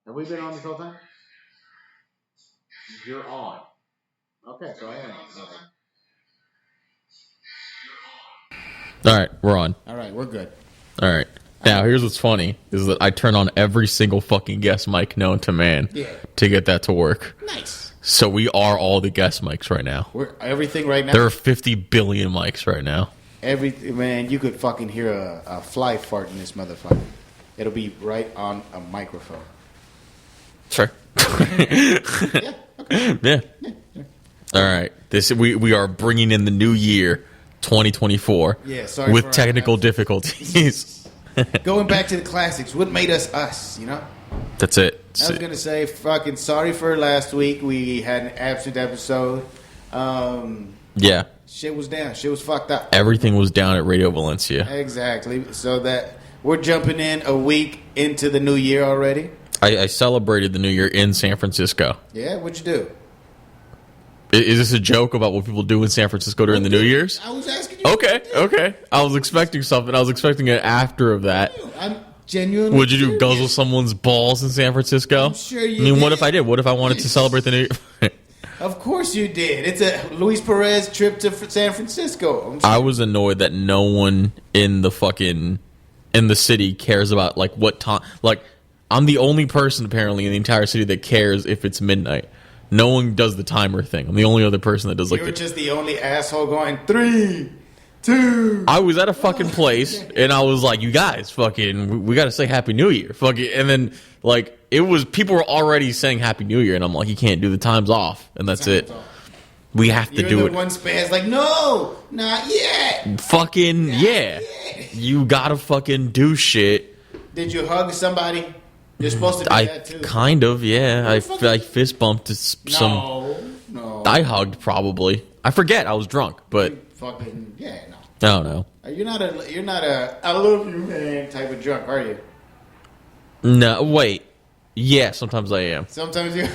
Have we been on this whole time? You're on. Okay, so I am. All right, we're on. All right, we're good. All right. Now, here's what's funny, is that I turn on every single fucking guest mic known to man to get that to work. Nice. So we are all the guest mics right now. We're everything right now? There are 50 billion mics right now. Man, you could fucking hear a fly fart in this motherfucker. It'll be right on a microphone. Sure. Yeah, okay. Yeah. All right. We are bringing in the new year, 2024, with technical difficulties. Going back to the classics, what made us us, you know? That's it. I was going to say, fucking sorry for last week. We had an absent episode. Yeah. Shit was down. Shit was fucked up. Everything was down at Radio Valencia. Exactly. So that we're jumping in a week into the new year already. I celebrated the new year in San Francisco. Yeah? What'd you do? Is this a joke about what people do in San Francisco during the New Year's? I was asking you. Okay. I was expecting something. I was expecting it after of that. I'm genuinely Would you do guzzle someone's balls in San Francisco? I'm sure you did. What if I did? What if I wanted to celebrate the New Year? Of course you did. It's a Luis Perez trip to San Francisco. I was annoyed that no one in the city cares about like what time. Like I'm the only person apparently in the entire city that cares if it's midnight. No one does the timer thing. I'm the only other person that does like. You're just the only asshole going 3, 2. I was at a fucking place and I was like, "You guys, fucking, we got to say Happy New Year, fucking." And then like it was people were already saying Happy New Year, and I'm like, "You can't do the times off," and that's it. We have to do it. One spaz like, no, not yet. Fucking yeah. You gotta fucking do shit. Did you hug somebody? You're supposed to do that too. Kind of, yeah. I fist bumped some. No. I hugged probably. I forget. I was drunk, but fucking yeah. No. I don't know. You're not a I love you man type of drunk, are you? No, wait. Yeah, sometimes I am. Sometimes you.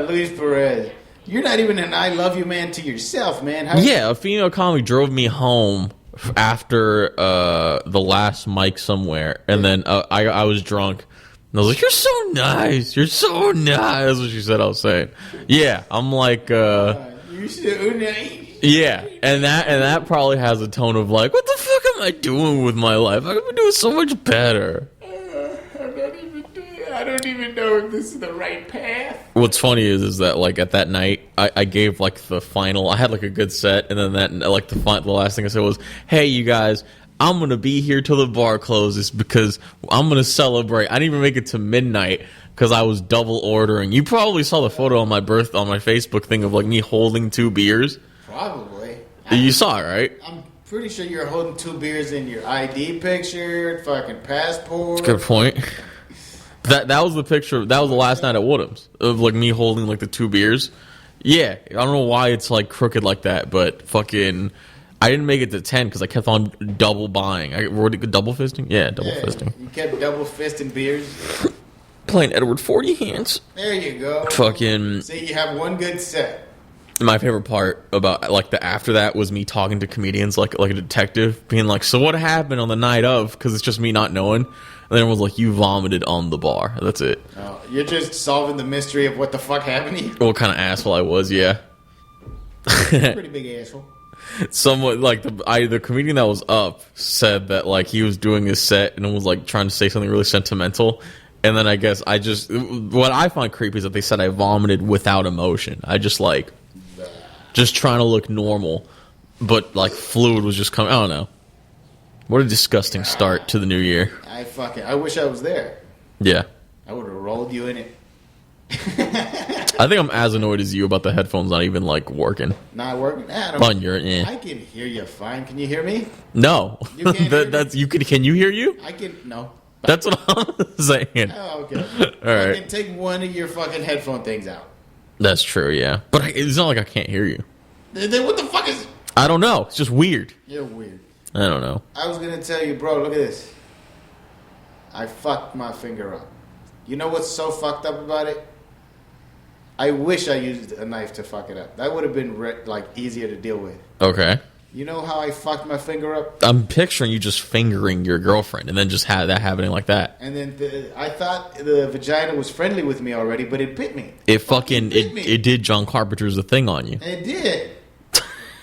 Luis Perez. You're not even an I love you man to yourself, man. A female comic drove me home after the last mic somewhere, and then I was drunk, and I was like, "You're so nice. You're so nice." That's what she said. I was saying, "Yeah." I'm like, "You're so nice." Yeah, and that probably has a tone of like, "What the fuck am I doing with my life? I could be doing so much better." I don't even know if this is the right path. What's funny is that like at that night I gave like the final. I had like a good set, and then that like the last thing I said was, "Hey, you guys, I'm gonna be here till the bar closes because I'm gonna celebrate." I didn't even make it to midnight because I was double ordering. You probably saw the photo on my Facebook thing of like me holding 2 beers. Probably. You saw it, right? I'm pretty sure you're holding 2 beers in your ID picture, fucking passport. Good point. That was the picture. That was the last night at Woodham's of like me holding like the 2 beers. Yeah, I don't know why it's like crooked like that, but fucking, I didn't make it to 10 because I kept on double buying. Double fisting? Yeah, double fisting. You kept double fisting beers. Playing Edward 40 hands. There you go. Fucking. See, you have one good set. My favorite part about like the after that was me talking to comedians like a detective, being like, "So what happened on the night of?" Because it's just me not knowing. And then everyone's like, "You vomited on the bar." That's it. Oh, you're just solving the mystery of what the fuck happened to you? What kind of asshole I was, yeah. Pretty big asshole. Somewhat like the comedian that was up said that like he was doing his set and was like trying to say something really sentimental. And then I guess what I find creepy is that they said I vomited without emotion. I just like, just trying to look normal, but like fluid was just coming. I don't know. What a disgusting start to the new year. I wish I was there. Yeah. I would have rolled you in it. I think I'm as annoyed as you about the headphones not even like working. Not working? On your I can hear you fine. Can you hear me? No. You can't hear me? Can you hear you? I can no. That's what I'm saying. Oh, okay. All right. I can take one of your fucking headphone things out. That's true, yeah. But it's not like I can't hear you. Then what the fuck is... I don't know. It's just weird. You're weird. I don't know. I was going to tell you, bro, look at this. I fucked my finger up. You know what's so fucked up about it? I wish I used a knife to fuck it up. That would have been like easier to deal with. Okay. You know how I fucked my finger up? I'm picturing you just fingering your girlfriend and then just had that happening like that. And then I thought the vagina was friendly with me already, but it bit me. It did John Carpenter's the thing on you. It did.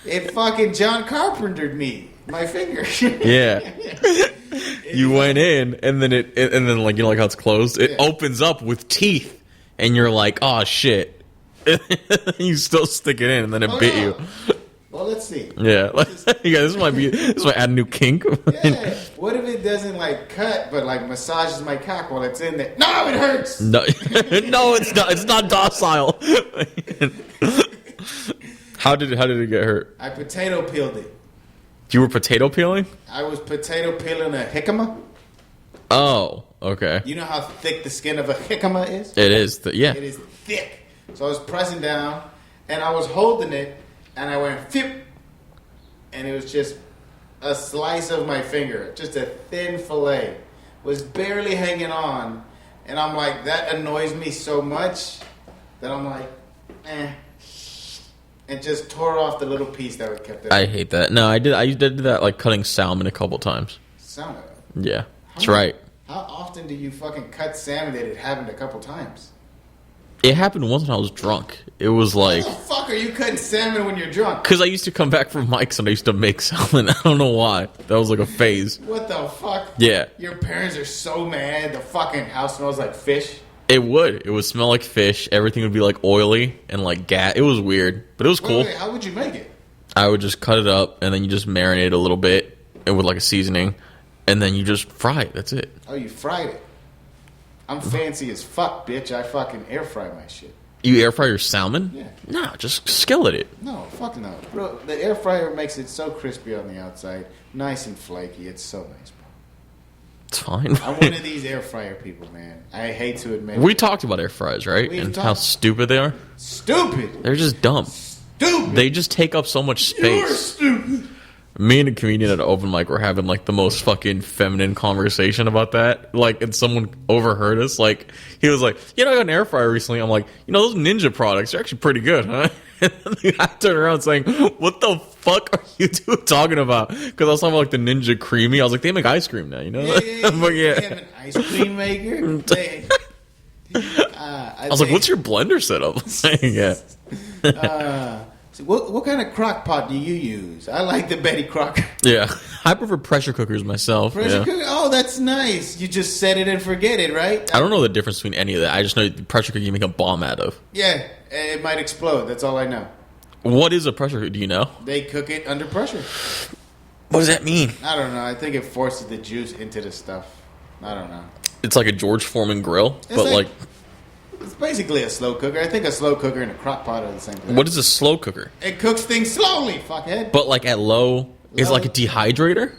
It fucking John Carpentered me. My finger. Yeah. You went in and then and then like, you know, like how it's closed? It opens up with teeth and you're like, oh shit. You still stick it in and then it bit you. Well, let's see. Yeah. Yeah, this might add a new kink. Yeah. What if it doesn't like cut but like massages my cock while it's in there? No, it hurts. No, no, it's not. It's not docile. How did it get hurt? I potato peeled it. You were potato peeling? I was potato peeling a jicama. Oh, okay. You know how thick the skin of a jicama is? It is. Yeah. It is thick. So I was pressing down, and I was holding it, and I went fip, and it was just a slice of my finger, just a thin fillet, was barely hanging on, and I'm like, that annoys me so much that I'm like, and just tore off the little piece that was kept there. I hate that. No, I did that like cutting salmon a couple times. Salmon? Yeah, that's right. How often do you fucking cut salmon that it happened a couple times? It happened once when I was drunk. It was like... How the fuck are you cutting salmon when you're drunk? Because I used to come back from Mike's and I used to make salmon. I don't know why. That was like a phase. What the fuck? Yeah. Your parents are so mad the fucking house smells like fish? It would smell like fish. Everything would be like oily and like gas. It was weird, but it was cool. Wait, how would you make it? I would just cut it up and then you just marinate it a little bit and with like a seasoning, and then you just fry it. That's it. Oh, you fried it. I'm fancy as fuck, bitch. I fucking air fry my shit. You air fry your salmon? Yeah. No, just skillet it. No, fuck no. Bro, the air fryer makes it so crispy on the outside, nice and flaky. It's so nice, bro. It's fine. I'm one of these air fryer people, man. I hate to admit it. We talked about air fryers, right? And how stupid they are. Stupid. They're just dumb. Stupid. They just take up so much space. You're stupid. Me and a comedian at an open mic were having like the most fucking feminine conversation about that. Like, and someone overheard us. Like, he was like, "You know, I got an air fryer recently." I'm like, "You know, those Ninja products are actually pretty good, huh?" And then I turned around saying, "What the fuck are you two talking about?" Because I was talking about like the Ninja Creamy. I was like, "They make ice cream now, you know?" Yeah. But yeah, They have an ice cream maker. I was like, "What's your blender setup?" Yeah. So what kind of crock pot do you use? I like the Betty Crocker. Yeah, I prefer pressure cookers myself. Pressure cooker? Oh, that's nice. You just set it and forget it, right? I don't know the difference between any of that. I just know the pressure cooker you make a bomb out of. Yeah, it might explode. That's all I know. What is a pressure cooker? Do you know? They cook it under pressure. What does that mean? I don't know. I think it forces the juice into the stuff. I don't know. It's like a George Foreman grill, but like... It's basically a slow cooker. I think a slow cooker and a crock pot are the same thing. What is a slow cooker? It cooks things slowly, fuckhead. But like at low, is like a dehydrator?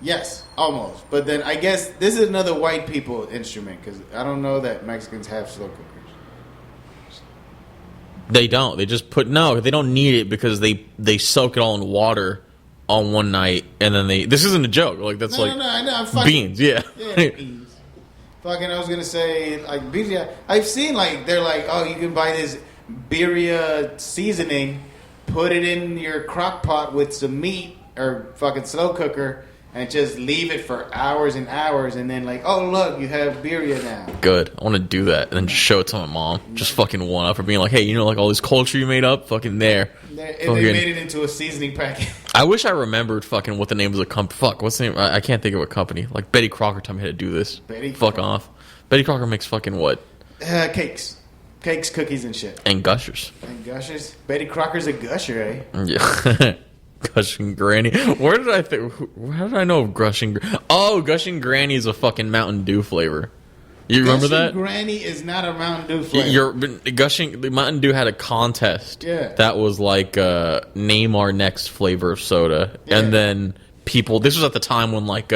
Yes, almost. But then I guess this is another white people instrument because I don't know that Mexicans have slow cookers. They don't. They just they don't need it because they soak it all in water on one night and then this isn't a joke. Like that's No, I know. I'm fucking, beans, yeah. beans. Fucking, I was gonna say like birria. I've seen like they're like, oh, you can buy this birria seasoning, put it in your crock pot with some meat or fucking slow cooker, and just leave it for hours and hours, and then like, oh look, you have birria now. Good. I want to do that and then just show it to my mom. Just fucking one up for being like, hey, you know, like all this culture you made up, fucking there. They made it into a seasoning packet. I wish I remembered fucking what the name of the company. Fuck, what's the name? I can't think of a company. Like Betty Crocker told me how to do this. Fuck off. Betty Crocker makes fucking what? Cakes, cookies, and shit. And gushers. And gushers. Betty Crocker's a gusher, eh? Yeah. Gushing Granny. Where did I think? How did I know of Gushing? Oh, Gushing Granny is a fucking Mountain Dew flavor. You remember that? Granny is not a Mountain Dew flavor. The Mountain Dew had a contest. Yeah. That was like name our next flavor of soda, and then people. This was at the time when like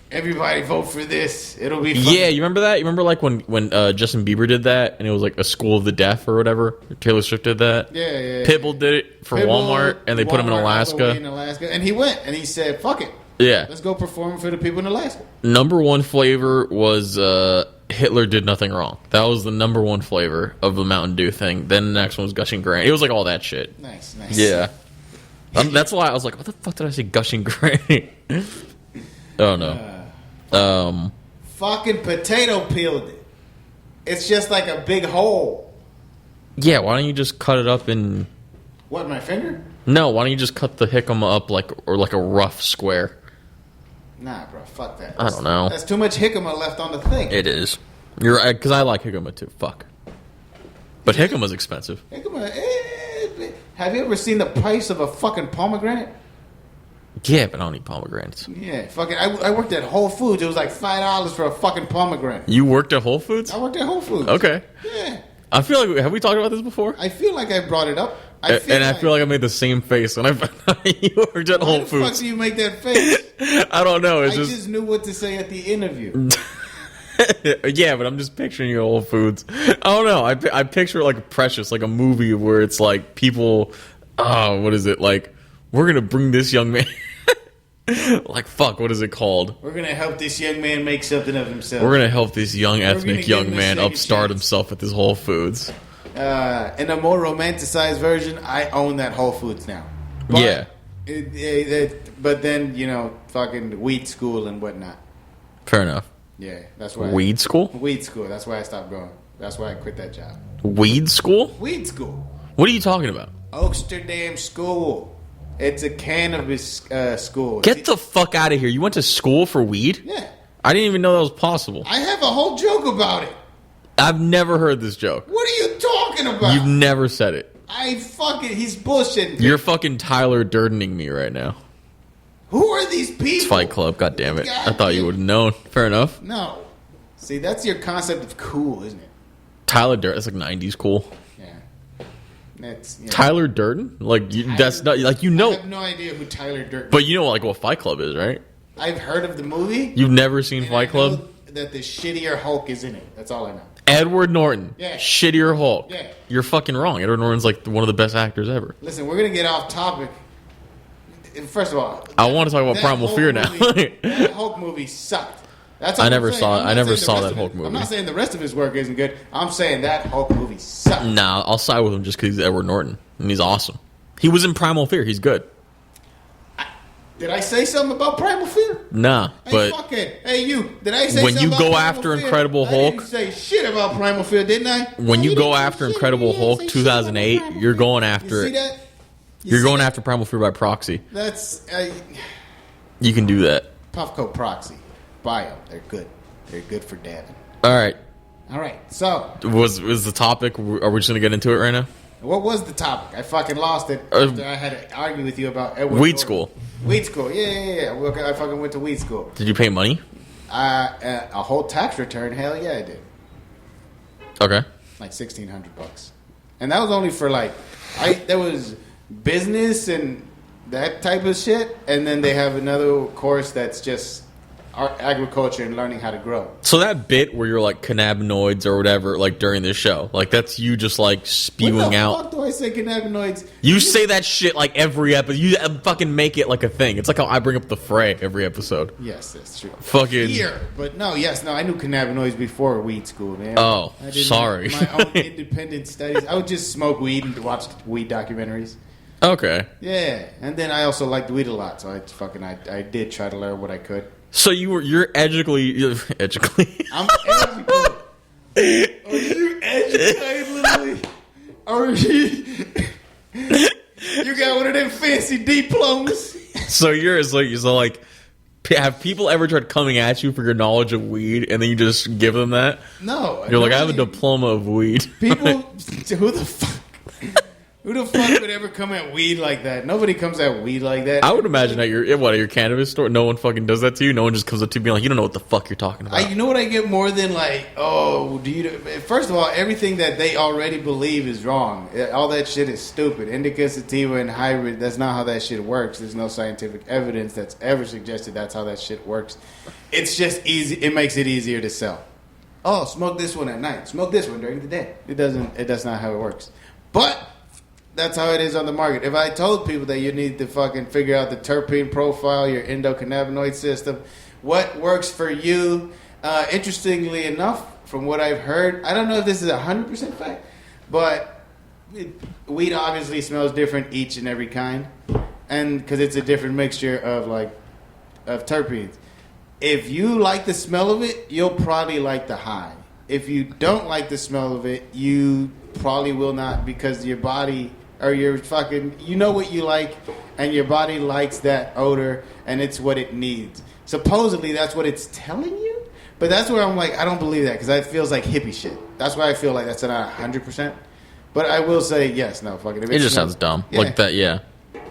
everybody vote for this. It'll be fun. Yeah, you remember that? You remember like when Justin Bieber did that, and it was like a School of the Deaf or whatever. Taylor Swift did that. Yeah. Pitbull did it for Walmart, and they put him in Alaska. And he went, and he said, "Fuck it. Yeah, let's go perform for the people in Alaska." Number one flavor was Hitler Did Nothing Wrong. That was the number one flavor of the Mountain Dew thing. Then the next one was Gushing Granny. It was like all that shit. Nice. Yeah. That's why I was like, what the fuck did I say? Gushing grain. Oh no. Fucking potato peeled it. It's just like a big hole. Yeah, why don't you just cut it up in... What, my finger? No, why don't you just cut the jicama up like a rough square? Nah, bro, fuck that. I don't know. That's too much jicama left on the thing. It is. You're right, because I like jicama too. Fuck. But jicama's expensive. Jicama, have you ever seen the price of a fucking pomegranate? Yeah, but I don't eat pomegranates. Yeah, fucking. I worked at Whole Foods. It was like $5 for a fucking pomegranate. You worked at Whole Foods? I worked at Whole Foods. Okay. Yeah. I feel like, have we talked about this before? I feel like I brought it up. I feel like I made the same face when I found out you worked at Whole Foods. Why the fuck do you make that face? I don't know. I just knew what to say at the interview. Yeah, but I'm just picturing you at Whole Foods. I don't know. I picture like Precious, like a movie where it's like people, what is it? Like, we're going to bring this young man. Like, fuck, what is it called? We're going to help this young man make something of himself. We're going to help this young ethnic young man upstart chance. himself at this Whole Foods. In a more romanticized version, I own that Whole Foods now. But Yeah. But then, fucking weed school and whatnot. Fair enough. Yeah, that's why. Weed school? Weed school. That's why I stopped going. That's why I quit that job. Weed school? Weed school. What are you talking about? Oaksterdam School. It's a cannabis school. Get the fuck out of here. You went to school for weed? Yeah. I didn't even know that was possible. I have a whole joke about it. I've never heard this joke. What are you talking about? You've never said it. He's bullshitting. You're fucking Tyler Durdening me right now. Who are these people? It's Fight Club, god damn it. I thought you would have known. Fair enough. No. See, that's your concept of cool, isn't it? Tyler Durden, that's like 90s cool. Yeah. That's Tyler Durden? That's not like I have no idea who Tyler Durden is. But you know like what Fight Club is, right? I've heard of the movie. You've never seen and Fight I Club? know that the shittier Hulk is in it. That's all I know. Edward Norton. Yeah. Shittier Hulk. Yeah. You're fucking wrong. Edward Norton's like one of the best actors ever. Listen, we're going to get off topic. First of all, I want to talk about Primal Fear now. That Hulk movie sucked. That's all I I'm never saying. saw I'm it. not I never saying the saw rest that of Hulk it- movie. I'm not saying the rest of his work isn't good. I'm saying that Hulk movie sucked. Nah, I'll side with him just because he's Edward Norton. And he's awesome. He was in Primal Fear. He's good. Did I say something about Primal Fear? Nah, Hey, but fuck it. Hey, you. Did I say when something you about go Primal after Fear? Incredible I Hulk- didn't say shit about Primal Fear, didn't I? when No, you go didn't say after shit. Incredible You didn't Hulk say shit about 2008, Primal you're Fear. going after You it. see that? You You're see going that? after Primal Fear by proxy. That's You can do that. Puffco Proxy. Buy them. They're good. They're good for dabbing. All right. All right. So, Was the topic? Are we just gonna get into it right now? what was the topic? I fucking lost it Uh, after I had to argue with you about Edward Weed Norton. school. Weed school. Yeah. Well, I fucking went to weed school. Did you pay money? A whole tax return. Hell yeah, I did. Okay. Like $1,600, and that was only for there was business and that type of shit, and then they have another course that's just agriculture and learning how to grow. So that bit where you're like cannabinoids or whatever, like during this show, like that's you just like spewing What the out. fuck do I say cannabinoids? You say that shit like every episode. You fucking make it like a thing. It's like how I bring up the fray every episode. Yes, that's true. Fucking Here, but I knew cannabinoids before weed school, man. Oh, I did sorry. my own independent studies. I would just smoke weed and watch weed documentaries. Okay. Yeah, and then I also liked weed a lot, so I did try to learn what I could. So you're edgically. I'm educated. Are you educated, literally? Are you? You got one of them fancy diplomas? So have people ever tried coming at you for your knowledge of weed, and then you just give them that? No. You're like, I have a diploma of weed. People, who the fuck would ever come at weed like that? Nobody comes at weed like that. I would imagine at your cannabis store, no one fucking does that to you. No one just comes up to you being like, you don't know what the fuck you're talking about. You know what I get more than first of all, everything that they already believe is wrong. All that shit is stupid. Indica, sativa, and hybrid, that's not how that shit works. There's no scientific evidence that's ever suggested that's how that shit works. It's just easy. It makes it easier to sell. Oh, smoke this one at night. Smoke this one during the day. That's not how it works. But that's how it is on the market. If I told people that you need to fucking figure out the terpene profile, your endocannabinoid system, what works for you, interestingly enough, from what I've heard, I don't know if this is 100% fact, but weed obviously smells different each and every kind. and because it's a different mixture of terpenes. If you like the smell of it, you'll probably like the high. If you don't like the smell of it, you probably will not, because your body or your fucking, you know what you like, and your body likes that odor, and it's what it needs. Supposedly, that's what it's telling you. But that's where I'm like, I don't believe that, because that feels like hippie shit. That's why I feel like that's not 100%. But I will say, yes, no, fuck it. It just sounds dumb. Yeah. Like that, yeah.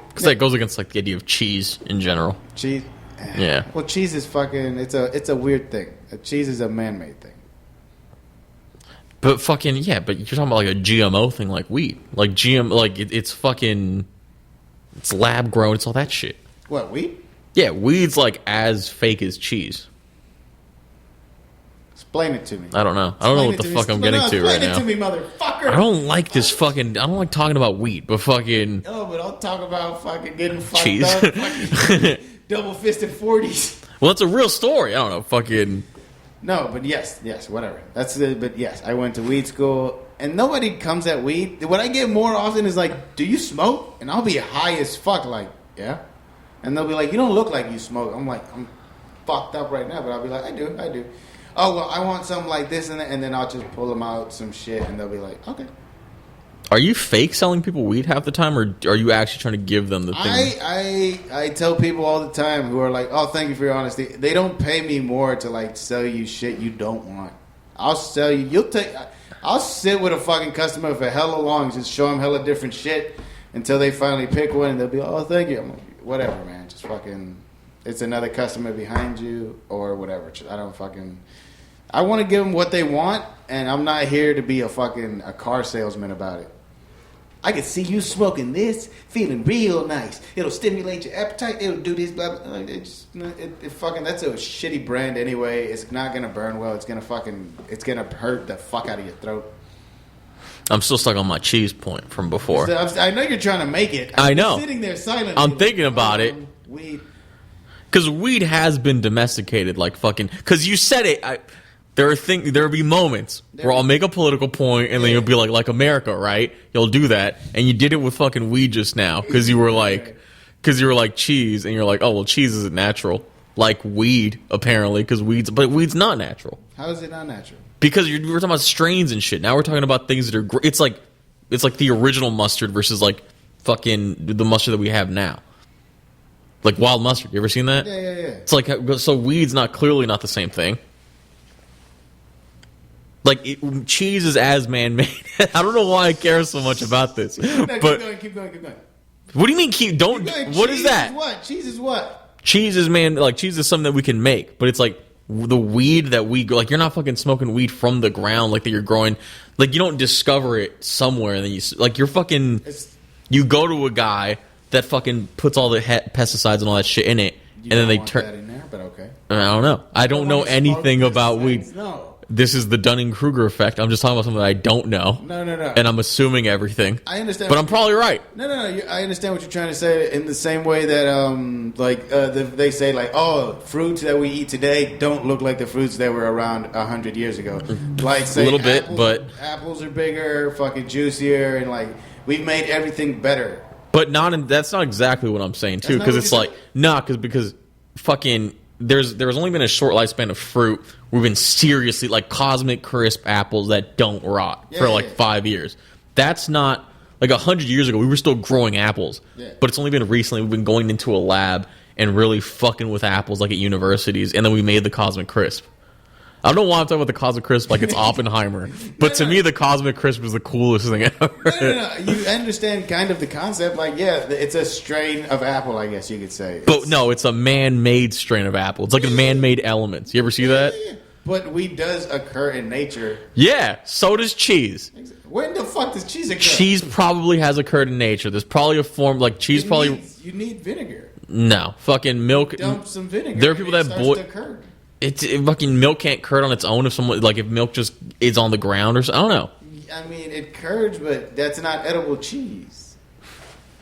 Because that goes against like the idea of cheese in general. Cheese? Yeah. Well, cheese is fucking, it's a weird thing. Cheese is a man-made thing. But fucking, yeah, but you're talking about like a GMO thing like wheat. Like it's fucking, it's lab grown, it's all that shit. What, wheat? Yeah, weed's like as fake as cheese. Explain it to me. I don't know. I don't know what the fuck I'm getting to right now. Explain it to me, motherfucker. I don't like this fucking, I don't like talking about wheat, but fucking. Oh, but I'll talk about fucking getting fucked cheese. up. Fucking double-fisted 40s. Well, it's a real story. I don't know, fucking. No, but yes, whatever. But yes, I went to weed school, and nobody comes at weed. What I get more often is like, do you smoke? And I'll be high as fuck, like, yeah. And they'll be like, you don't look like you smoke. I'm like, I'm fucked up right now, but I'll be like, I do. Oh, well, I want something like this and that, and then I'll just pull them out some shit, and they'll be like, okay. Are you fake selling people weed half the time, or are you actually trying to give them the thing? I tell people all the time who are like, oh, thank you for your honesty. They don't pay me more to like sell you shit you don't want. I'll sell you. I'll sit with a fucking customer for hella long, just show them hella different shit until they finally pick one, and they'll be like, oh, thank you. I'm like, whatever, man. Just fucking, it's another customer behind you or whatever. I want to give them what they want, and I'm not here to be a car salesman about it. I can see you smoking this, feeling real nice. It'll stimulate your appetite. It'll do this, blah, blah. That's a shitty brand anyway. It's not going to burn well. It's going to hurt the fuck out of your throat. I'm still stuck on my cheese point from before. So, I know you're trying to make it. I know. Sitting there silently. I'm thinking about it. Weed. Because weed has been domesticated, like fucking. Because you said it. There will be moments where I'll make a political point, and then you'll be like America, right? You'll do that, and you did it with fucking weed just now because you were like cheese, and you're like, oh well, cheese isn't natural, like weed apparently, because weed's not natural. How is it not natural? Because we're talking about strains and shit. Now we're talking about things that are it's like the original mustard versus like fucking the mustard that we have now. Like wild mustard. You ever seen that? Yeah. It's like, so weed's clearly not the same thing. Like, cheese is as man-made. I don't know why I care so much about this. No, but keep going. What do you mean keep? Don't. What is that? Cheese is what? Cheese is cheese is something that we can make, but it's like the weed that we like. You're not fucking smoking weed from the ground like that. You're growing. Like, you don't discover it somewhere and then you're fucking. You go to a guy that fucking puts all the pesticides and all that shit in it, and then they turn. That in there, but okay. I don't know. I don't know anything about weed. No. This is the Dunning-Kruger effect. I'm just talking about something that I don't know. No. And I'm assuming everything. I understand. But I'm probably right. No. I understand what you're trying to say in the same way that, they say, like, oh, fruits that we eat today don't look like the fruits that were around 100 years ago. Like, say, a little bit, but apples are bigger, fucking juicier, and, like, we've made everything better. But that's not exactly what I'm saying, too. Because it's like, because fucking... There's only been a short lifespan of fruit. We've been seriously like Cosmic Crisp apples that don't rot for 5 years. That's not like 100 years ago. We were still growing apples, but it's only been recently we've been going into a lab and really fucking with apples like at universities, and then we made the Cosmic Crisp. I don't know why I'm talking about the Cosmic Crisp like it's Oppenheimer, but to me the Cosmic Crisp is the coolest thing ever. No. You understand kind of the concept, like it's a strain of apple, I guess you could say. But no, it's a man-made strain of apple. It's like a man-made elements. You ever see that? Yeah. But weed does occur in nature. Yeah, so does cheese. When the fuck does cheese occur? Cheese probably has occurred in nature. There's probably a form like cheese. You need vinegar. No, fucking milk. Dump some vinegar. There are people that boil. Fucking milk can't curd on its own if milk just is on the ground or something. I don't know. I mean, it curds, but that's not edible cheese.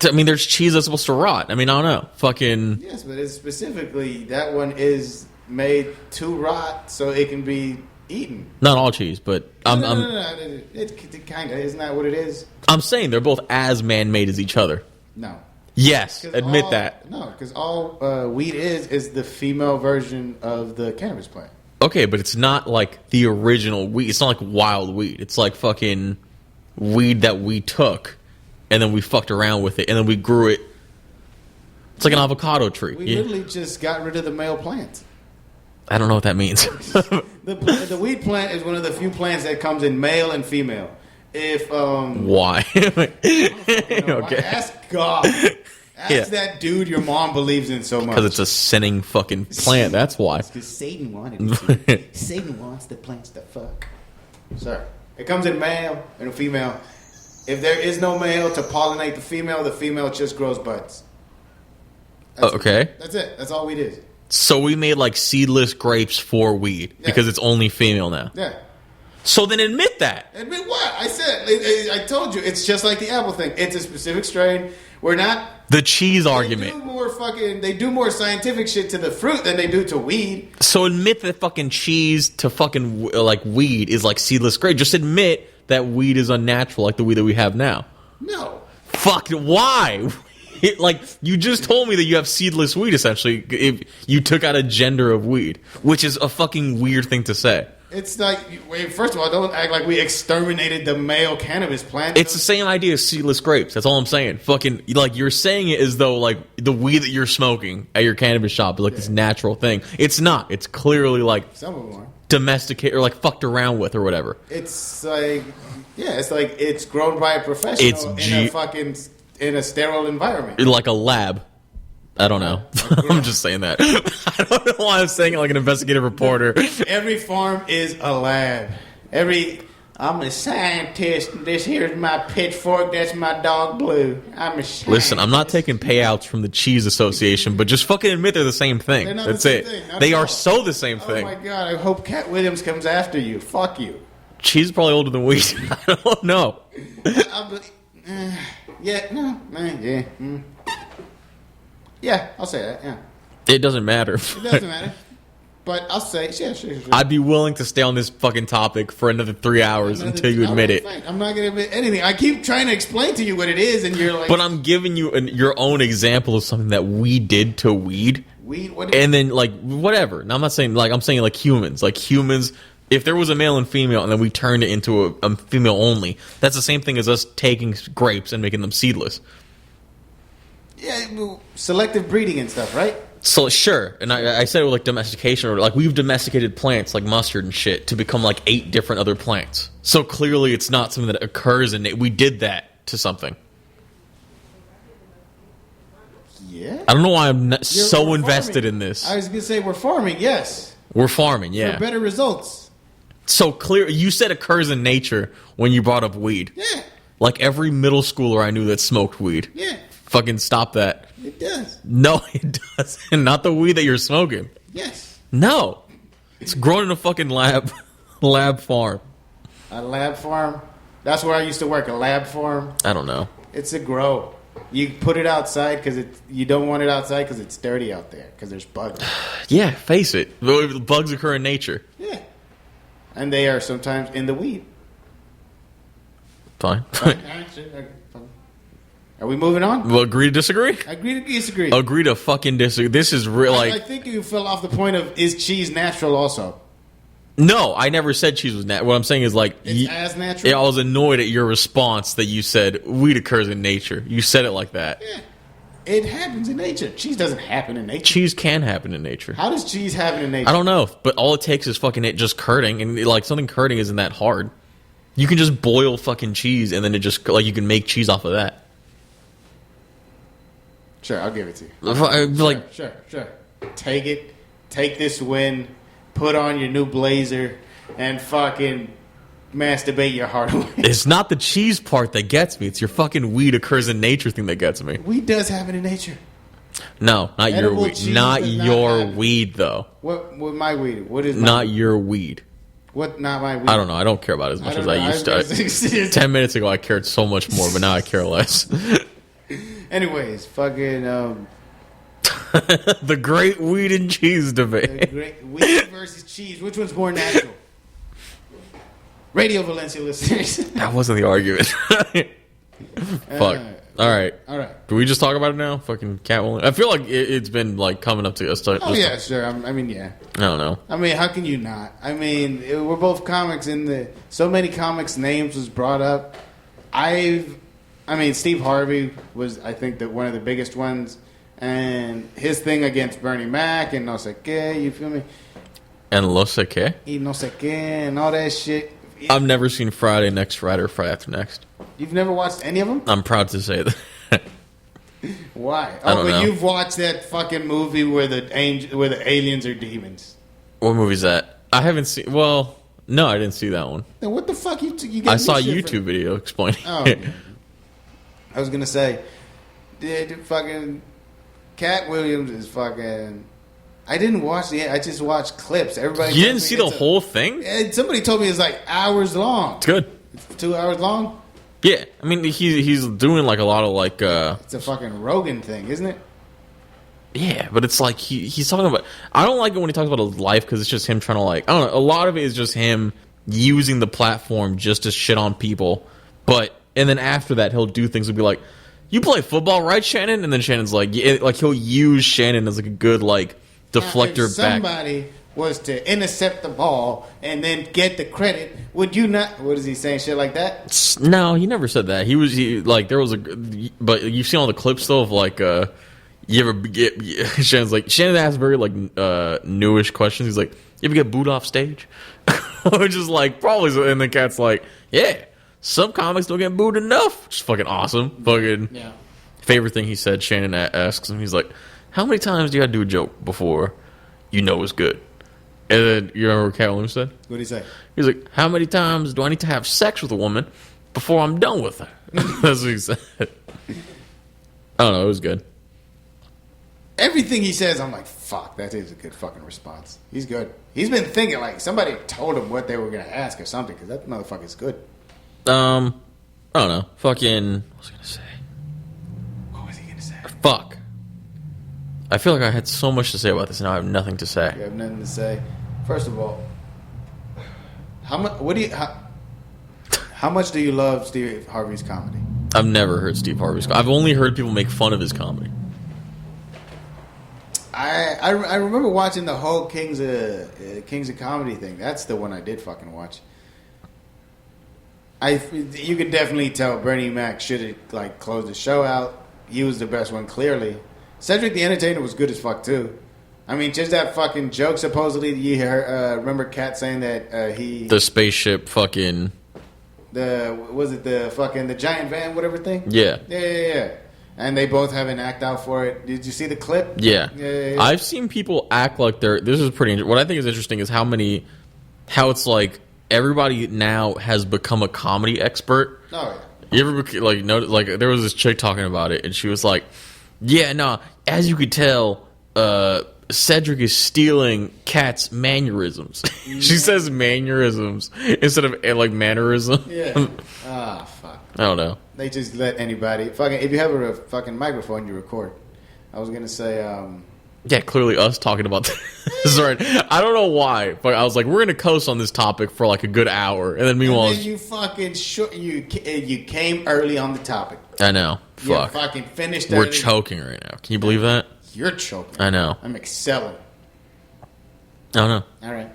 I mean, there's cheese that's supposed to rot. I mean, I don't know. Fucking. Yes, but it's specifically that one is made to rot so it can be eaten. Not all cheese, but No. It kind of isn't that what it is? I'm saying they're both as man-made as each other. No. Yes, admit that. No, because all weed is the female version of the cannabis plant. Okay, but it's not like the original weed. It's not like wild weed. It's like fucking weed that we took, and then we fucked around with it, and then we grew it. It's like an avocado tree. We literally just got rid of the male plant. I don't know what that means. The weed plant is one of the few plants that comes in male and female. If why? okay. Ask God. Ask that dude your mom believes in so much. Because it's a sinning fucking plant. That's why. Because Satan wanted it to. Satan wants the plants to fuck. Sir, it comes in male and a female. If there is no male to pollinate the female just grows buds. Okay. That's it. That's all weed is. So we made like seedless grapes for weed because it's only female now. Yeah. So then admit that. Admit what? I said. I told you. It's just like the apple thing. It's a specific strain. We're not. The cheese argument. They do more scientific shit to the fruit than they do to weed. So admit that fucking cheese to fucking like weed is like seedless grape. Just admit that weed is unnatural like the weed that we have now. No. Fuck. Why? Like, you just told me that you have seedless weed, essentially, if you took out a gender of weed, which is a fucking weird thing to say. It's like, first of all, don't act like we exterminated the male cannabis plant. It's the same idea as seedless grapes. That's all I'm saying. Fucking, like, you're saying it as though, like, the weed that you're smoking at your cannabis shop is, like, this natural thing. It's not. It's clearly, like, some of them are domesticated or, like, fucked around with or whatever. It's like, it's like it's grown by a professional in a sterile environment. Like a lab. I don't know. I'm just saying that. I don't know why I'm saying it like an investigative reporter. Every farm is a lab. I'm a scientist. This here's my pitchfork. That's my dog Blue. I'm a scientist. Listen, I'm not taking payouts from the Cheese Association, but just fucking admit they're the same thing. They're not That's the same it. Thing. They are so the same thing. Oh my god! I hope Cat Williams comes after you. Fuck you. Cheese is probably older than weed. I don't know. Yeah, I'll say that, yeah. It doesn't matter. It doesn't matter. But I'll say, yeah, sure. I'd be willing to stay on this fucking topic for another 3 hours until you admit it. I'm not going to admit anything. I keep trying to explain to you what it is, and you're like... But I'm giving you your own example of something that we did to weed. Weed? What and then, like, whatever. Now, I'm not saying, like, I'm saying, like, humans. Like, humans... If there was a male and female, and then we turned it into a female only, that's the same thing as us taking grapes and making them seedless. Yeah, selective breeding and stuff, right? So sure, and I said it was like domestication, or like we've domesticated plants like mustard and shit to become like 8 different other plants. So clearly, it's not something that occurs, and we did that to something. Yeah. I don't know why I'm so invested in this. I was gonna say we're farming, yes. We're farming, yeah. For better results. So clear, you said occurs in nature when you brought up weed. Yeah. Like every middle schooler I knew that smoked weed. Yeah. Fucking stop that. It does. No, it doesn't. Not the weed that you're smoking. Yes. No. It's grown in a fucking lab farm. A lab farm? That's where I used to work, a lab farm. I don't know. It's a grow. You put it outside because you don't want it outside because it's dirty out there because there's bugs. Yeah, face it. Bugs occur in nature. Yeah. And they are sometimes in the weed. Fine. Are we moving on? Well, agree to disagree? Agree to disagree. Agree to fucking disagree. This is real. I think you fell off the point of, is cheese natural also? No, I never said cheese was natural. What I'm saying is like... It's as natural? I was annoyed at your response that you said weed occurs in nature. You said it like that. Yeah. It happens in nature. Cheese doesn't happen in nature. Cheese can happen in nature. How does cheese happen in nature? I don't know, but all it takes is fucking it just curding, and like something curding isn't that hard. You can just boil fucking cheese, and then it just like you can make cheese off of that. Sure, I'll give it to you. Sure. Take it. Take this win. Put on your new blazer, and fucking masturbate your heart away. It's not the cheese part that gets me. It's your fucking weed occurs in nature thing that gets me. Weed does happen in nature. No, not Edible your weed. Not your weed, though. What my weed? What is my not your weed? What? Not my weed. I don't know. I don't care about it as much as I used to. 10 minutes ago, I cared so much more, but now I care less. Anyways, fucking the great weed and cheese debate. The great weed versus cheese. Which one's more natural? Radio Valencia listeners. That wasn't the argument. Fuck. All right. All right. Do we just talk about it now? Fucking Catwoman. I feel like it's been like coming up to us. Oh yeah, sure. I mean, yeah. I don't know. I mean, how can you not? I mean, we're both comics, so many comics names was brought up. I mean, Steve Harvey was, I think, one of the biggest ones, and his thing against Bernie Mac and no sé qué, you feel me? And lo sé qué? Y no sé qué and all that shit. I've never seen Friday Next Friday or Friday After Next. You've never watched any of them? I'm proud to say that. Why? I don't know. You've watched that fucking movie where the aliens are demons. What movie's that? I haven't seen. Well, no, I didn't see that one. Then what the fuck you get? I saw a YouTube video explaining. Oh, it. I was gonna say, dude, fucking Cat Williams is fucking. I didn't watch I just watched clips. Everybody. You didn't see the whole thing? Somebody told me it's like hours long. It's good. It's 2 hours long. Yeah, I mean he's doing like a lot of like. It's a fucking Rogan thing, isn't it? Yeah, but it's like he's talking about. I don't like it when he talks about his life because it's just him trying to like. I don't know. A lot of it is just him using the platform just to shit on people, and then after that he'll do things and be like, "You play football, right, Shannon?" And then Shannon's like, yeah, like he'll use Shannon as like a good like deflector if somebody was to intercept the ball and then get the credit, would you not? What is he saying? Shit like that? No, he never said that. There was but you've seen all the clips though of like you ever get Shannon asks very like newish questions. He's like, you ever get booed off stage? Which is like probably, and the Cat's like, yeah, some comics don't get booed enough. Which is fucking awesome. Fucking yeah. Favorite thing he said. Shannon asks him, he's like, how many times do you have to do a joke before you know it's good? And then you remember what Cat Williams said? What did he say? He's like, how many times do I need to have sex with a woman before I'm done with her? That's what he said. I don't know. It was good. Everything he says, I'm like, fuck, that is a good fucking response. He's good. He's been thinking like somebody told him what they were going to ask or something because that motherfucker's good. I don't know. Fucking, what was I going to say? What was he going to say? Fuck. I feel like I had so much to say about this and now I have nothing to say. You have nothing to say. First of all, how much do you love Steve Harvey's comedy? I've never heard Steve Harvey's comedy. I've only heard people make fun of his comedy. I remember watching the whole Kings of Comedy thing. That's the one I did fucking watch. You could definitely tell Bernie Mac should have like closed the show out. He was the best one, clearly. Cedric the Entertainer was good as fuck too. I mean, just that fucking joke. Supposedly, you remember Kat saying that the spaceship fucking the giant van, whatever thing. Yeah. And they both have an act out for it. Did you see the clip? Yeah. Yeah. I've seen people act like they're. This is pretty. What I think is interesting is how it's like everybody now has become a comedy expert. Oh yeah. You ever like notice like there was this chick talking about it and she was like, yeah, no, as you could tell, Cedric is stealing Kat's mannerisms. She says mannerisms instead of like mannerism. Yeah. Fuck. I don't know. They just let anybody fucking. If you have a fucking microphone, you record. I was gonna say. Yeah, clearly us talking about this. Right. I don't know why, but I was like, we're gonna coast on this topic for like a good hour, and then meanwhile, you fucking you came early on the topic. I know. Fuck. You fucking finished. We're choking right now. Can you believe that? You're choking. I know. I'm excelling. I don't know. All right.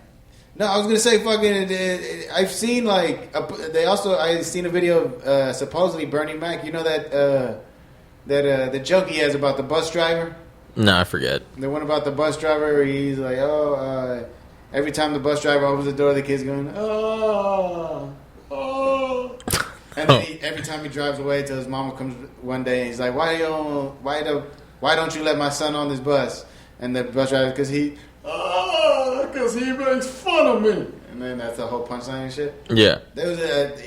No, I was gonna say fucking. I've seen like I seen a video of supposedly Bernie Mac. You know that the joke he has about the bus driver. No, I forget. The one about the bus driver where he's like, every time the bus driver opens the door, the kid's going, oh. And then every time he drives away till his mama comes one day and he's like, why don't you let my son on this bus? And the bus driver, because he makes fun of me. And then that's the whole punchline and shit. Yeah. There was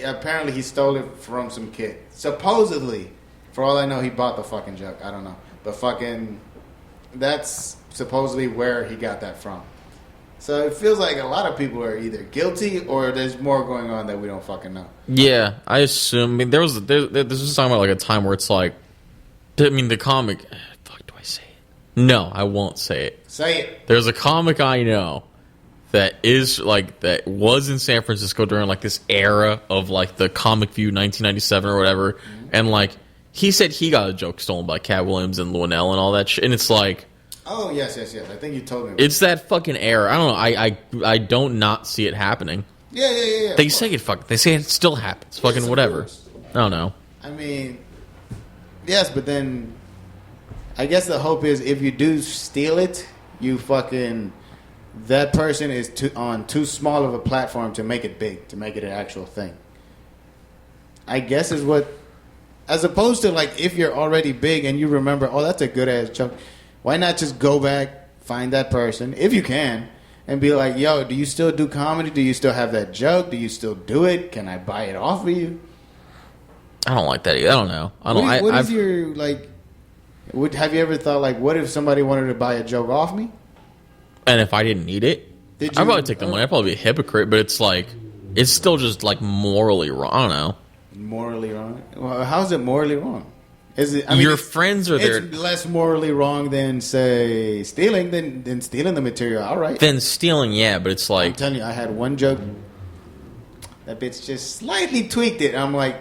apparently he stole it from some kid. Supposedly, for all I know, he bought the fucking joke. I don't know. But fucking, that's supposedly where he got that from. So it feels like a lot of people are either guilty or there's more going on that we don't fucking know. Yeah, I assume. I mean, this was talking about like a time where it's like, I mean, the comic. Fuck, do I say it? No, I won't say it. Say it. There's a comic I know that was in San Francisco during like this era of like the Comic View 1997 or whatever, and like he said he got a joke stolen by Cat Williams and Luenell and all that shit. And it's like... Oh, yes. I think you told me. It's that fucking error. I don't know. I don't not see it happening. Yeah. They say it still happens. Fucking yes, whatever. I don't know. I mean, yes, but then I guess the hope is if you do steal it, you fucking... That person is on too small of a platform to make it big, to make it an actual thing. I guess is what... As opposed to, like, if you're already big and you remember, oh, that's a good-ass joke, why not just go back, find that person, if you can, and be like, yo, do you still do comedy? Do you still have that joke? Do you still do it? Can I buy it off of you? I don't like that either. I don't know. What is your, like... have you ever thought, like, what if somebody wanted to buy a joke off me? And if I didn't need it, I'd probably take the money. I'd probably be a hypocrite, but it's like, it's still just, like, morally wrong. I don't know. Morally wrong? Well, how is it morally wrong? Is it? Your friends are there. It's less morally wrong than, say, stealing, than stealing the material. All right. Than stealing, yeah, but it's like... I'm telling you, I had one joke. That bitch just slightly tweaked it. I'm like,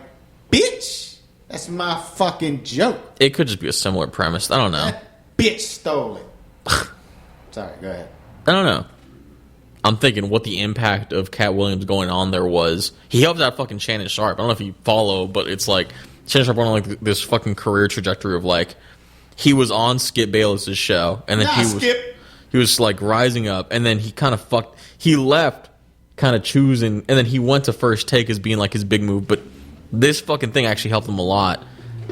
bitch, that's my fucking joke. It could just be a similar premise. I don't know. That bitch stole it. Sorry, go ahead. I don't know. I'm thinking what the impact of Cat Williams going on there was. He helped out fucking Shannon Sharp. I don't know if you follow, but it's like Shannon Sharp went on like this fucking career trajectory of like he was on Skip Bayless's show, and then he was like rising up, and then he left kind of choosing, and then he went to First Take as being like his big move, but this fucking thing actually helped him a lot.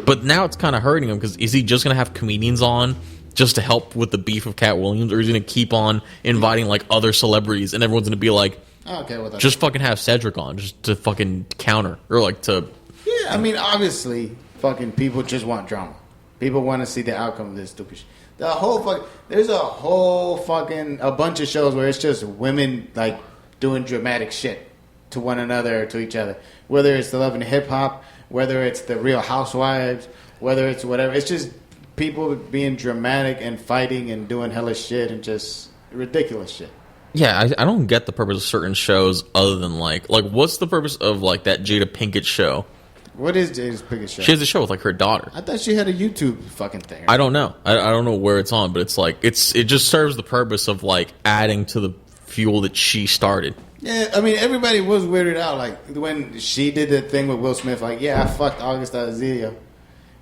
But now it's kind of hurting him because is he just gonna have comedians on just to help with the beef of Cat Williams, or is he gonna keep on inviting like other celebrities, and everyone's gonna be like, okay, well, just fucking have Cedric on just to fucking counter or like to... Yeah, I mean, obviously, fucking people just want drama. People want to see the outcome of this stupid shit. There's a bunch of shows where it's just women like doing dramatic shit to one another or to each other. Whether it's the Love and Hip Hop, whether it's the Real Housewives, whether it's whatever. It's just people being dramatic and fighting and doing hellish shit and just ridiculous shit. Yeah, I don't get the purpose of certain shows other than like what's the purpose of like that Jada Pinkett show? What is Jada Pinkett show? She has a show with like her daughter. I thought she had a YouTube fucking thing. I don't know. I don't know where it's on, but it's like it just serves the purpose of like adding to the fuel that she started. Yeah, I mean everybody was weirded out like when she did that thing with Will Smith. Like, yeah, I fucked August Alsina,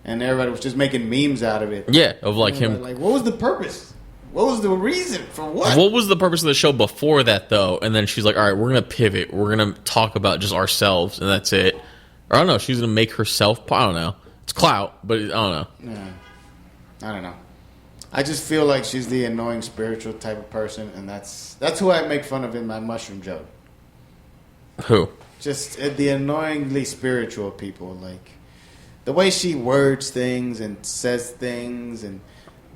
and everybody was just making memes out of it. Yeah, of like him. Like, what was the purpose? What was the reason for what? What was the purpose of the show before that, though? And then she's like, all right, we're going to pivot. We're going to talk about just ourselves, and that's it. Or I don't know. She's going to make herself... I don't know. It's clout, but I don't know. Yeah. I don't know. I just feel like she's the annoying spiritual type of person, and that's who I make fun of in my mushroom joke. Who? Just the annoyingly spiritual people. Like, the way she words things and says things and...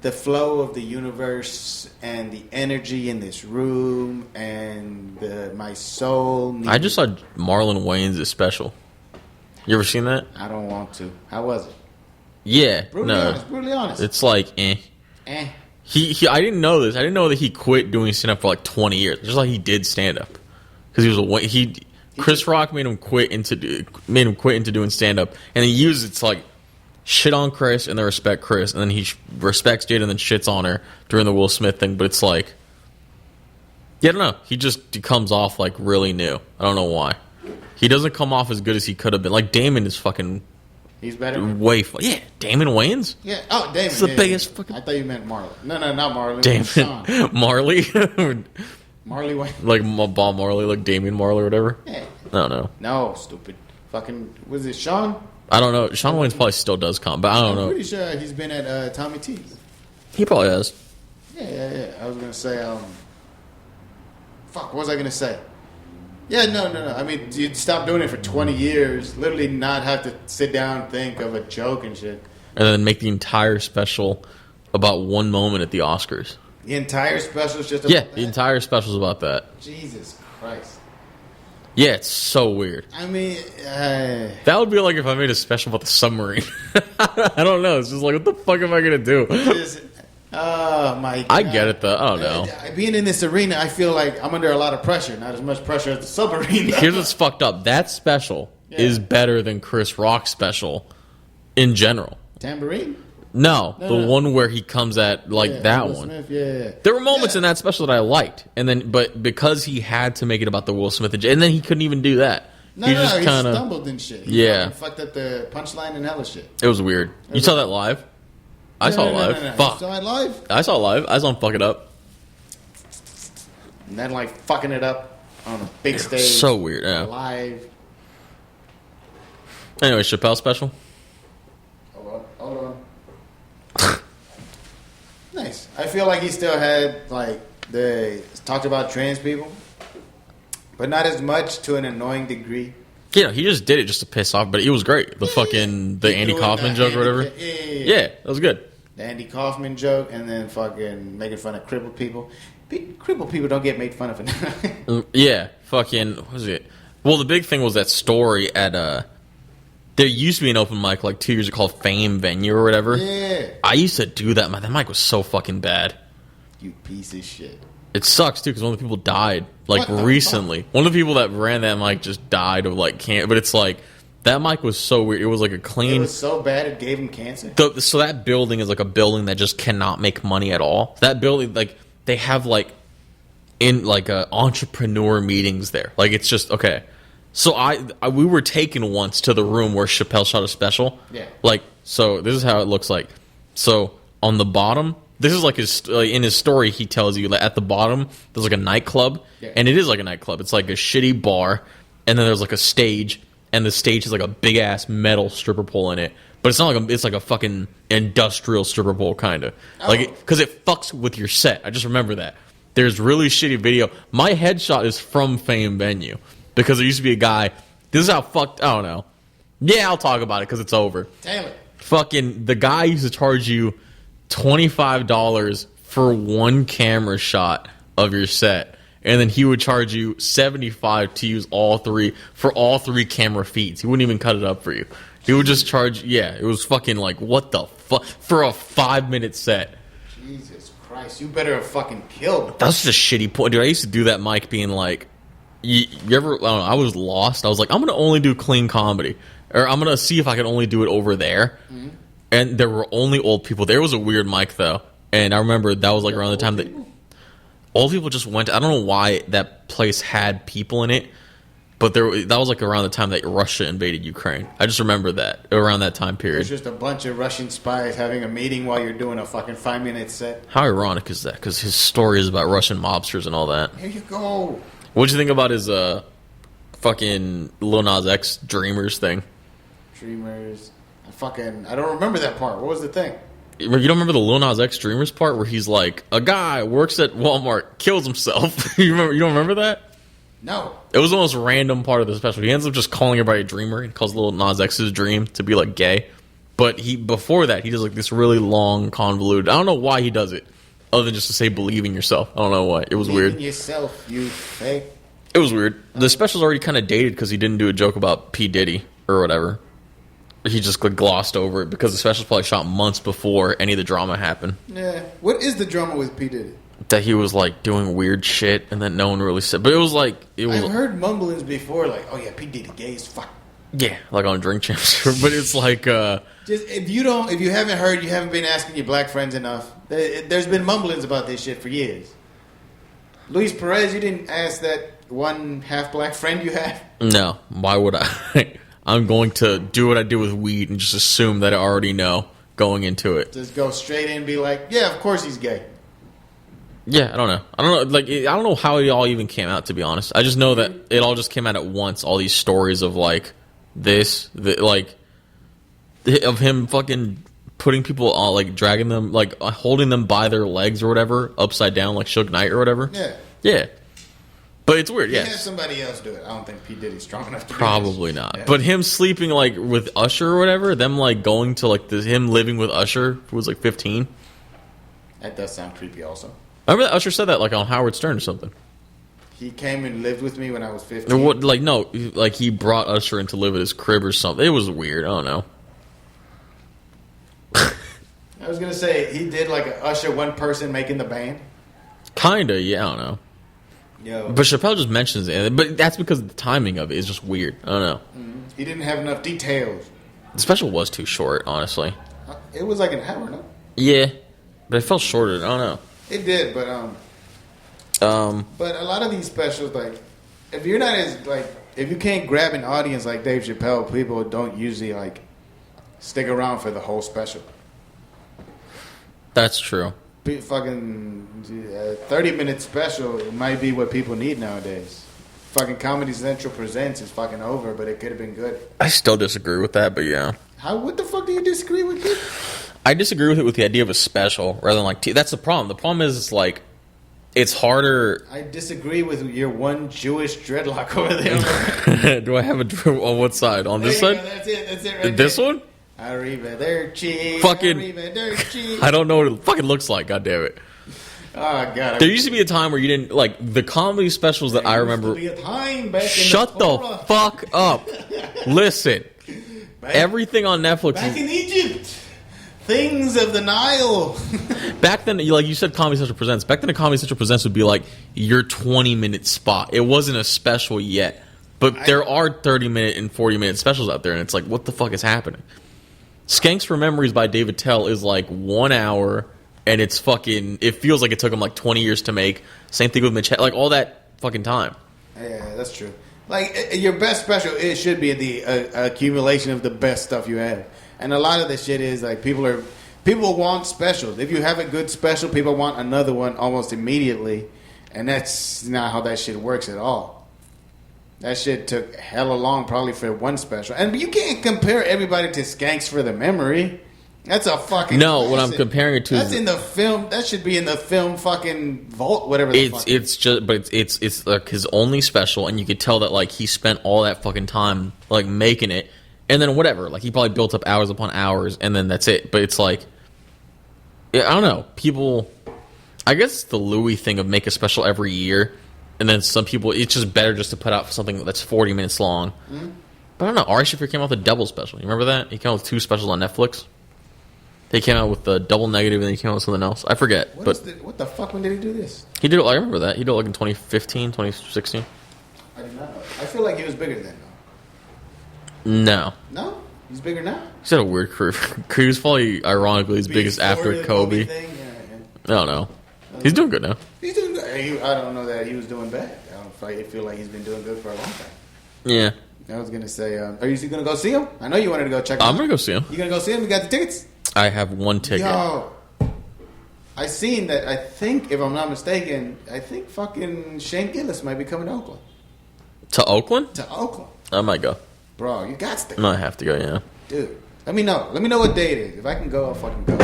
the flow of the universe and the energy in this room and my soul. I just saw Marlon Wayans' special. You ever seen that? I don't want to. How was it? Yeah. Brutally honest. It's like, He I didn't know this. I didn't know that he quit doing stand-up for like 20 years. Just like he did stand-up. Because Chris Rock made him quit into doing stand-up. And he used it to like shit on Chris and then respect Chris, and then he respects Jada and then shits on her during the Will Smith thing. But it's like, yeah, I don't know. He comes off like really new. I don't know why. He doesn't come off as good as he could have been. Like Damon is fucking. He's better. Yeah, Damon Wayans. Yeah. Oh, Damon. It's the biggest fucking. I thought you meant Marley. No, not Marley. Damon. Marley. Marley Wayans. Like Bob Marley, like Damien Marley or whatever. Yeah. I don't know. No, stupid. Fucking. Was it Sean? I don't know. Shawn Wayans probably still does come, but I don't know. I'm pretty sure he's been at Tommy T's. He probably has. Yeah. I was gonna say, what was I gonna say? Yeah, no. I mean, you'd stop doing it for 20 years, literally not have to sit down and think of a joke and shit. And then make the entire special about one moment at the Oscars. The entire special is just about that? The entire special is about that. Jesus Christ. Yeah, it's so weird. I mean... that would be like if I made a special about the submarine. I don't know. It's just like, what the fuck am I going to do? Oh, my God. I get it, though. I don't know. Being in this arena, I feel like I'm under a lot of pressure. Not as much pressure as the submarine. Here's what's fucked up. That special is better than Chris Rock's special in general. Tambourine? No, the one where he comes at that Will one. Smith, yeah. There were moments in that special that I liked, but because he had to make it about the Will Smith, and then he couldn't even do that. He stumbled and shit. He fucked up the punchline and hella shit. It was weird. You saw that live? I saw it live. Fuck. You saw it live? I saw it live. I saw him fuck it up. And then fucking it up on a big stage. So weird. Yeah. Live. Anyway, Chappelle special. Hold on. Nice. I feel like he still had they talked about trans people, but not as much to an annoying degree. Yeah, he just did it just to piss off, but it was great. The Andy Kaufman joke or whatever. Yeah, that was good. The Andy Kaufman joke, and then fucking making fun of crippled people. Crippled people don't get made fun of enough. Yeah, fucking, what was it? Well, the big thing was that story at, there used to be an open mic 2 years ago called Fame Venue or whatever. Yeah. I used to do that. That mic was so fucking bad. You piece of shit. It sucks, too, because one of the people died, recently. Fuck? One of the people that ran that mic just died of, cancer. But it's that mic was so weird. It was a clean... It was so bad it gave him cancer? So that building is a building that just cannot make money at all. That building, they have, entrepreneur meetings there. It's just, okay. So we were taken once to the room where Chappelle shot a special. Yeah. So this is how it looks like. So on the bottom... This is in his story, he tells you at the bottom there's a nightclub, and it is like a nightclub. It's like a shitty bar, and then there's a stage, and the stage has a big ass metal stripper pole in it. But it's not it's a fucking industrial stripper pole kind of because it fucks with your set. I just remember that there's really shitty video. My headshot is from Fame Venue because there used to be a guy. This is how fucked. I don't know. Yeah, I'll talk about it because it's over. Damn it. Fucking the guy used to charge you $25 for one camera shot of your set, and then he would charge you $75 to use all three camera feeds. He wouldn't even cut it up for you. He would just charge. Yeah, it was fucking what the fuck for a 5-minute set. Jesus Christ, you better have fucking killed him. That's just a shitty point, dude. I used to do that mic being you ever? I don't know. I was lost. I was I'm gonna only do clean comedy, or I'm gonna see if I can only do it over there. Mm-hmm. And there were only old people. There was a weird mic, though. And I remember that was around the time that old people just went. I don't know why that place had people in it, but that was around the time that Russia invaded Ukraine. I just remember that around that time period. There's just a bunch of Russian spies having a meeting while you're doing a fucking 5-minute set. How ironic is that? Because his story is about Russian mobsters and all that. Here you go. What'd you think about his fucking Lil Nas X Dreamers thing? Dreamers. I don't remember that part. What was the thing? You don't remember the Lil Nas X Dreamers part where he's a guy works at Walmart, kills himself? You don't remember that? No. It was the most random part of the special. He ends up just calling everybody a dreamer. He calls Lil Nas X's dream to be gay. But before that, he does this really long, convoluted. I don't know why he does it, other than just to say believe in yourself. I don't know why. It was weird. Believe in yourself, you fake. It was weird. The special's already kind of dated because he didn't do a joke about P. Diddy or whatever. He just glossed over it because the special's probably shot months before any of the drama happened. Yeah. What is the drama with P. Diddy? That he was doing weird shit and that no one really said. But it was I've heard mumblings before oh yeah, P. Diddy gay as fuck. Yeah, on Drink Champs. But it's just if you haven't heard, you haven't been asking your black friends enough. There's been mumblings about this shit for years. Luis Perez, you didn't ask that one half black friend you have? No. Why would I? I'm going to do what I do with weed and just assume that I already know going into it. Just go straight in and be yeah, of course he's gay. Yeah, I don't know. I don't know how it all even came out, to be honest. I just know that it all just came out at once. All these stories of of him fucking putting people on, dragging them, holding them by their legs or whatever, upside down, like Suge Knight or whatever. Yeah. Yeah. But it's weird, yes. Have somebody else do it. I don't think P. Diddy's strong enough to Probably do not. Yeah. But him sleeping, with Usher or whatever, them, going to, him living with Usher, who was, 15. That does sound creepy also. Remember that Usher said that, on Howard Stern or something. He came and lived with me when I was 15? What, no, he brought Usher in to live at his crib or something. It was weird. I don't know. I was going to say, he did, a Usher one person making the band? Kinda, yeah, I don't know. Yo. But Chappelle just mentions it. But that's because the timing of it is just weird. I don't know. Mm-hmm. He didn't have enough details. The special was too short, honestly. It was like an hour, no? Yeah, but it felt shorter. I don't know. It did, but but a lot of these specials, like, if you're not as like, if you can't grab an audience like Dave Chappelle, people don't usually like stick around for the whole special. That's true. Fucking 30-minute special might be what people need nowadays. Fucking Comedy Central Presents is fucking over, but it could have been good. I still disagree with that, but yeah. What the fuck do you disagree with it? I disagree with it with the idea of a special rather than like that's the problem. The problem is like it's harder. I disagree with your one Jewish dreadlock over there. Do I have a on what side? On this side? That's it. That's it. Right this there. one? Arrivederci. Fucking. Arrivederci. I don't know what it fucking looks like. God damn it. Oh god. There used to be a time where you didn't like the comedy specials that I remember. There used to be a time back Shut in the fuck up. Listen. Everything on Netflix. Back in Egypt. Things of the Nile. Back then, like you said, Comedy Central Presents. Back then, a Comedy Central Presents would be like your 20-minute spot. It wasn't a special yet. But there are 30-minute and 40-minute specials out there, and it's like, what the fuck is happening? Skanks for Memories by David Tell is like 1 hour, and it's fucking... It feels like it took him like 20 years to make. Same thing with Mitch... Like, all that fucking time. Yeah, that's true. Like, your best special, it should be the accumulation of the best stuff you have. And a lot of this shit is like people want specials. If you have a good special, people want another one almost immediately, and that's not how that shit works at all. That shit took hella long probably for one special, and you can't compare everybody to Skanks for the Memory. That's a fucking no. classic. What I'm comparing it to that's in the film. That should be in the film fucking vault, whatever. It's like his only special, and you could tell that like he spent all that fucking time like making it. And then whatever, like he probably built up hours upon hours, and then that's it. But it's like, I don't know. People, I guess it's the Louis thing of make a special every year, and then some people, it's just better just to put out something that's 40 minutes long. Mm-hmm. But I don't know. Ari Shaffir came out with a double special. You remember that? He came out with 2 specials on Netflix. They came out with the double negative, and then he came out with something else. I forget. What the fuck? When did he do this? He did it. I remember that. He did it like in 2015, 2016. I did not know. I feel like he was bigger then. No. No? He's bigger now? He's had a weird career. He was probably, ironically, his biggest after Kobe. Yeah. I don't know. He's doing good now. He's doing good. I don't know that he was doing bad. I feel like he's been doing good for a long time. Yeah. I was going to say, are you going to go see him? I know you wanted to go check him out. I'm going to go see him. You going to go see him? You got the tickets? I have 1 ticket. Yo. I seen that, I think, if I'm not mistaken, I think fucking Shane Gillis might be coming to Oakland. To Oakland? To Oakland. I might go. Bro, you got to. I might have to go, yeah. Dude, let me know. Let me know what day it is. If I can go, I'll fucking go.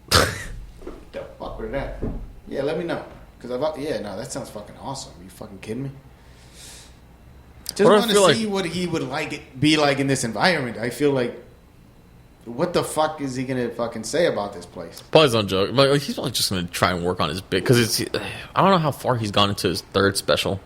The fuck with that? Yeah, let me know. That sounds fucking awesome. Are you fucking kidding me? Just want to see what he would be like in this environment. I feel like, what the fuck is he gonna fucking say about this place? Probably don't joke. Like, he's probably just gonna try and work on his bit because I don't know how far he's gone into his 3rd special.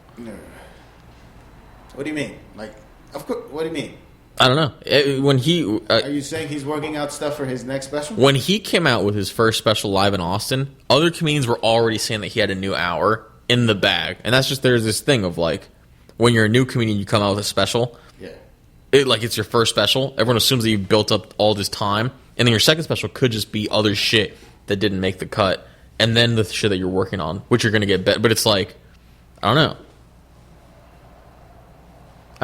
What do you mean? Like, of course. What do you mean? I don't know. When he are you saying he's working out stuff for his next special? When he came out with his first special live in Austin, other comedians were already saying that he had a new hour in the bag, and that's just there's this thing of like when you're a new comedian, you come out with a special. Yeah. It's your first special. Everyone assumes that you built up all this time, and then your second special could just be other shit that didn't make the cut, and then the shit that you're working on, which you're gonna get better. But it's like, I don't know.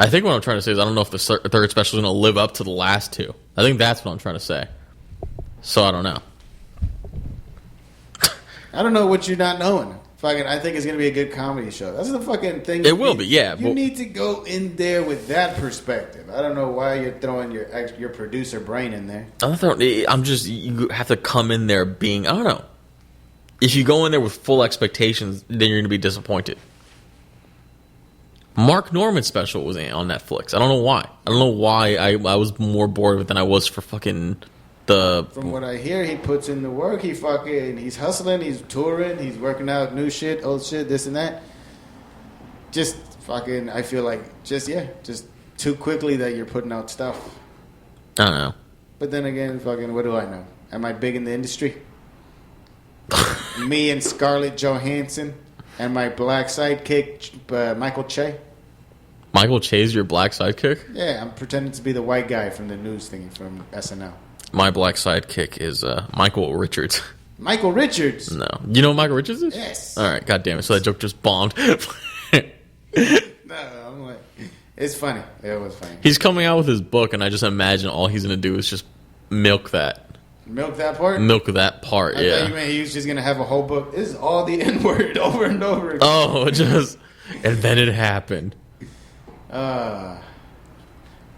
I think what I'm trying to say is I don't know if the 3rd special is going to live up to the last 2. I think that's what I'm trying to say. So I don't know. I don't know what you're not knowing. Fucking, I think it's going to be a good comedy show. That's the fucking thing. It will be, yeah. You need to go in there with that perspective. I don't know why you're throwing your producer brain in there. You have to come in there being, I don't know. If you go in there with full expectations, then you're going to be disappointed. Mark Norman's special was on Netflix. I don't know why. I don't know why I was more bored with it than I was for fucking the... From what I hear, he puts in the work. He's hustling. He's touring. He's working out new shit, old shit, this and that. Just fucking, I feel like, just too quickly that you're putting out stuff. I don't know. But then again, fucking, what do I know? Am I big in the industry? Me and Scarlett Johansson and my black sidekick, Michael Che. Michael Che's your black sidekick? Yeah, I'm pretending to be the white guy from the news thingy from SNL. My black sidekick is Michael Richards. Michael Richards? No. You know who Michael Richards is? Yes. All right, God damn it. So that joke just bombed. No, I'm like, it's funny. It was funny. He's coming out with his book, and I just imagine all he's going to do is just milk that. Milk that part? Milk that part, I thought you meant he was just going to have a whole book. This is all the N-word over and over again. Oh, just... And then it happened.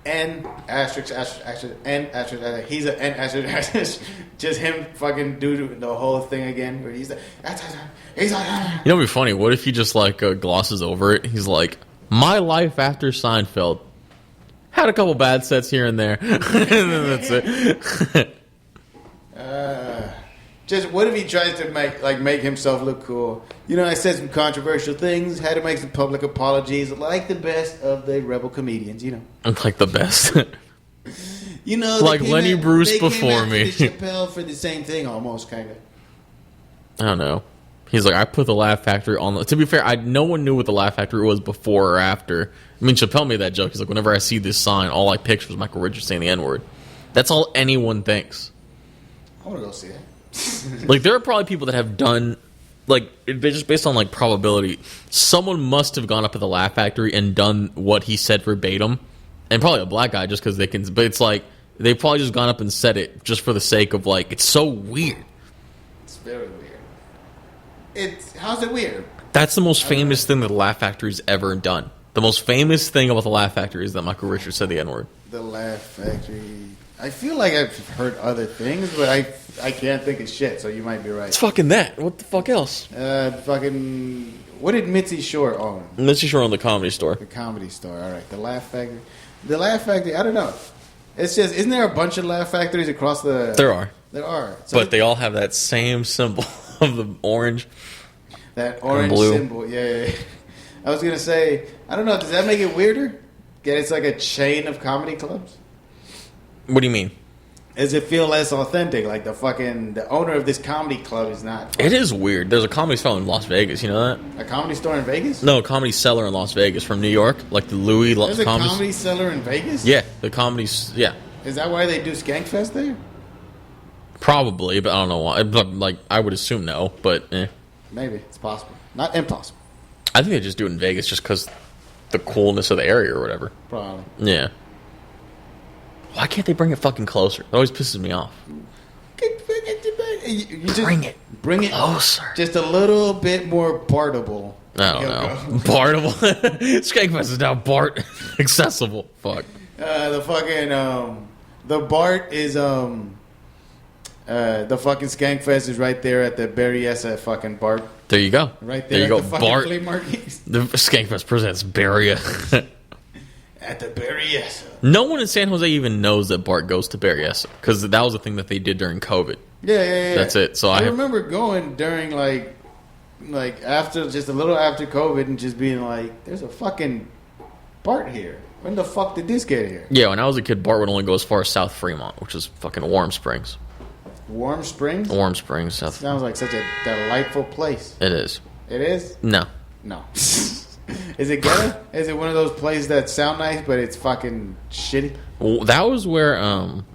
N asterisk asterisk N asterisk. He's an N asterisk. Just him fucking do the whole thing again. Where he's like, he's like. You know, it'd be funny. What if he just like glosses over it? He's like, "My life after Seinfeld had a couple bad sets here and there," and then that's it. Just what if he tries to make himself look cool? You know, I said some controversial things, had to make some public apologies, like the best of the rebel comedians. You know, like the best. You know, like Lenny Bruce before me. Chappelle for the same thing, almost kind of. I don't know. He's like, I put the Laugh Factory on. To be fair, no one knew what the Laugh Factory was before or after. I mean, Chappelle made that joke. He's like, whenever I see this sign, all I picture is Michael Richards saying the N-word. That's all anyone thinks. I want to go see it. Like, there are probably people that have done, like, just based on, like, probability, someone must have gone up to the Laugh Factory and done what he said verbatim. And probably a black guy, just because they can, but it's like, they've probably just gone up and said it just for the sake of, like, it's so weird. It's very weird. How's it weird? That's the most famous thing that the Laugh Factory's ever done. The most famous thing about the Laugh Factory is that Michael Richards said the N-word. The Laugh Factory. I feel like I've heard other things, but I can't think of shit, so you might be right. It's fucking that. What the fuck else? Fucking... What did Mitzi Shore own? Mitzi Shore owned the Comedy Store. The Comedy Store, all right. The Laugh Factory. The Laugh Factory, I don't know. It's just... Isn't there a bunch of Laugh Factories across the... There are. There are. So but they all have that same symbol of the orange. That orange symbol, yeah. I was going to say, I don't know, does that make it weirder? It's like a chain of comedy clubs? What do you mean? Does it feel less authentic? Like the owner of this comedy club is not... It is weird. There's a Comedy Store in Las Vegas, you know that? A Comedy Store in Vegas? No, a Comedy Cellar in Las Vegas from New York. Like the Louis... There's a Comedy Cellar in Vegas? Yeah, the Comedy... Yeah. Is that why they do Skankfest there? Probably, but I don't know why. But, like, I would assume no, but Maybe. It's possible. Not impossible. I think they just do it in Vegas just because the coolness of the area or whatever. Probably. Yeah. Why can't they bring it fucking closer? It always pisses me off. Bring it closer. Just a little bit more Bartable. I don't know. Bartable? Skankfest is now Bart accessible. Fuck. The fucking, the Bart is, the fucking Skankfest is right there at the Berryessa fucking Bart. There you go. Right there, you at go. The Bart. Flea market. The Skankfest presents Berryessa. At the Berryessa. No one in San Jose even knows that Bart goes to Berryessa because that was the thing that they did during COVID. Yeah. That's it. So I remember going during like after just a little after COVID and just being like, "There's a fucking Bart here. When the fuck did this get here?" Yeah, when I was a kid, Bart would only go as far as South Fremont, which is fucking Warm Springs. Warm Springs? Warm Springs. South. Sounds like such a delightful place. It is. It is? No. Is it ghetto? Is it one of those places that sound nice, but it's fucking shitty? Well, that was where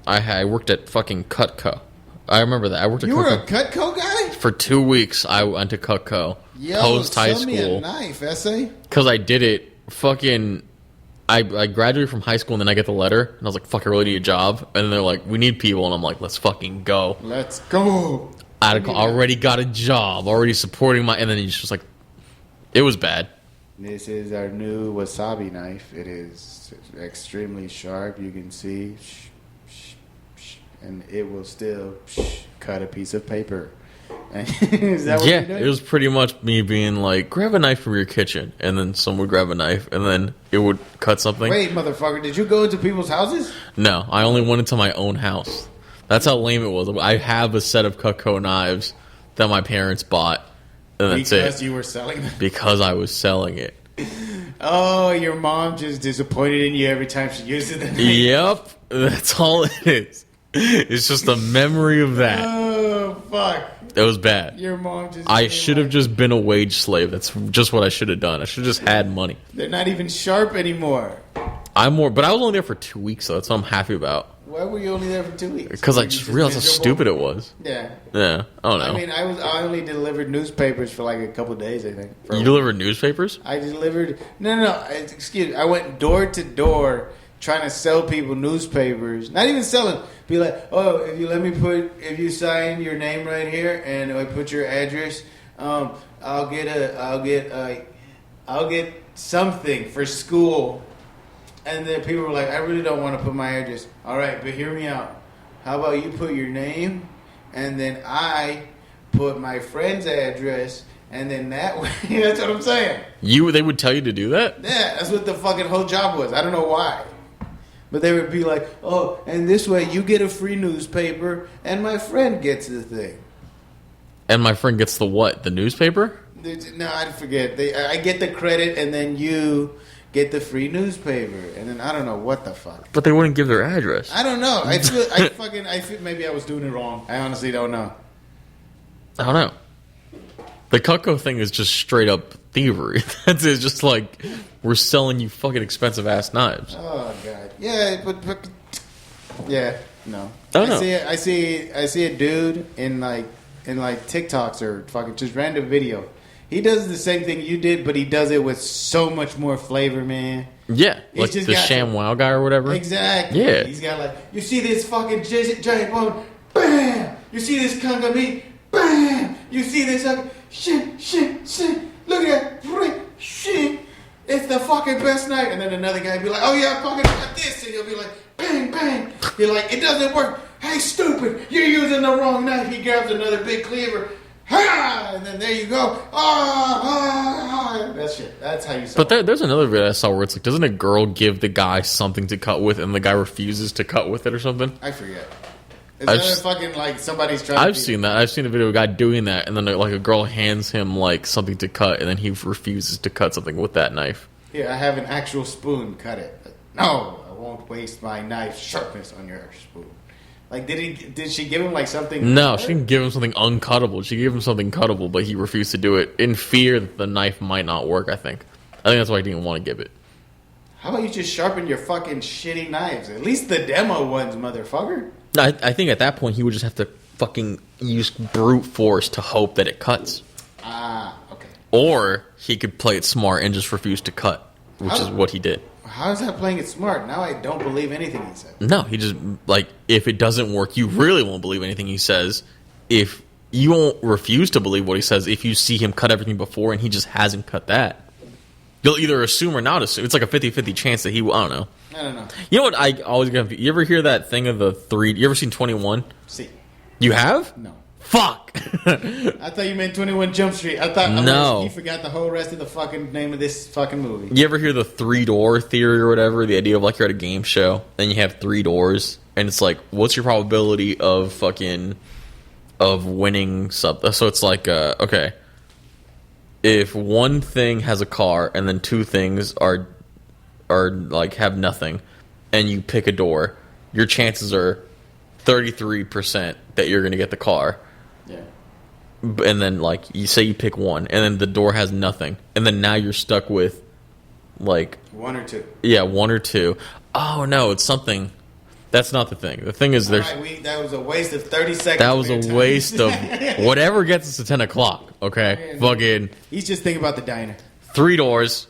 I worked at fucking Cutco. I remember that. I worked at You Cutco. were a Cutco guy? For 2 weeks, I went to Cutco. Post high school. Sell me a knife, essay? Because I did it fucking... I graduated from high school and then I get the letter. And I was like, fuck, I really need a job. And they're like, we need people. And I'm like, let's fucking go. Let's go. I already got a job. Already supporting my... And then he's just like... It was bad. This is our new wasabi knife. It is extremely sharp. You can see, and it will still cut a piece of paper. Is that what you're doing? It was pretty much me being like, grab a knife from your kitchen, and then someone would grab a knife, and then it would cut something. Wait, motherfucker, did you go into people's houses? No, I only went into my own house. That's how lame it was. I have a set of Cutco knives that my parents bought. And that's because you were selling them? Because I was selling it. Oh, your mom just disappointed in you every time she uses them. Yep. That's all it is. It's just a memory of that. Oh, fuck. It was bad. Your mom just... I should have just been a wage slave. That's just what I should have done. I should have just had money. They're not even sharp anymore. But I was only there for 2 weeks, so that's what I'm happy about. Why were you only there for 2 weeks? Because I just realized how stupid it was. Yeah. Yeah. I don't know. I mean, I only delivered newspapers for like a couple of days, I think. You delivered newspapers? I delivered... No. Excuse me. I went door to door trying to sell people newspapers. Not even selling. Be like, oh, if you sign your name right here and I put your address, I'll get something for school. And then people were like, I really don't want to put my address. All right, but hear me out. How about you put your name, and then I put my friend's address, and then that way, that's what I'm saying. They would tell you to do that? Yeah, that's what the fucking whole job was. I don't know why. But they would be like, oh, and this way you get a free newspaper, and my friend gets the thing. And my friend gets the what? The newspaper? No, I forget. I get the credit, and then you get the free newspaper, and then I don't know what the fuck. But they wouldn't give their address. I don't know. I feel maybe I was doing it wrong. I honestly don't know. I don't know. The Cutco thing is just straight up thievery. It's just like we're selling you fucking expensive ass knives. Oh god. Yeah, but yeah, no. I don't know. I see a dude in like TikToks or fucking just random video. He does the same thing you did, but he does it with so much more flavor, man. Yeah, like the ShamWow guy or whatever. Exactly. Yeah. He's got like, you see this fucking giant bone, bam! You see this conga meat, bam! You see this shit. Look at that, shit. It's the fucking best knife. And then another guy be like, oh yeah, I fucking got this. And he'll be like, bang, bang. You're like, it doesn't work. Hey, stupid, you're using the wrong knife. He grabs another big cleaver. Ha! And then there you go. That's how you sell. But there's another video I saw where it's like, doesn't a girl give the guy something to cut with, and the guy refuses to cut with it or something? I forget. Is that fucking like somebody's trying? I've seen that. I've seen a video of a guy doing that, and then like a girl hands him like something to cut, and then he refuses to cut something with that knife. Here, I have an actual spoon. Cut it. No, I won't waste my knife sharpness on your spoon. Like, did she give him like something? No, she didn't give him something uncuttable. She gave him something cuttable, but he refused to do it in fear that the knife might not work. I think that's why he didn't want to give it. How about you just sharpen your fucking shitty knives? At least the demo ones, motherfucker. I think at that point he would just have to fucking use brute force to hope that it cuts. Okay. Or he could play it smart and just refuse to cut, which is what he did. How is that playing it smart? Now I don't believe anything he said. No, he just, like, if it doesn't work, you really won't believe anything he says. If you won't refuse to believe what he says, if you see him cut everything before and he just hasn't cut that, you'll either assume or not assume. It's like a 50-50 chance that I don't know. I don't know. You know what I always get? You ever hear that thing of the three? You ever seen 21? See. You have? No. Fuck. I thought you meant 21 Jump Street. I thought no. You forgot the whole rest of the fucking name of this fucking movie. You ever hear the 3-door theory or whatever? The idea of like you're at a game show and you have 3 doors and it's like, what's your probability of winning something? So it's like, okay, if one thing has a car and then 2 things are like have nothing, and you pick a door, your chances are 33% that you're going to get the car. Yeah. And then, like, you say you pick one, and then the door has nothing, and then now you're stuck with, like... 1 or 2. Yeah, 1 or 2. Oh, no, it's something... That's not the thing. The thing is there's... Right, that was a waste of 30 seconds. That was a waste of... Whatever gets us to 10 o'clock, okay? Fucking... He's just thinking about the diner. 3 doors...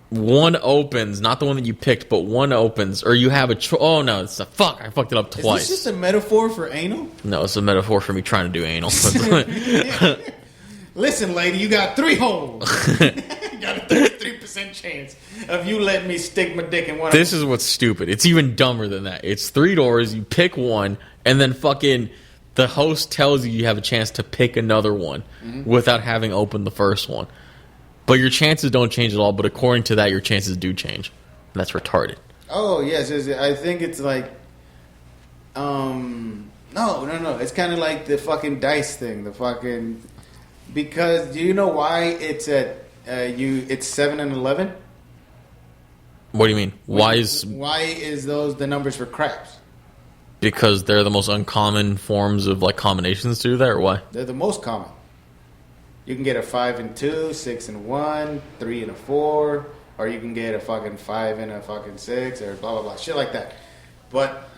1 opens, not the one that you picked, but 1 opens, or you have a oh no, it's a fuck, I fucked it up twice. Is this just a metaphor for anal? No, it's a metaphor for me trying to do anal. Listen, lady, you got 3 holes. You got a 33% chance of you letting me stick my dick in one. This is what's stupid. It's even dumber than that. It's 3 doors, you pick one, and then fucking the host tells you have a chance to pick another one without having opened the first one. But your chances don't change at all, but according to that, your chances do change. And that's retarded. Oh, yes. I think it's like... No. It's kind of like the fucking dice thing. The fucking... Because, do you know why it's at... it's 7 and 11? What do you mean? Why is those the numbers for craps? Because they're the most uncommon forms of, like, combinations to do that, or why? They're the most common. You can get a 5 and 2, 6 and 1, 3 and a 4, or you can get a fucking 5 and a fucking 6, or blah blah blah, shit like that. But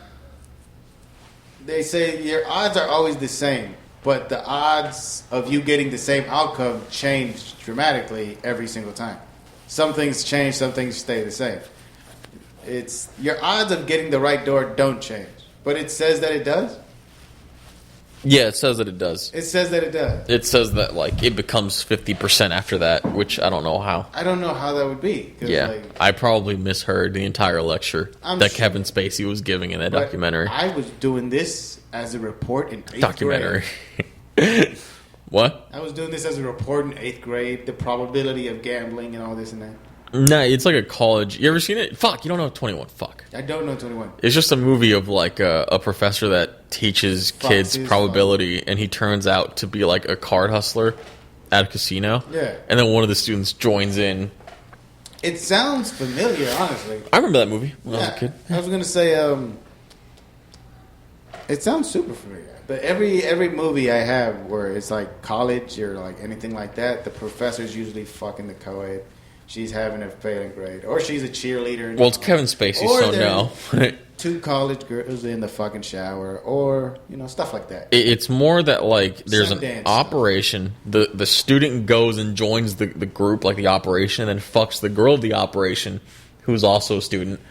they say your odds are always the same, but the odds of you getting the same outcome change dramatically every single time. Some things change, some things stay the same. It's your odds of getting the right door don't change, but it says that it does. Yeah, it says that it does. It says that it does. It says that like it becomes 50% after that, which I don't know how. I don't know how that would be. Yeah, like, I probably misheard the entire lecture that sure. Kevin Spacey was giving in that documentary. I was doing this as a report in 8th Documentary. grade. What? I was doing this as a report in 8th grade. The probability of gambling and all this and that. Nah, it's like a college. You ever seen it? Fuck, you don't know 21. Fuck. I don't know 21. It's just a movie of like a professor that teaches kids probability, and he turns out to be like a card hustler at a casino. Yeah. And then one of the students joins in. It sounds familiar, honestly. I remember that movie when I was a kid. I was gonna say, it sounds super familiar. But every movie I have where it's like college or like anything like that, the professor's usually fucking the co-ed. She's having a failing grade, or she's a cheerleader. Well, it's Kevin Spacey, so no. 2 college girls in the fucking shower, or stuff like that. It's more that like there's an Sundance operation. The student goes and joins the group, like the operation, and then fucks the girl of the operation, who's also a student,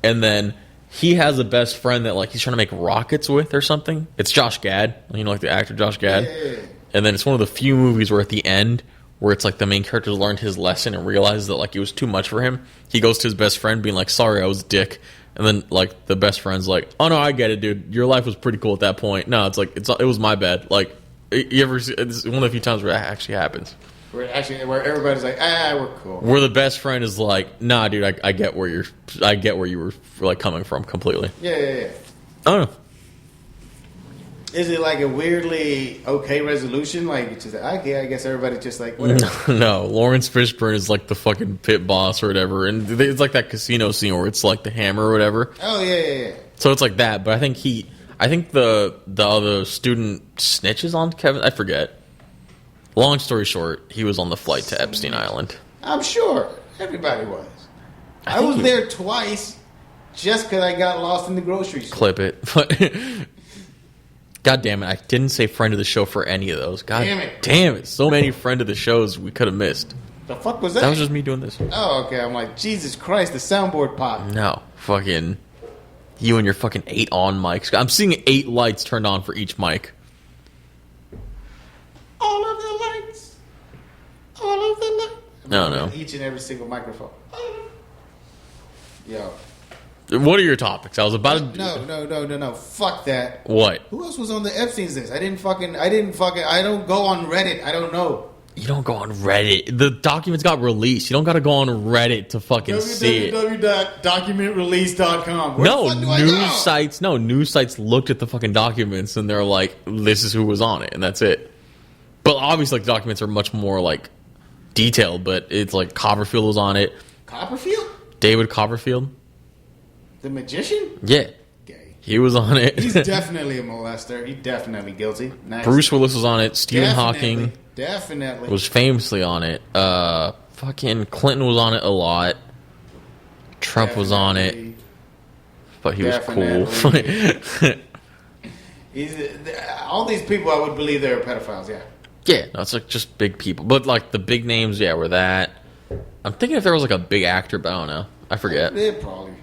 and then he has a best friend that like he's trying to make rockets with or something. It's Josh Gad, like the actor Josh Gad. Yeah. And then it's one of the few movies where at the end, where it's like the main character learned his lesson and realizes that like it was too much for him. He goes to his best friend being like, sorry, I was a dick. And then like the best friend's like, oh no, I get it, dude. Your life was pretty cool at that point. No, it's like, it was my bad. Like, you ever see, it's one of the few times where that actually happens. Where everybody's like, we're cool. Where the best friend is like, nah, dude, I get where you were like coming from completely. Yeah. I don't know. Is it like a weirdly okay resolution? Like, it's just like, okay, I guess everybody's just like, whatever. No, Lawrence Fishburne is like the fucking pit boss or whatever. And it's like that casino scene where it's like the hammer or whatever. Oh, yeah. So it's like that. But I think the other student snitches on Kevin. I forget. Long story short, he was on the flight to Epstein Island. I'm sure. Everybody was. I was there twice just because I got lost in the grocery store. Clip it. But God damn it, I didn't say friend of the show for any of those. God damn it. So many friend of the shows we could have missed. The fuck was that? That was just me doing this. Oh, okay. I'm like, Jesus Christ, the soundboard popped. No. Fucking you and your fucking 8 on mics. I'm seeing 8 lights turned on for each mic. All of the lights. All of the lights. No. Each and every single microphone. Yo. What are your topics? I was about to... No. Fuck that. What? Who else was on the Epstein's list? I don't go on Reddit. I don't know. You don't go on Reddit. The documents got released. You don't got to go on Reddit to fucking see it. www.documentrelease.com. News sites looked at the fucking documents and they're like, this is who was on it, and that's it. But obviously, like, the documents are much more, like, detailed, but it's like Copperfield was on it. Copperfield? David Copperfield. The magician? Yeah. Gay. He was on it. He's definitely a molester. He's definitely guilty. Nice. Bruce Willis was on it. Stephen Hawking definitely was famously on it. Fucking Clinton was on it a lot. Trump was on it. But he was cool. All these people, I would believe they're pedophiles, yeah. Yeah, no, it's like just big people. But like the big names, yeah, were that. I'm thinking if there was like a big actor, but I don't know. I forget. It probably.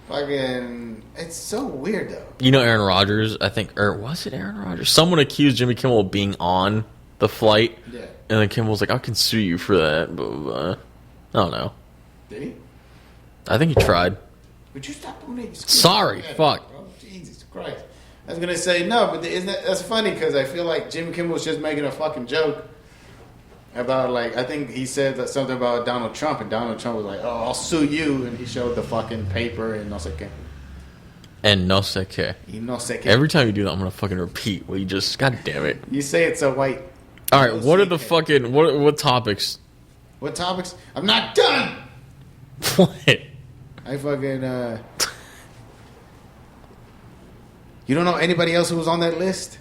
Fucking, it's so weird though. You know Aaron Rodgers, I think, or was it Aaron Rodgers? Someone accused Jimmy Kimmel of being on the flight. Yeah. And then Kimmel was like, I can sue you for that. But, I don't know. Did he? I think he tried. Would you stop doing it? Sorry, fuck. Bro. Jesus Christ. I was gonna say no, but that's funny because I feel like Jimmy Kimmel was just making a fucking joke about, like, I think he said that something about Donald Trump, and Donald Trump was like, "Oh, I'll sue you," and he showed the fucking paper and no sé qué. And no sé qué. Y no sé qué. Every time you do that, I'm gonna fucking repeat. Well, you just, god damn it. You say it's so white. All right, what are the fucking what topics? What topics? I'm not done. What? I fucking You don't know anybody else who was on that list?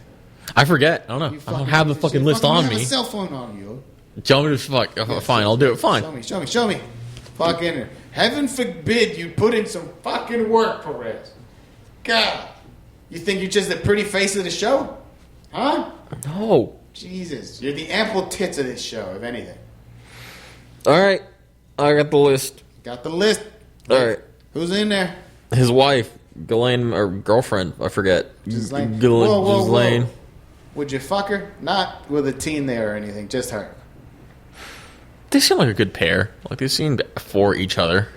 I forget. I don't know. I don't have the fucking list on me. You have a cell phone on you. Tell me to fuck. Fine, I'll do it. Fine. Show me. Fucking heaven forbid you put in some fucking work, Perez. God. You think you're just the pretty face of the show? Huh? No. Jesus. You're the ample tits of this show, if anything. All right. I got the list. Got the list. All right. Who's in there? His wife, Ghislaine, or girlfriend, I forget. Ghislaine. Ghislaine. Whoa. Would you fuck her? Not with a teen there or anything, just her. They seem like a good pair. Like, they seemed for each other.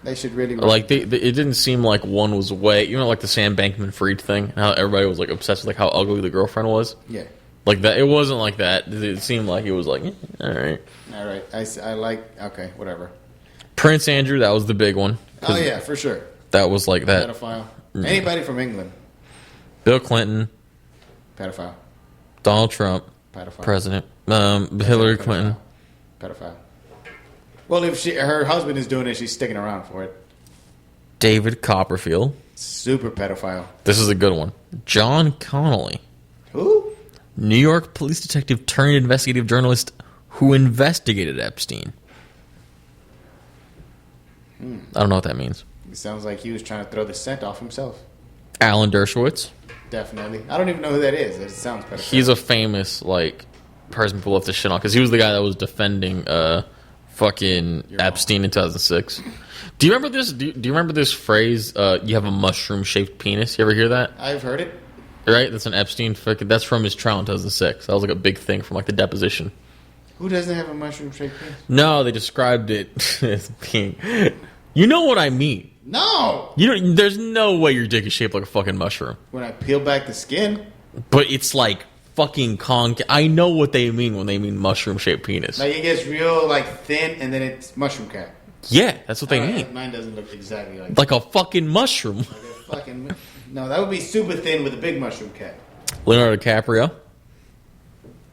They should really... Like, it didn't seem like one was way... You know, like the Sam Bankman-Fried thing? How everybody was, like, obsessed with, like, how ugly the girlfriend was? Yeah. Like, that. It wasn't like that. It seemed like it was like, all right. All right. I like... Okay, whatever. Prince Andrew, that was the big one. Oh, yeah, for sure. That was like that. Pedophile. Anybody from England. Bill Clinton. Pedophile. Donald Trump. Pedophile. President. Hillary Clinton. Pedophile. Well, if her husband is doing it, she's sticking around for it. David Copperfield. Super pedophile. This is a good one. John Connolly. Who? New York police detective turned investigative journalist who investigated Epstein. I don't know what that means. It sounds like he was trying to throw the scent off himself. Alan Dershowitz. Definitely. I don't even know who that is. It sounds pedophile. He's a famous, like, person people love to shit on because he was the guy that was defending fucking Epstein in 2006. Do you remember this? Do you remember this phrase? You have a mushroom-shaped penis. You ever hear that? I've heard it. Right? That's an Epstein. That's from his trial in 2006. That was like a big thing from like the deposition. Who doesn't have a mushroom-shaped penis? No, they described it as being. You know what I mean? No. There's no way your dick is shaped like a fucking mushroom. When I peel back the skin. But it's like fucking I know what they mean when they mean mushroom-shaped penis. Like it gets real like thin and then it's mushroom cap. Yeah, that's what they mean. Mine doesn't look exactly like Like a fucking mushroom. Like a fucking... No, that would be super thin with a big mushroom cap. Leonardo DiCaprio.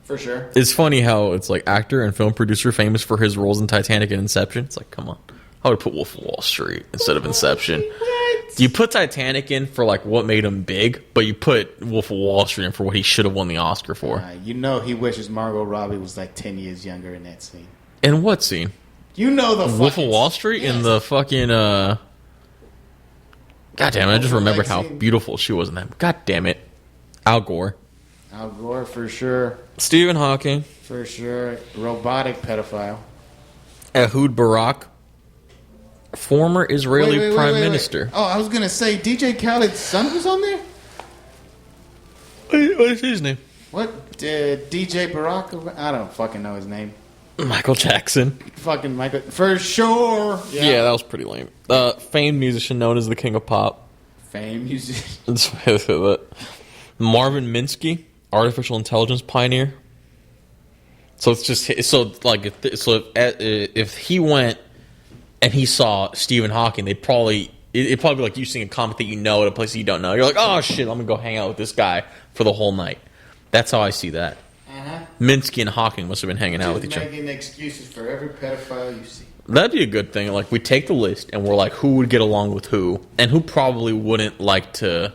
For sure. It's funny how it's like actor and film producer famous for his roles in Titanic and Inception. It's like, come on. I would put Wolf of Wall Street instead of Inception. What? You put Titanic in for like what made him big, but you put Wolf of Wall Street in for what he should have won the Oscar for. You know he wishes Margot Robbie was like 10 years younger in that scene. In what scene? You know the Wolf of Wall Street? Yes. In the fucking God damn it, I just remembered how beautiful she was in that. God damn it. Al Gore. Al Gore for sure. Stephen Hawking. For sure. Robotic pedophile. Ehud Barak. Former Israeli Prime Minister. Oh, I was going to say DJ Khaled's son was on there? What is his name? What? DJ Barack? I don't fucking know his name. Michael Jackson. Fucking Michael. For sure. Yeah, that was pretty lame. Famed musician known as the King of Pop. Famed musician. Marvin Minsky, artificial intelligence pioneer. So it's just if he went and he saw Stephen Hawking, it'd probably be like you seeing a comic that you know at a place that you don't know. You're like, oh shit, I'm gonna go hang out with this guy for the whole night. That's how I see that. Minsky and Hawking must have been hanging out with each other. Making excuses for every pedophile you see. That'd be a good thing. Like, we take the list and we're like, who would get along with who, and who probably wouldn't like to.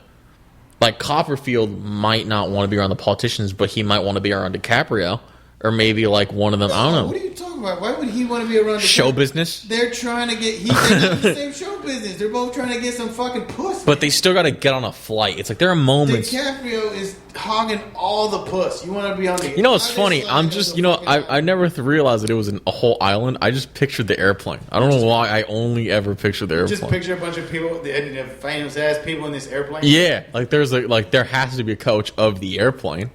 Like, Copperfield might not want to be around the politicians, but he might want to be around DiCaprio. Or maybe, like, one of them, I don't know. What are you talking about? Why would he want to be around show business? They're trying to get... They're in the same show business. They're both trying to get some fucking puss. But they still got to get on a flight. It's like, there are moments... DiCaprio is hogging all the puss. You want to be on the... You know what's funny? I'm just... I never realized that it was a whole island. I just pictured the airplane. I don't know why I only ever pictured the airplane. Just picture a bunch of people, the famous-ass people in this airplane? Yeah. Like, there has to be a coach of the airplane.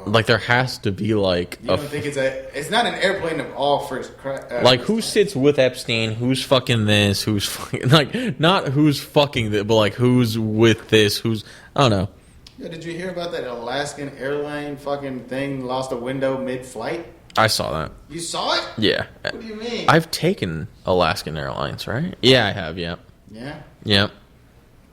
Like, there has to be, like... You don't think it's not an airplane of all first... like, who sits with Epstein? Who's fucking this? Who's fucking... Like, not who's fucking this, but, like, who's with this? Who's... I don't know. Yeah, did you hear about that Alaskan airline fucking thing lost a window mid-flight? I saw that. You saw it? Yeah. What do you mean? I've taken Alaskan Airlines, right? Yeah, I have, yeah. Yeah? Yeah.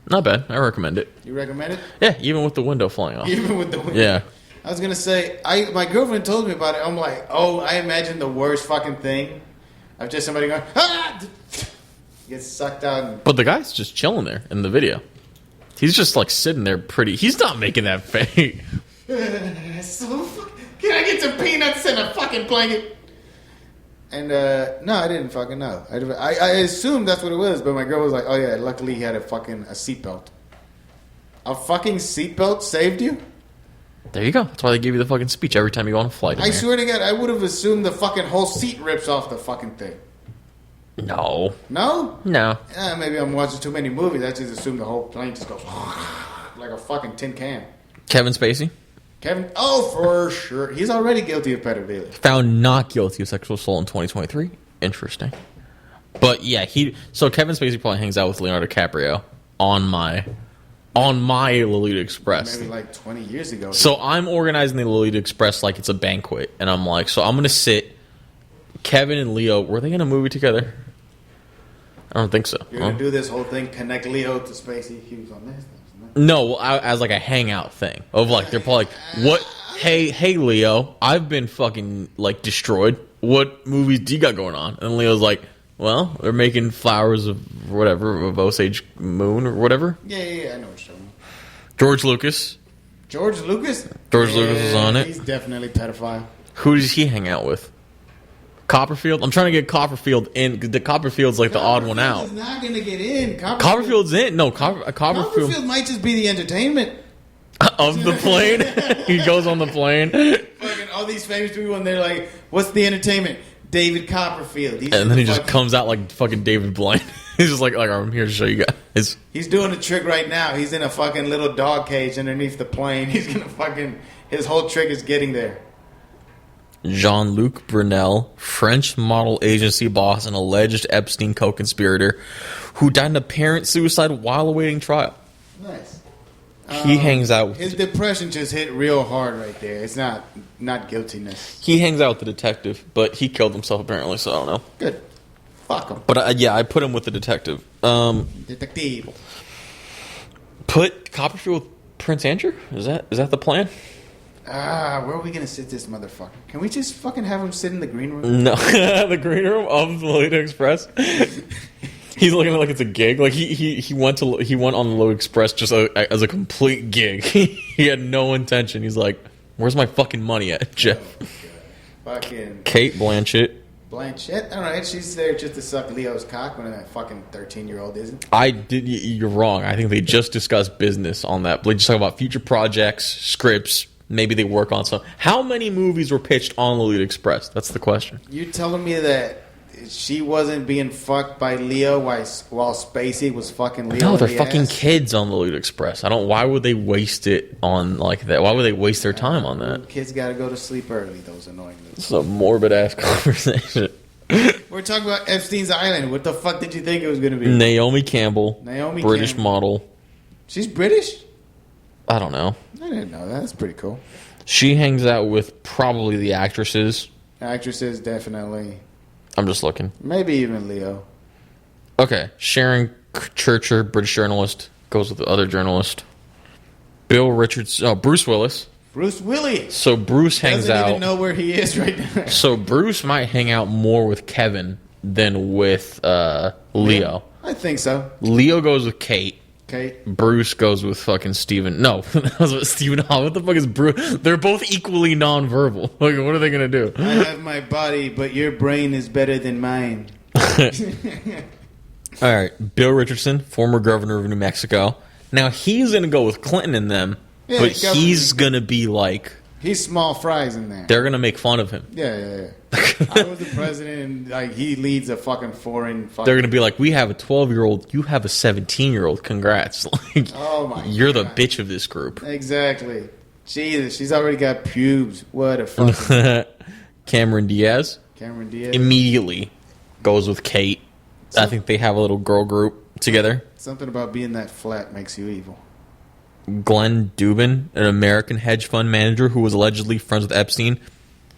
Not bad. I recommend it. You recommend it? Yeah, even with the window flying off. Even with the window? Yeah. I was going to say, my girlfriend told me about it. I'm like, oh, I imagine the worst fucking thing of just somebody going, ah! Gets sucked out. But the guy's just chilling there in the video. He's just, like, sitting there pretty. He's not making that fake. So, can I get some peanuts and a fucking blanket? And, no, I didn't fucking know. I assumed that's what it was, but my girl was like, oh, yeah, luckily he had a seatbelt. A fucking seatbelt saved you? There you go. That's why they give you the fucking speech every time you go on a flight. I swear to God, I would have assumed the fucking whole seat rips off the fucking thing. No. No? No. Maybe I'm watching too many movies. I just assume the whole plane just goes like a fucking tin can. Kevin Spacey? Kevin, for sure. He's already guilty of pedophilia. Found not guilty of sexual assault in 2023. Interesting. But yeah, so Kevin Spacey probably hangs out with Leonardo DiCaprio on my Lolita Express. Maybe like 20 years ago. So I'm organizing the Lolita Express like it's a banquet, and I'm like, so I'm gonna sit. Kevin and Leo, were they in a movie together? I don't think so. You're gonna do this whole thing, connect Leo to Spacey. He was on this. No, as like a hangout thing of like they're probably like, what? Hey, Leo, I've been fucking like destroyed. What movies do you got going on? And Leo's like, well, they're making Flowers of whatever, of Osage Moon or whatever. Yeah, I know what you're talking George Lucas. George Lucas is on it. He's definitely pedophile. Who does he hang out with? Copperfield? I'm trying to get Copperfield in. The Copperfield's like the odd one out. He's not going to get in. Copperfield's in. No, Copperfield might just be the entertainment. Of the plane. He goes on the plane. Fucking all these famous people, and they're like, what's the entertainment? David Copperfield. And then he just comes out like fucking David Blaine. He's just like, I'm here to show you guys. He's doing a trick right now. He's in a fucking little dog cage underneath the plane. He's going to his whole trick is getting there. Jean-Luc Brunel, French model agency boss and alleged Epstein co-conspirator who died in apparent suicide while awaiting trial. Nice. He hangs out with... His depression just hit real hard right there. It's not guiltiness. He hangs out with the detective, but he killed himself apparently, so I don't know. Good. Fuck him. But I put him with the detective. Detective. Put Copperfield with Prince Andrew? Is that the plan? Where are we going to sit this motherfucker? Can we just fucking have him sit in the green room? No. The green room of the Lolita Express? He's looking at it like it's a gig. Like he went on the Lolita Express just as a complete gig. He had no intention. He's like, where's my fucking money at, Jeff? Fucking Kate Blanchett. Blanchett? Alright, she's there just to suck Leo's cock when that fucking 13-year-old isn't. You're wrong. I think they just discussed business on that. They just talk about future projects, scripts. Maybe they work on some. How many movies were pitched on Lolita Express? That's the question. You're telling me that she wasn't being fucked by Leo while Spacey was fucking Leo? No, they're fucking kids on Lolita Express. Why would they waste it on like that? Why would they waste their time on that? Kids gotta go to sleep early, those annoying movies. This is a morbid ass conversation. We're talking about Epstein's Island. What the fuck did you think it was gonna be? Naomi Campbell. British model. She's British? I don't know. I didn't know that. That's pretty cool. She hangs out with probably the actresses. Actresses, definitely. I'm just looking. Maybe even Leo. Okay. Sharon Churcher, British journalist, goes with the other journalist. Bill Richards. Oh, Bruce Willis. Bruce Willis. So Bruce hangs out. Doesn't even know where he is right now. So Bruce might hang out more with Kevin than with Leo. I think so. Leo goes with Kate. Kate. Bruce goes with fucking Stephen. No, that was what Stephen Hall. What the fuck is Bruce? They're both equally nonverbal. Like, what are they gonna do? I have my body, but your brain is better than mine. All right, Bill Richardson, former governor of New Mexico. Now he's gonna go with Clinton and them, yeah, but he's gonna be like, he's small fries in there. They're gonna make fun of him. Yeah. I was the president, and like he leads a fucking foreign. They're gonna be like, we have a 12-year-old, you have a 17-year-old. Congrats! Like, oh my, you're God. the bitch of this group. Exactly. Jesus, she's already got pubes. What a fucking. Cameron Diaz immediately goes with Kate. I think they have a little girl group together. Something about being that flat makes you evil. Glenn Dubin, an American hedge fund manager who was allegedly friends with Epstein.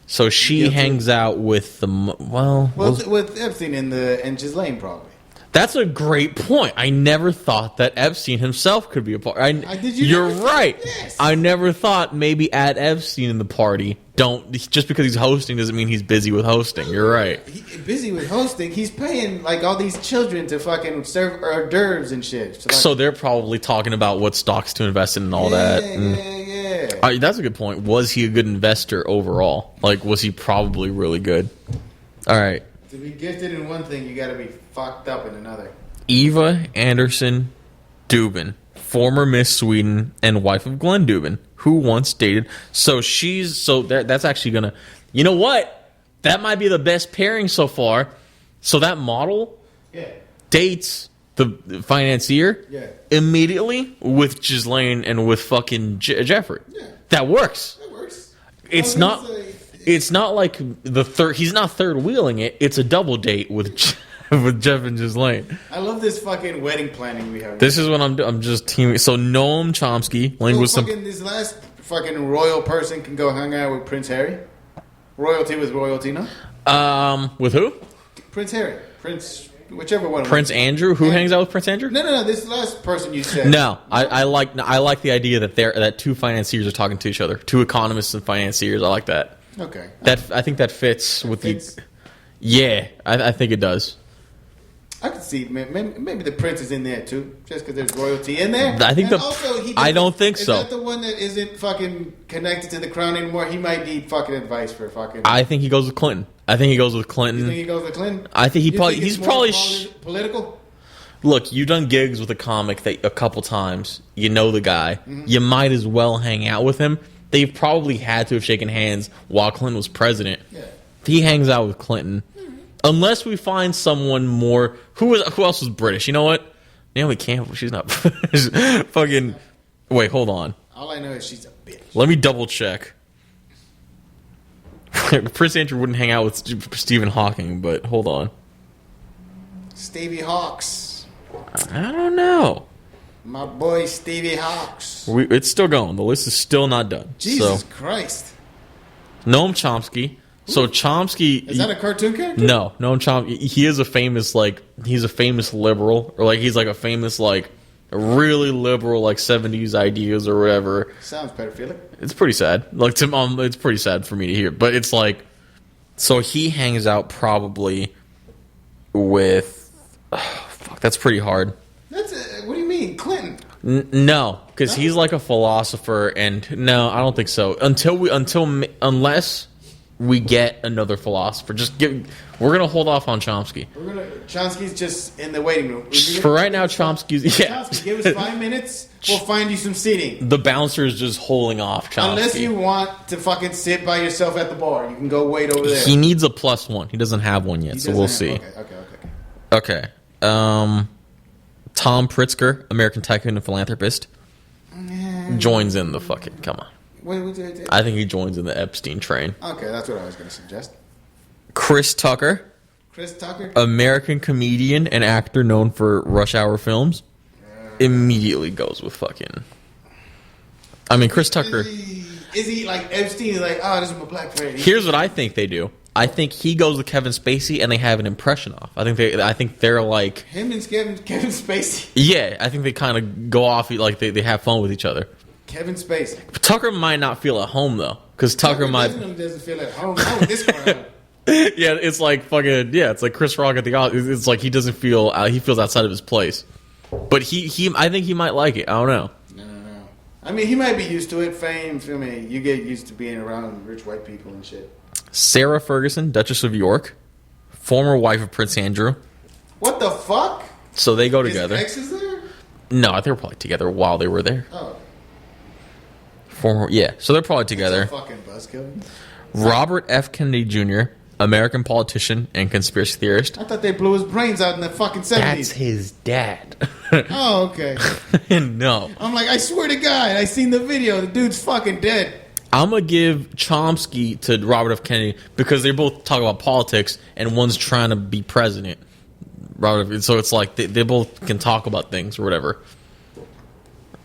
So she hangs out with the... with Epstein and Ghislaine, probably. That's a great point. I never thought that Epstein himself could be a part. You're right. Yes. I never thought maybe add Epstein in the party. Just because he's hosting doesn't mean he's busy with hosting. You're right. Busy with hosting. He's paying like all these children to fucking serve hors d'oeuvres and shit. So they're probably talking about what stocks to invest in and all that. Yeah. That's a good point. Was he a good investor overall? Like, was he probably really good? All right. To be gifted in one thing, you got to be fucked up in another. Eva Anderson Dubin, former Miss Sweden and wife of Glenn Dubin, who once dated. So that's actually gonna. You know what? That might be the best pairing so far. So that model dates the financier immediately with Ghislaine and with fucking Jeffrey. Yeah. That works. It's not. It's not like the third. He's not third wheeling it. It's a double date with Jeff and Ghislaine. I love this fucking wedding planning we have. This is what I'm just teaming. So Noam Chomsky, this last fucking royal person can go hang out with Prince Harry. Royalty with royalty, no? With who? Prince Harry. Whichever one. Prince Andrew? Who hangs out with Prince Andrew? No. This last person you said. No, I like the idea that two financiers are talking to each other. Two economists and financiers. I like that. Okay. I think that fits with the. Yeah, I think it does. I could see maybe the prince is in there too, just because there's royalty in there. I think I don't think so. Is that the one that isn't fucking connected to the crown anymore? He might need fucking advice for fucking. I think he goes with Clinton. You think he goes with Clinton? I think he's probably political. Look, you've done gigs with a comic a couple times. You know the guy. Mm-hmm. You might as well hang out with him. They've probably had to have shaken hands while Clinton was president. Yeah. He hangs out with Clinton. Unless we find someone more... Who else was British? You know what? Naomi Campbell, she's not... fucking... Wait, hold on. All I know is she's a bitch. Let me double check. Prince Andrew wouldn't hang out with Stephen Hawking, but hold on. Stevie Hawks. I don't know. My boy Stevie Hawks. It's still going. The list is still not done. Jesus Christ. Noam Chomsky... So Chomsky... Is that a cartoon character? No, Chomsky... He is a famous, he's a famous liberal. Or, he's, a famous, really liberal, 70s ideas or whatever. Sounds pedophilic. It's pretty sad. It's pretty sad for me to hear. But it's, So he hangs out probably with... fuck, that's pretty hard. What do you mean? Clinton? No, because he's, a philosopher, and... No, I don't think so. Unless... we get another philosopher. We're gonna hold off on Chomsky. Chomsky's just in the waiting room. For right now, Chomsky's... Yeah. Chomsky, give us 5 minutes, we'll find you some seating. The bouncer is just holding off Chomsky. Unless you want to fucking sit by yourself at the bar. You can go wait over there. He needs a +1. He doesn't have one yet, so we'll see. Okay. Tom Pritzker, American tycoon and philanthropist, joins in the fucking... Come on. I think he joins in the Epstein train. Okay, that's what I was going to suggest. Chris Tucker, American comedian and actor known for Rush Hour films, immediately goes with fucking... I mean, Chris Tucker... Is he like Epstein? He's like, this is my black friend. Here's what I think they do. I think he goes with Kevin Spacey and they have an impression off. I think they're like... Him and Kevin Spacey? Yeah, I think they kind of go off, they have fun with each other. Kevin Spacey. Tucker might not feel at home though, because Tucker doesn't feel at home. Not with this crowd. Yeah, it's like fucking it's like Chris Rock at the Oscars. It's like he doesn't feel he feels outside of his place, but he I think he might like it. I don't know. No. I mean, he might be used to it. Fame, feel me? You get used to being around rich white people and shit. Sarah Ferguson, Duchess of York, former wife of Prince Andrew. What the fuck? So they go together. His ex is there? No, they were probably together while they were there. Oh. So they're probably together. That's a fucking buzzkill. Robert F. Kennedy Jr., American politician and conspiracy theorist. I thought they blew his brains out in the fucking 70s. That's his dad. Oh, okay. No. I'm like, I swear to God, I seen the video. The dude's fucking dead. I'm going to give Chomsky to Robert F. Kennedy because they both talk about politics and one's trying to be president. So it's like they both can talk about things or whatever.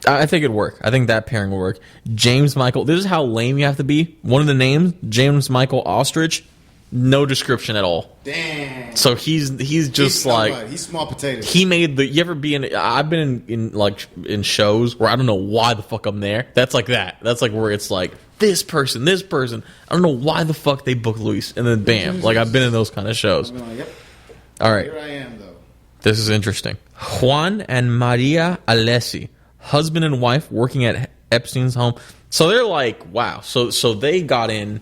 I think it'd work. I think that pairing will work. James Michael. This is how lame you have to be. One of the names, James Michael Ostrich. No description at all. Damn. So he's just he's small potatoes. He made the. You ever be in? I've been in shows where I don't know why the fuck I'm there. That's like that. That's like where it's like this person. I don't know why the fuck they booked Luis, and then bam. I've been in those kind of shows. Yep. All right. Here I am though. This is interesting. Juan and Maria Alessi. Husband and wife working at Epstein's home. So they're like, wow. So they got in.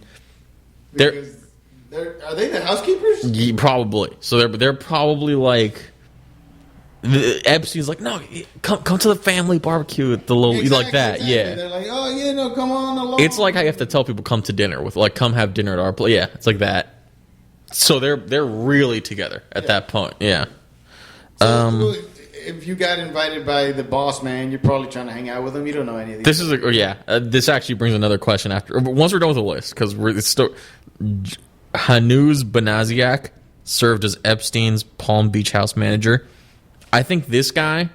Are they the housekeepers? Yeah, probably. So they're probably like Epstein's like, no, come to the family barbecue at the little like that. Exactly. Yeah, They're like, oh yeah, no, come on along. it's like how you have to tell people come to dinner with like come have dinner at our place. Yeah, it's like that. So they're really together at that point. Yeah. So, if you got invited by the boss man, you're probably trying to hang out with him. You don't know any of these. This actually brings another question after once we're done with the list because it's still Hanuz Benaziak served as Epstein's Palm Beach house manager. I think this guy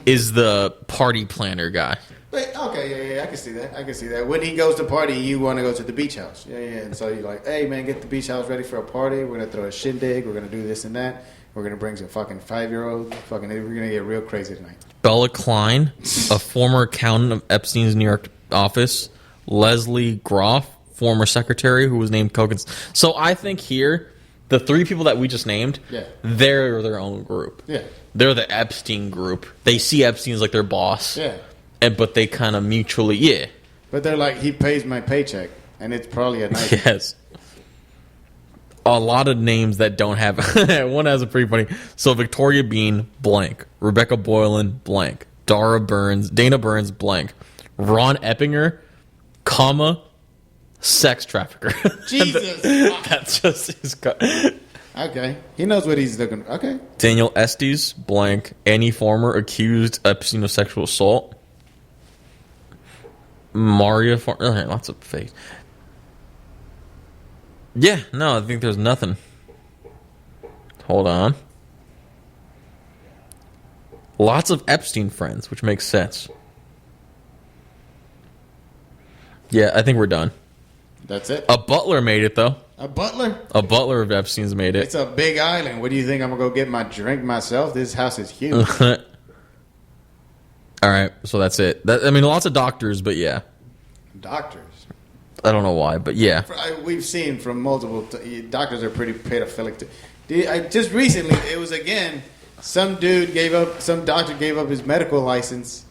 is the party planner guy. But, okay, yeah, I can see that. When he goes to party, you want to go to the beach house. Yeah. And so you're like, hey, man, get the beach house ready for a party. We're going to throw a shindig. We're going to do this and that. We're going to bring some fucking 5-year-olds. We're going to get real crazy tonight. Bella Klein, a former accountant of Epstein's New York office. Leslie Groff, former secretary who was named Kogan's. So I think here, the three people that we just named, they're their own group. Yeah. They're the Epstein group. They see Epstein as like their boss. Yeah. But they kind of mutually, But they're like, he pays my paycheck, and it's probably a night. Yes. A lot of names that don't have... One has a pretty funny... So Victoria Bean, blank. Rebecca Boylan, blank. Dana Burns, blank. Ron Eppinger, comma, sex trafficker. Jesus. That's just his... Okay. He knows what he's looking for. Okay. Daniel Estes, blank. Annie Farmer, accused Epstein of sexual assault. Maria Farmer... Okay, lots of fake. Yeah, no, I think there's nothing. Hold on. Lots of Epstein friends, which makes sense. Yeah, I think we're done. That's it? A butler made it, though. A butler? A butler of Epstein's made it. It's a big island. What do you think? I'm going to go get my drink myself? This house is huge. All right, so that's it. Lots of doctors, but yeah. Doctors? I don't know why, but yeah. We've seen from multiple... doctors are pretty pedophilic. Just recently, it was again... Some doctor gave up his medical license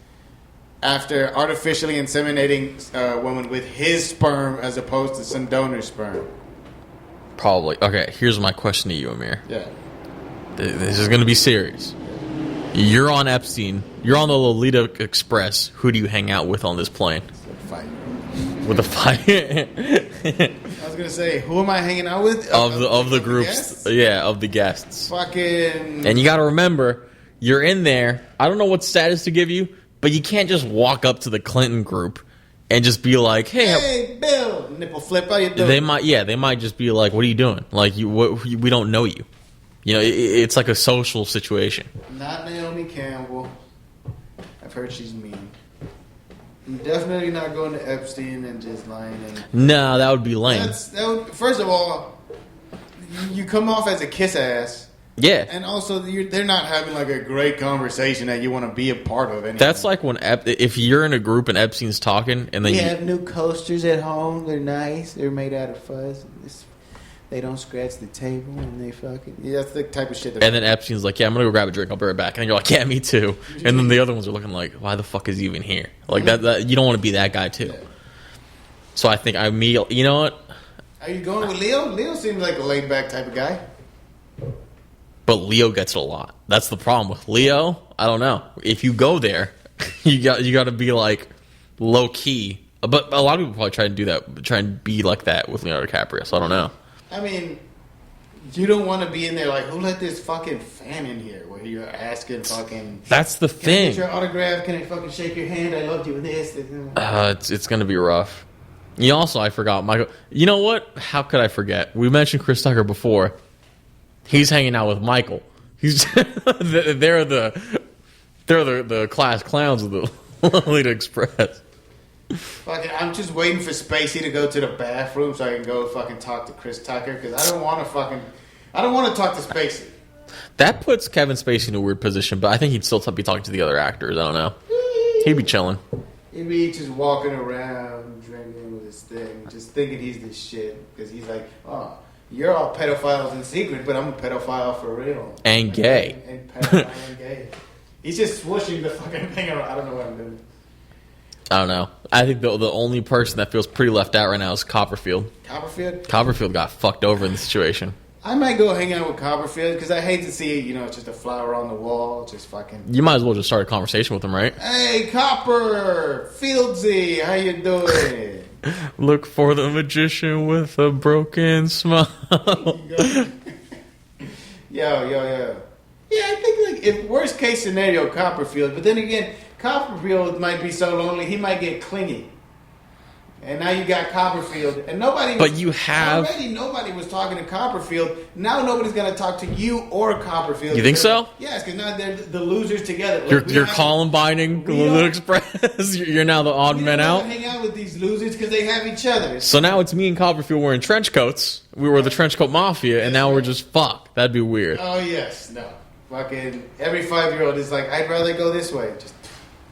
after artificially inseminating a woman with his sperm as opposed to some donor sperm. Probably. Okay, here's my question to you, Amir. Yeah. This is going to be serious. You're on Epstein. You're on the Lolita Express. Who do you hang out with on this plane? Fight. With a fight. I was going to say, who am I hanging out with? Of the groups. Guests? Yeah, of the guests. Fucking... And you got to remember, you're in there. I don't know what status to give you, but you can't just walk up to the Clinton group and just be like, hey Bill, nipple flip, how you doing? They might just be like, what are you doing? Like, we don't know you. You know, it's like a social situation. Not Naomi Campbell. I've heard she's mean. I'm definitely not going to Epstein and just lying. No, that would be lame. First of all, you come off as a kiss ass. Yeah. And also, they're not having like a great conversation that you want to be a part of. Anyway. That's like when if you're in a group and Epstein's talking, and then we have new coasters at home. They're nice. They're made out of fuzz. They don't scratch the table, and they fucking... Yeah, that's the type of shit. And then Epstein's like, yeah, I'm going to go grab a drink. I'll be right back. And you're like, yeah, me too. And then the other ones are looking like, why the fuck is he even here? Like, that you don't want to be that guy, too. Yeah. So I think you know what? Are you going with Leo? Leo seems like a laid-back type of guy. But Leo gets it a lot. That's the problem with Leo. I don't know. If you go there, you got to be, like, low-key. But a lot of people probably try to do that, try and be like that with Leonardo DiCaprio. So I don't know. I mean, you don't want to be in there like, who let this fucking fan in here? Where you're asking fucking... That's the thing. Can I get your autograph? Can I fucking shake your hand? I loved you with this. It's going to be rough. I forgot Michael. You know what? How could I forget? We mentioned Chris Tucker before. He's hanging out with Michael. They're the class clowns of the Lolita Express. Fucking, I'm just waiting for Spacey to go to the bathroom so I can go fucking talk to Chris Tucker because I don't want to talk to Spacey. That puts Kevin Spacey in a weird position, but I think he'd still be talking to the other actors. I don't know. He'd be chilling. He'd be just walking around drinking with his thing, just thinking he's this shit because he's like, oh, you're all pedophiles in secret, but I'm a pedophile for real. And gay. And pedophile and gay. He's just swooshing the fucking thing around. I don't know what I'm doing. I don't know. I think the only person that feels pretty left out right now is Copperfield. Copperfield? Copperfield got fucked over in the situation. I might go hang out with Copperfield because I hate to see it, just a flower on the wall, just fucking. You might as well just start a conversation with him, right? Hey, Copper, Fieldsy, how you doing? Look for the magician with a broken smile. Yo. Yeah, I think like if worst case scenario, Copperfield. But then again, Copperfield might be so lonely he might get clingy. And now you got Copperfield, and nobody. But you have already. Nobody was talking to Copperfield. Now nobody's gonna talk to you or Copperfield. You think so? Yes, because now they're the losers together. You're Columbining Lolita Express. You're now the odd man out. Hang out with these losers because they have each other. So now it's me and Copperfield wearing trench coats. We were the trench coat mafia, and now we're just fuck. That'd be weird. Oh yes, no. Fucking every 5-year-old is like, I'd rather go this way.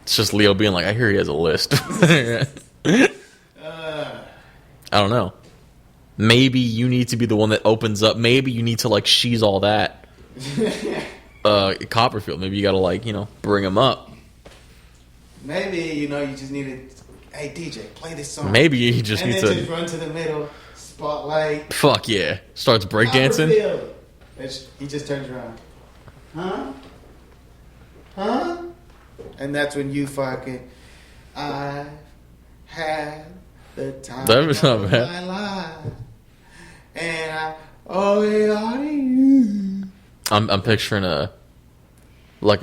It's just Leo being like, I hear he has a list. I don't know. Maybe you need to be the one that opens up. Maybe you need to like she's all that. Copperfield. Maybe you got to bring him up. Maybe you just need to. Hey DJ, play this song. Maybe you just need to just run to the middle, spotlight. Fuck yeah! Starts breakdancing. He just turns around. Huh? And that's when you fucking. I had the time That not of bad. my life, and I owe it all to you. I'm picturing a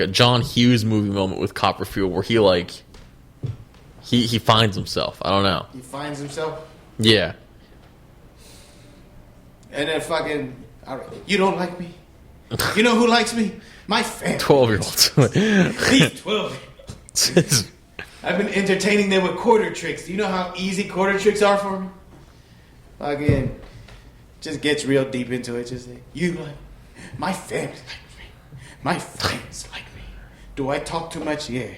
John Hughes movie moment with Copperfield where he finds himself. I don't know. He finds himself. Yeah. And then fucking. All right, you don't like me. You know who likes me? My family. 12-year-olds. These 12. I've been entertaining them with quarter tricks. Do you know how easy quarter tricks are for me? Fucking just gets real deep into it. Just like, you like my family like me. My friends like me. Do I talk too much? Yeah.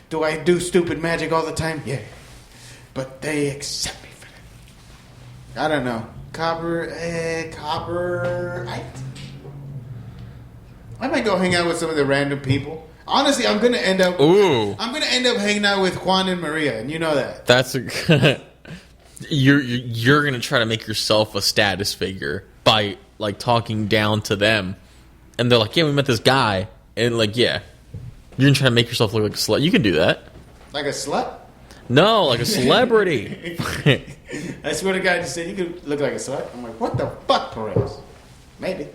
Do I do stupid magic all the time? Yeah. But they accept me for that. I don't know. Copper. I might go hang out with some of the random people. Honestly, I'm gonna end up. Ooh. I'm gonna end up hanging out with Juan and Maria, and you know that. That's you're gonna try to make yourself a status figure by talking down to them, and they're like, "Yeah, we met this guy," and yeah, you're gonna try to make yourself look like a slut. You can do that. Like a slut? No, like a celebrity. I swear to God, you said you could look like a slut. I'm like, what the fuck, Perez? Maybe.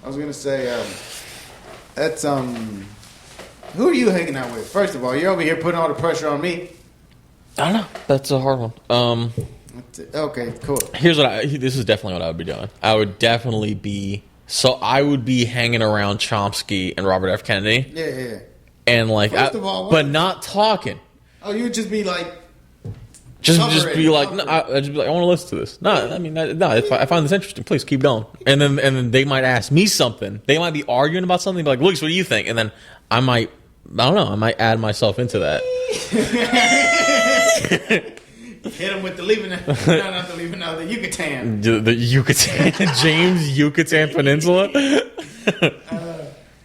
I was gonna say, that's who are you hanging out with? First of all, you're over here putting all the pressure on me. I don't know. That's a hard one. Okay, cool. This is definitely what I would be doing. I would definitely be. So I would be hanging around Chomsky and Robert F. Kennedy. Yeah. And First of all, but not talking. Oh, you would just be like. Just be like, no, I'd just be like, I want to listen to this. No, I mean, no. If I find this interesting, please keep going. And then they might ask me something. They might be arguing about something. Be like, Lucas, what do you think? And then I don't know. I might add myself into that. Hit him with the leaving. No, not the leaving. No, the Yucatan. The Yucatan, James Yucatan Peninsula.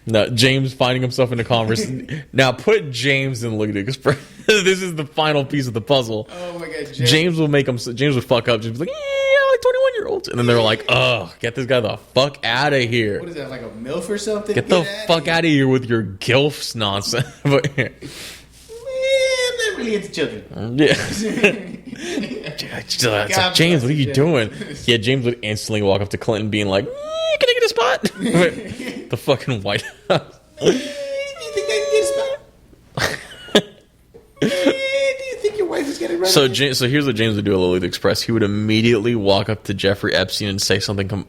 No, James finding himself in a conversation. Now put James in Lolita Express. This is the final piece of the puzzle. Oh my God, James will make him. James would fuck up. Just be like, yeah, I like 21-year-olds, and then they're like, oh, get this guy the fuck out of here. What is that, like a MILF or something? Get the fuck out of here with your gilfs nonsense. But, man, I'm not really into children. Yeah. It's like, James, what are you doing? Yeah, James would instantly walk up to Clinton being like, can I get a spot? The fucking White House. Do you think I can get a spot? Do you think your wife is getting ready? So here's what James would do at Lolita Express. He would immediately walk up to Jeffrey Epstein and say something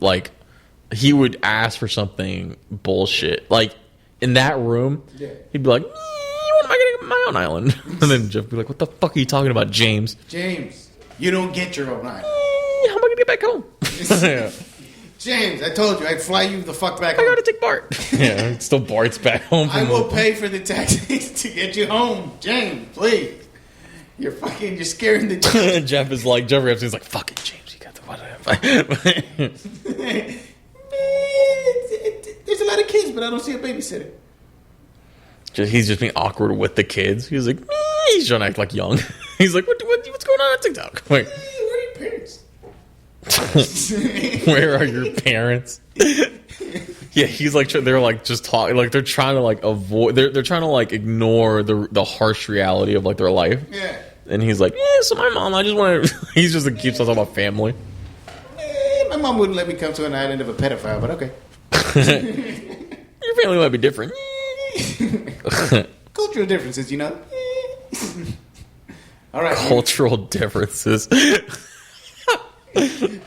he would ask for something bullshit. Like, in that room, he'd be like, what am I getting my own island? And then Jeff would be like, what the fuck are you talking about, James? James, you don't get your own island. How am I going to get back home? Yeah. James, I told you, I'd fly you the fuck back home. I gotta take Bart. Yeah, still Bart's back home. I will pay for the taxis to get you home. James, please. You're scaring the James. Jeff is like, Jeffrey Epstein's like, fuck it, James, you got the whatever. There's a lot of kids, but I don't see a babysitter. He's just being awkward with the kids. He's like, he's trying to act like young. He's like, what's going on TikTok? Wait. Where are your parents? Where are your parents? Yeah, he's like, they're like just talking, like they're trying to like avoid, they're trying to like ignore the harsh reality of like their life. Yeah. And he's like, yeah, so my mom, I just want to, he's just like, keeps talking about family. My mom wouldn't let me come to an island of a pedophile, but okay. Your family might be different. Cultural differences, you know. All right. Cultural differences.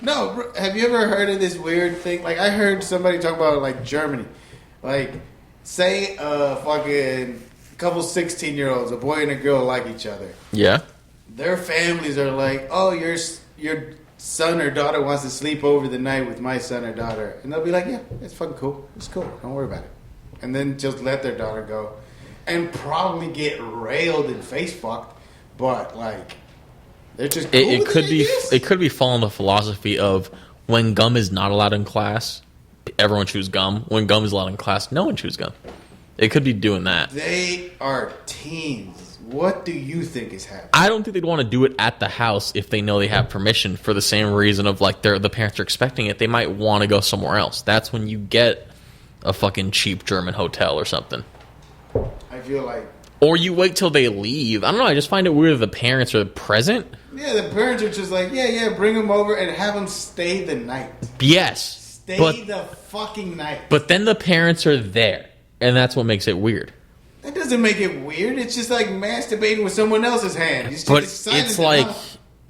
No, bro, have you ever heard of this weird thing? Like, I heard somebody talk about, like, Germany. Like, say a fucking couple 16-year-olds, a boy and a girl like each other. Yeah. Their families are like, oh, your son or daughter wants to sleep over the night with my son or daughter. And they'll be like, yeah, it's fucking cool. It's cool. Don't worry about it. And then just let their daughter go. And probably get railed and face fucked. But, like... They're just cool it could be following the philosophy of when gum is not allowed in class, everyone chews gum. When gum is allowed in class, no one chews gum. It could be doing that. They are teens. What do you think is happening? I don't think they'd want to do it at the house if they know they have permission for the same reason of like the parents are expecting it. They might want to go somewhere else. That's when you get a fucking cheap German hotel or something. I feel like... Or you wait till they leave. I don't know. I just find it weird that the parents are present. Yeah, the parents are just like, yeah, bring them over and have them stay the night. Yes. Stay the fucking night. But then the parents are there, and that's what makes it weird. That doesn't make it weird. It's just like masturbating with someone else's hand. But it's like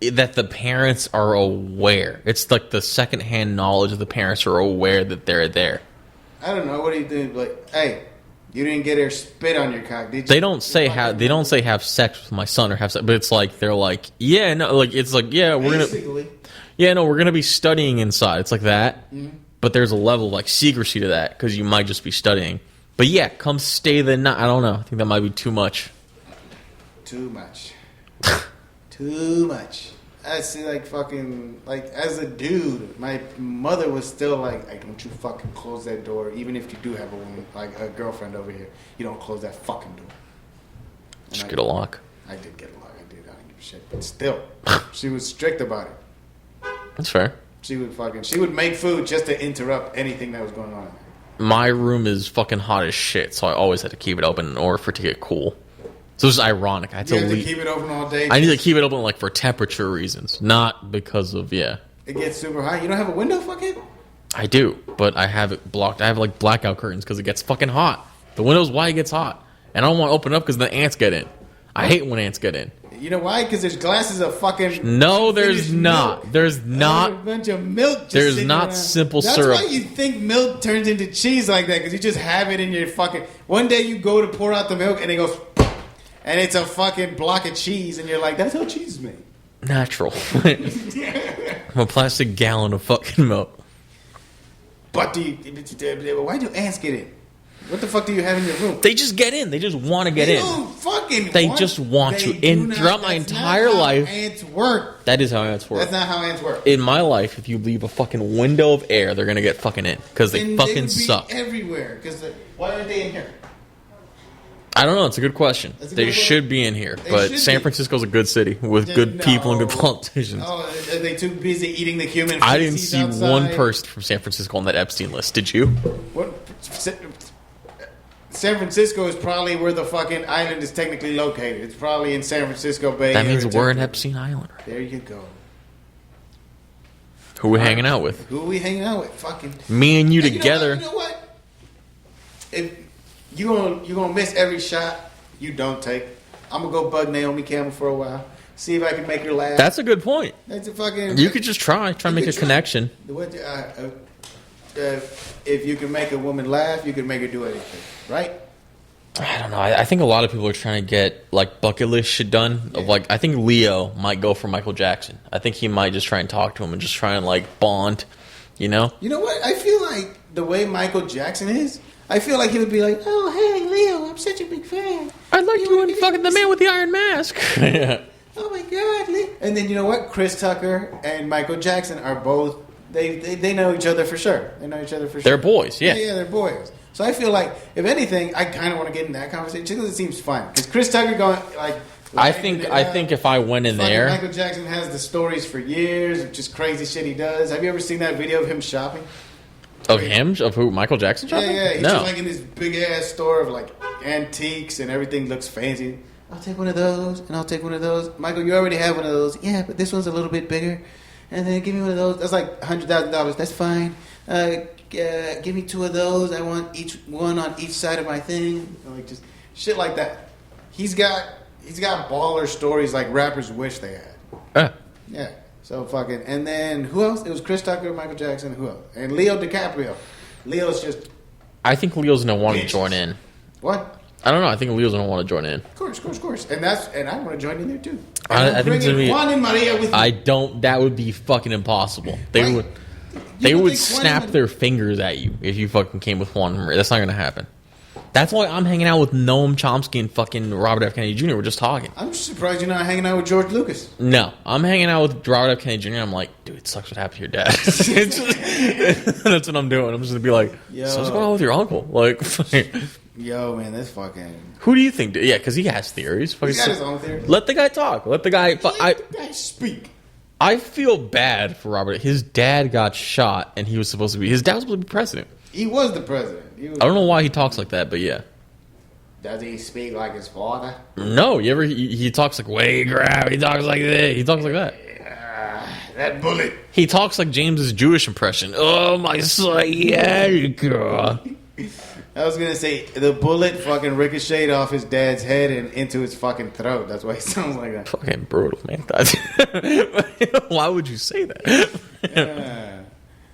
that the parents are aware. It's like the secondhand knowledge of the parents are aware that they're there. I don't know. What do you think? Like, hey... You didn't get her spit on your cock, did you? They don't say have sex with my son or have sex, but it's like they're like, yeah, no, like it's like, yeah, we're gonna be studying inside. It's like that, but there's a level of like secrecy to that because you might just be studying. But yeah, come stay the night. I don't know. I think that might be too much. Too much. Too much. I see, like, fucking, like, as a dude, my mother was still like, hey, don't you fucking close that door, even if you do have a woman, like, a girlfriend over here. You don't close that fucking door. Just get a lock. I did get a lock. I don't give a shit. But still, she was strict about it. That's fair. She would make food just to interrupt anything that was going on. My room is fucking hot as shit, so I always had to keep it open in order for it to get cool. So it's ironic. I had to keep it open all day. I need to keep it open like for temperature reasons, not because of It gets super hot. You don't have a window, fucking? I do, but I have it blocked. I have like blackout curtains because it gets fucking hot. The window's why it gets hot, and I don't want to open it up because the ants get in. I hate when ants get in. You know why? Because there's glasses of fucking... No, there's not. Milk. There's not. A bunch of milk just there's not around. simple That's syrup. That's why you think milk turns into cheese like that, because you just have it in your fucking... One day you go to pour out the milk, and it goes... And it's a fucking block of cheese, and you're like, that's how cheese is made. Natural. I'm a plastic gallon of fucking milk. But why do ants get in? What the fuck do you have in your room? They just get in. They just want to get in. They just want to. Throughout my entire life, ants work. That is how ants work. That's not how ants work. In my life, if you leave a fucking window of air, they're gonna get fucking in because they fucking suck. Everywhere. Why aren't they in here? I don't know. It's a good question. They should be in here, but San Francisco's a good city with good people and good politicians. Oh, are they too busy eating the human? I didn't see outside? One person from San Francisco on that Epstein list. Did you? What? San Francisco is probably where the fucking island is technically located. It's probably in San Francisco Bay. That means we're in Epstein Island. There you go. Who we hanging out with? Who we hanging out with? Fucking me and you together. You know what? If you're gonna miss every shot you don't take, I'm gonna go bug Naomi Campbell for a while. See if I can make her laugh. That's a good point. That's a fucking. You could just try to make a connection. If you can make a woman laugh, you can make her do anything, right? I don't know. I think a lot of people are trying to get like bucket list shit done. Yeah. Of like, I think Leo might go for Michael Jackson. I think he might just try and talk to him and just try and like bond. You know? You know what? I feel like the way Michael Jackson is, I feel like he would be like, "Oh, hey, Leo, I'm such a big fan. I'd like you and fucking the man with the iron mask." Yeah. Oh my God, Leo. And then you know what? Chris Tucker and Michael Jackson are both. They know each other for sure. They know each other for sure. They're boys, yeah. Yeah, they're boys. So I feel like, if anything, I kind of want to get in that conversation because it seems fun. Because Chris Tucker going like. I think if I went in there, Michael Jackson has the stories for years of just crazy shit he does. Have you ever seen that video of him shopping? Of him? Of who? Michael Jackson shopping? Yeah. He's No. just like in this big ass store of like antiques and everything looks fancy. I'll take one of those and I'll take one of those. Michael, you already have one of those. Yeah, but this one's a little bit bigger. And then give me one of those. That's like $100,000. That's fine. Give me two of those. I want each one on each side of my thing. Like just shit like that. He's got baller stories like rappers wish they had. Yeah. So fucking. And then who else? It was Chris Tucker, Michael Jackson. Who else? And Leo DiCaprio. Leo's just. I think Leo's gonna want to join in. What? I don't know. I think Leo's gonna want to join in. Of course. And I want to join in there too. I think it's gonna be. Juan and Maria with me. I don't. That would be fucking impossible. They would. They would snap their fingers at you if you fucking came with Juan and Maria. That's not gonna happen. That's why I'm hanging out with Noam Chomsky and fucking Robert F. Kennedy Jr. We're just talking. I'm just surprised you're not hanging out with George Lucas. No, I'm hanging out with Robert F. Kennedy Jr. I'm like, dude, it sucks what happened to your dad. That's what I'm doing. I'm just gonna be like, so what's going on with your uncle? Like, yo, man, that's fucking. Who do you think? Yeah, because he has theories. He's got his own theories. Let the guy talk. Let the guy. Let the guy speak. I feel bad for Robert. His dad got shot, and he was supposed to be. His dad was supposed to be president. He was the president. I don't know why he talks like that, but yeah. Does he speak like his father? No, he talks like way grab. He talks like this. He talks like that. That bullet. He talks like James's Jewish impression. Oh my sciatica. I was gonna say the bullet fucking ricocheted off his dad's head and into his fucking throat. That's why he sounds like that. Fucking brutal, man. Why would you say that?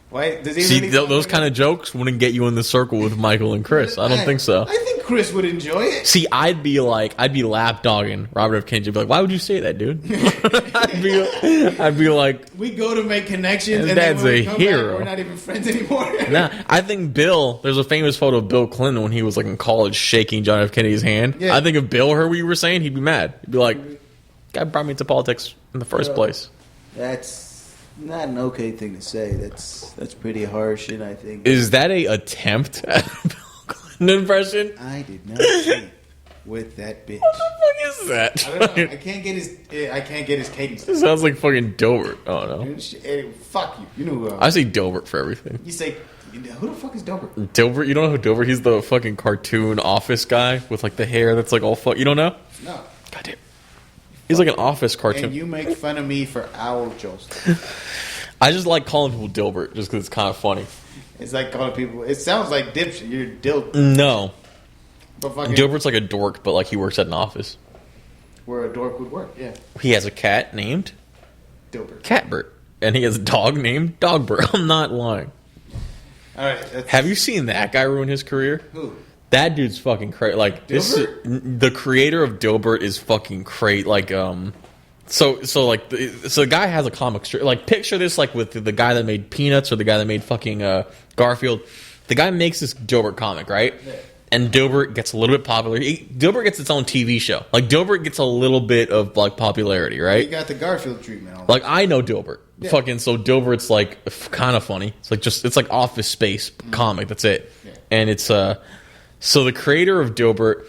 Why does he? See, really those kind of jokes wouldn't get you in the circle with Michael and Chris. I don't think so. I think Chris would enjoy it. See, I'd be lapdogging Robert F. Kennedy. Be like, why would you say that, dude? I'd be like, we go to make connections, and Dad's then when we a come hero. Back, we're not even friends anymore. Nah, I think Bill. There's a famous photo of Bill Clinton when he was like in college, shaking John F. Kennedy's hand. Yeah. I think if Bill heard what you were saying, he'd be mad. He'd be like, "Guy brought me into politics in the first place." That's not an okay thing to say. That's pretty harsh, and I think is that a attempt at a Bill Clinton impression? I did not sleep with that bitch. What the fuck is that? I don't know. I can't get his cadence. It sounds like fucking Dilbert. Oh no. Fuck you. You know who I say Dilbert for everything. You say who the fuck is Dilbert? Dilbert, you don't know who Dilbert? He's the fucking cartoon office guy with like the hair that's like all fuck. You don't know? No. Goddamn. He's like an office cartoon. And you make fun of me for owl jokes. I just like calling people Dilbert just because it's kind of funny. It's like calling people. It sounds like dipshit. You're Dilbert. No. But fucking Dilbert's like a dork, but like he works at an office. Where a dork would work, yeah. He has a cat named Dilbert. Catbert. And he has a dog named Dogbert. I'm not lying. All right. Have you seen that guy ruin his career? Who? That dude's fucking crazy. Like the creator of Dilbert is fucking crazy. Like so the guy has a comic strip. Like picture this like with the guy that made Peanuts or the guy that made fucking Garfield. The guy makes this Dilbert comic, right? Yeah. And Dilbert gets a little bit popular. Dilbert gets its own TV show. Like Dilbert gets a little bit of like popularity, right? You got the Garfield treatment. Like I know Dilbert. Yeah. Fucking so Dilbert's like kind of funny. It's like Office Space comic. That's it. Yeah. And it's so the creator of Dilbert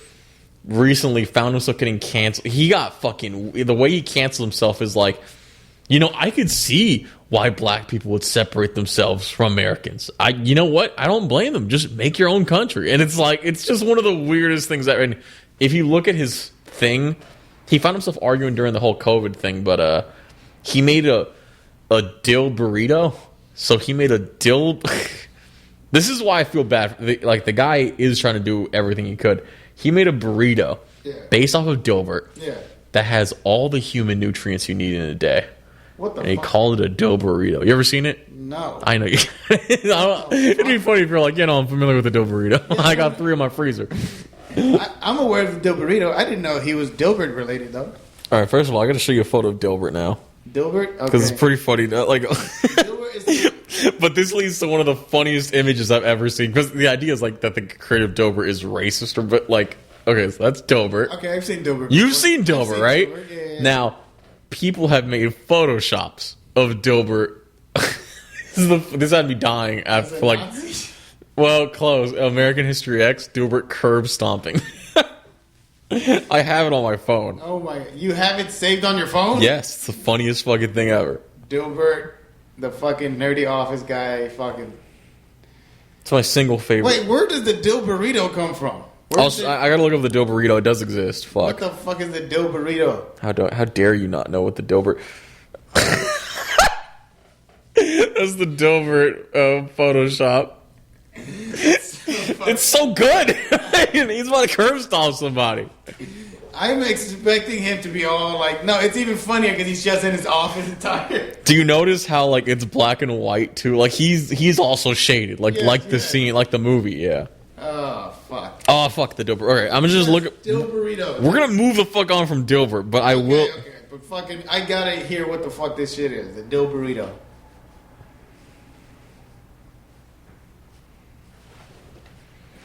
recently found himself getting canceled. He got fucking the way he canceled himself is like, you know, I could see why black people would separate themselves from Americans. You know what? I don't blame them. Just make your own country. And it's like it's just one of the weirdest things that. And if you look at his thing, he found himself arguing during the whole COVID thing. But he made a dill burrito. So he made a dill. This is why I feel bad. Like the guy is trying to do everything he could. He made a burrito based off of Dilbert that has all the human nutrients you need in a day. What the and he called it a dough burrito. You ever seen it? No. I know you. It'd be funny if you're like, I'm familiar with the dough burrito. Yeah, I got 3 in my freezer. I'm aware of the dough burrito. I didn't know he was Dilbert related though. All right, first of all, I got to show you a photo of Dilbert now. Dilbert? Okay. Because it's pretty funny. Like, but this leads to one of the funniest images I've ever seen. Because the idea is like that the creator of Dilbert is racist, or but like, okay, so that's Dilbert. Okay, I've seen Dilbert. You've seen Dilbert, right? Dilbert, yeah. Now, people have made photoshops of Dilbert. This had me dying after like. Well, close. American History X, Dilbert curb stomping. I have it on my phone. Oh my! You have it saved on your phone? Yes, it's the funniest fucking thing ever. Dilbert, the fucking nerdy office guy, fucking. It's my single favorite. Wait, where does the Dill Burrito come from? I gotta look up the Dill Burrito. It does exist. Fuck. What the fuck is the Dill Burrito? How dare you not know what the Dilbert? That's the Dilbert Photoshop. It's so good. He's about to curb stomp somebody. I'm expecting him to be all like, no, it's even funnier because he's just in his office attire. Do you notice how like it's black and white too? Like he's also shaded, like the scene, like the movie. Yeah. Oh fuck. Oh fuck the Dilbert. Okay, I'm gonna just look at Dill Burrito. We're gonna move the fuck on from Dilbert, but I will. Okay, but fucking, I gotta hear what the fuck this shit is. The Dill Burrito.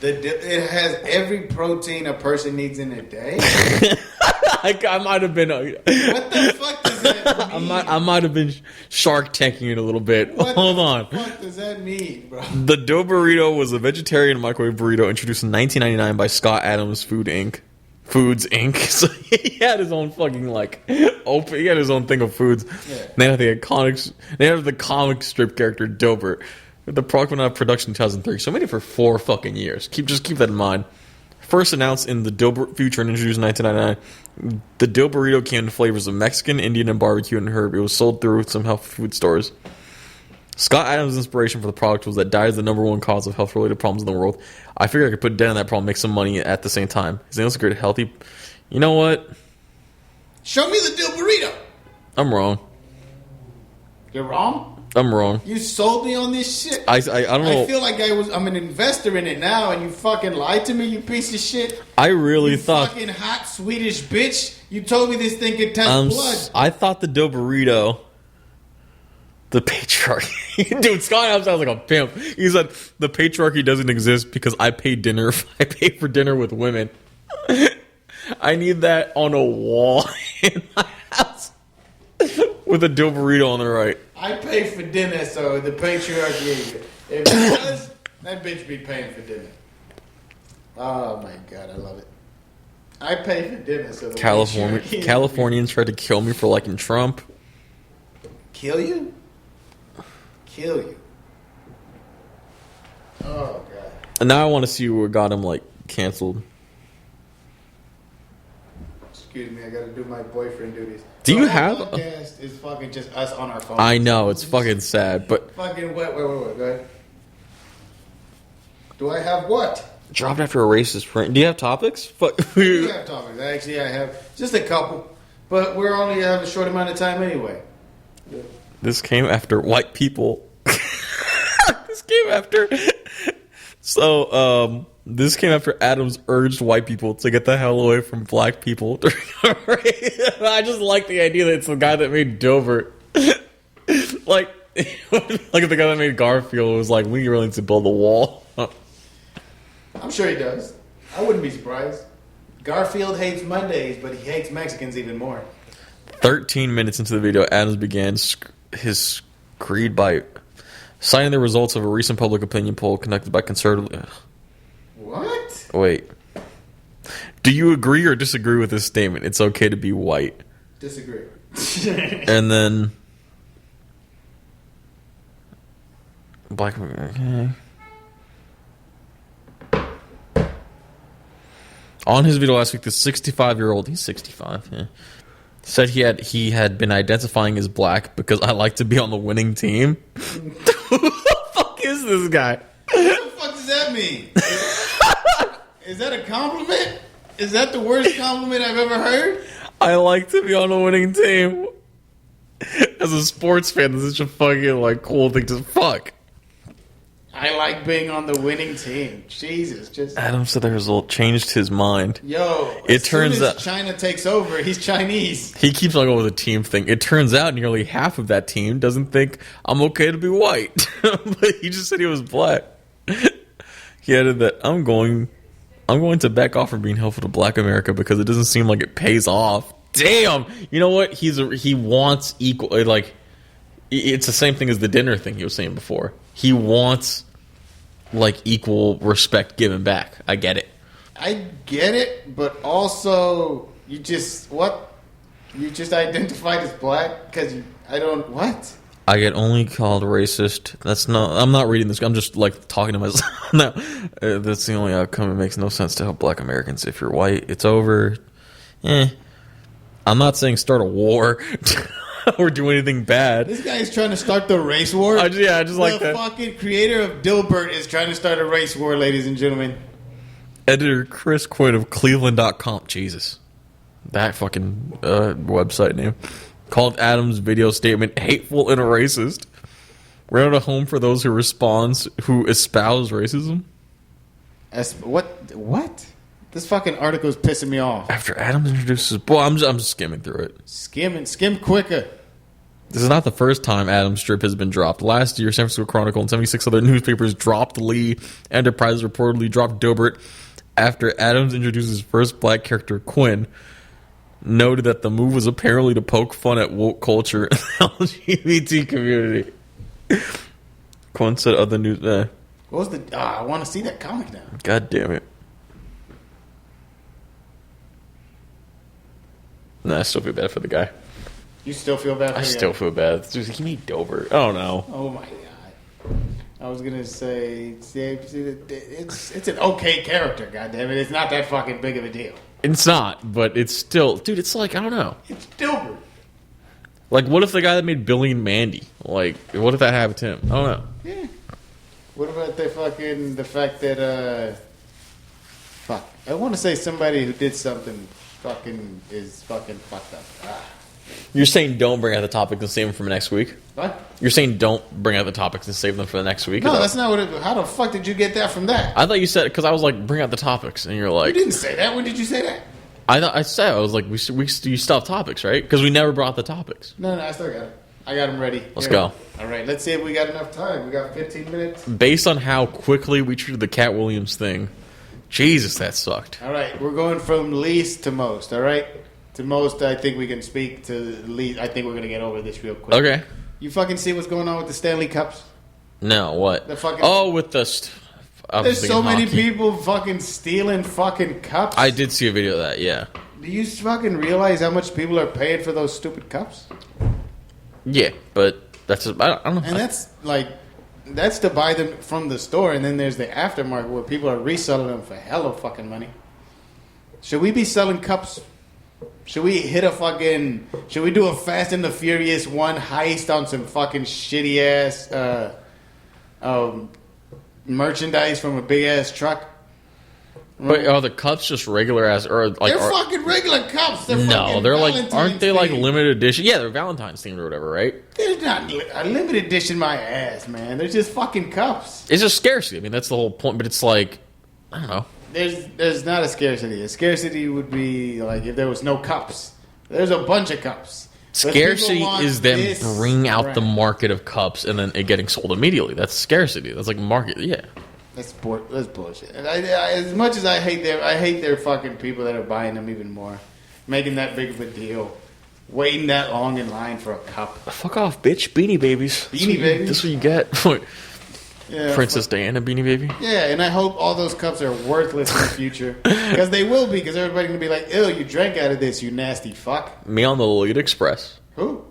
It has every protein a person needs in a day. I might have been. What the fuck does that mean? I might have been Shark Tanking it a little bit. Hold on. What the fuck does that mean, bro? The Dill Burrito was a vegetarian microwave burrito introduced in 1999 by Scott Adams Foods Inc. So he had his own fucking he had his own thing of foods. Yeah. They had the comic strip character Dilbert. The product went out of production in 2003, so I made it for 4 fucking years. Just keep that in mind. First announced in the Dilbert Future and introduced in 1999, the Dill Burrito came in flavors of Mexican, Indian, and barbecue and herb. It was sold through some health food stores. Scott Adams' inspiration for the product was that diet is the #1 cause of health-related problems in the world. I figured I could put a dent on that problem, make some money at the same time. His name was great, healthy. You know what? Show me the Dill Burrito. I'm wrong. You're wrong? I'm wrong. You sold me on this shit. I don't know. I feel like I'm an investor in it now, and you fucking lied to me, you piece of shit. I really you thought fucking hot Swedish bitch. You told me this thing could test blood. I thought the Dill Burrito, the patriarchy. Dude, Scott Adams sounds like a pimp. He said the patriarchy doesn't exist because I pay for dinner with women. I need that on a wall in my house with a Dill Burrito on the right. I pay for dinner, so the patriarchy. If it does, that bitch be paying for dinner. Oh my god, I love it. I pay for dinner, so the Californians tried to kill me for liking Trump. Kill you? Kill you. Oh god. And now I want to see what got him canceled. Excuse me, I gotta do my boyfriend duties. Do you have? Podcast is fucking just us on our phones. I know, it's fucking sad, but fucking wait, go ahead. Do I have what? Dropped after a racist print. Do you have topics? Fuck. I do have topics. Actually, I have just a couple, but we're only have a short amount of time anyway. This came after white people. This came after. So, this came after Adams urged white people to get the hell away from black people. I just like the idea that it's the guy that made Dilbert. like the guy that made Garfield was like, we really need to build a wall. I'm sure he does. I wouldn't be surprised. Garfield hates Mondays, but he hates Mexicans even more. 13 minutes into the video, Adams began his screed by citing the results of a recent public opinion poll conducted by conservative... What? Wait. Do you agree or disagree with this statement? It's okay to be white. Disagree. And then... Black... Okay. On his video last week, the 65-year-old... He's 65, yeah. Said he had been identifying as black because I like to be on the winning team. Who the fuck is this guy? What the fuck does that mean? Is that a compliment? Is that the worst compliment I've ever heard? I like to be on a winning team. As a sports fan, this is such a fucking cool thing to fuck. I like being on the winning team. Jesus, just Adam said the result changed his mind. Yo, it turns out China takes over. He's Chinese. He keeps on going with the team thing. It turns out nearly half of that team doesn't think I'm okay to be white, but he just said he was black. He added that I'm going to back off from being helpful to Black America because it doesn't seem like it pays off. Damn, you know what? He wants equal. It's the same thing as the dinner thing he was saying before. He wants like equal respect given back. I get it. I get it, but also you just identified as black because I don't what. I get only called racist. I'm not reading this. I'm just like talking to myself. No, that's the only outcome. It makes no sense to help black Americans. If you're white, it's over. I'm not saying start a war or do anything bad. This guy is trying to start the race war. I just like that. The fucking creator of Dilbert is trying to start a race war, ladies and gentlemen. Editor Chris Quinn of Cleveland.com. Jesus. That fucking website name. Called Adams' video statement hateful and racist. We're not a home for those who espouse racism. What? This fucking article is pissing me off. After Adams introduces... Boy, I'm just skimming through it. Skim quicker. This is not the first time Adams' strip has been dropped. Last year, San Francisco Chronicle and 76 other newspapers dropped Lee. Enterprise reportedly dropped Dilbert after Adams introduced his first black character, Quinn. Noted that the move was apparently to poke fun at woke culture and the LGBT community. Quinn said other news... What was the... I want to see that comic now. God damn it. Nah, I still feel bad for the guy. You still feel bad for the guy? I still feel bad. Dude, he made Dilbert. Oh, no. Oh, my God. I was going to say... It's an okay character, goddammit. It's not that fucking big of a deal. It's not, but it's still... Dude, it's like, I don't know. It's Dilbert. Like, what if the guy that made Billy and Mandy? Like, what if that happened to him? I don't know. Yeah. What about the fact that, fuck. I want to say somebody who did something is fucking fucked up. You're saying don't bring out the topics and save them for next week? What? You're saying don't bring out the topics and save them for the next week? No, that's not what how the fuck did you get that from that? I thought you said, because I was like, bring out the topics, and you're like... You didn't say that. When did you say that? I was like, you still have topics, right? Because we never brought the topics. No, I still got it. I got them ready. Let's go. All right, let's see if we got enough time. We got 15 minutes. Based on how quickly we treated the Cat Williams thing, Jesus, that sucked. All right, we're going from least to most, all right? To most, I think we can speak. To least, I think we're going to get over this real quick. Okay. You fucking see what's going on with the Stanley Cups? No, what? The fucking... Oh, with the... There's so many people fucking stealing fucking cups. I did see a video of that, yeah. Do you fucking realize how much people are paying for those stupid cups? Yeah, but that's... I don't know. And that's to buy them from the store, and then there's the aftermarket where people are reselling them for hella fucking money. Should we be selling cups? Should we do a Fast and the Furious 1 heist on some fucking shitty ass merchandise from a big ass truck? But are the cups just regular ass, or like they're fucking regular cups? They're aren't they like limited edition? Yeah, they're Valentine's themed or whatever, right? They're not a limited edition. My ass, man. They're just fucking cups. It's just scarcity. I mean, that's the whole point. But it's like, I don't know. There's not a scarcity. A scarcity would be like if there was no cups. There's a bunch of cups. Scarcity is them bring out the market of cups and then it getting sold immediately. That's scarcity. That's like market. Yeah. That's bullshit. And as much as I hate their fucking people that are buying them even more, making that big of a deal, waiting that long in line for a cup. Fuck off, bitch! Beanie Babies. Beanie Babies. This is what you get. Yeah, Princess Diana Beanie Baby. Yeah, and I hope all those cups are worthless in the future because they will be. Because everybody's gonna be like, "Ew, you drank out of this, you nasty fuck." Me on the Lolita Express. Who?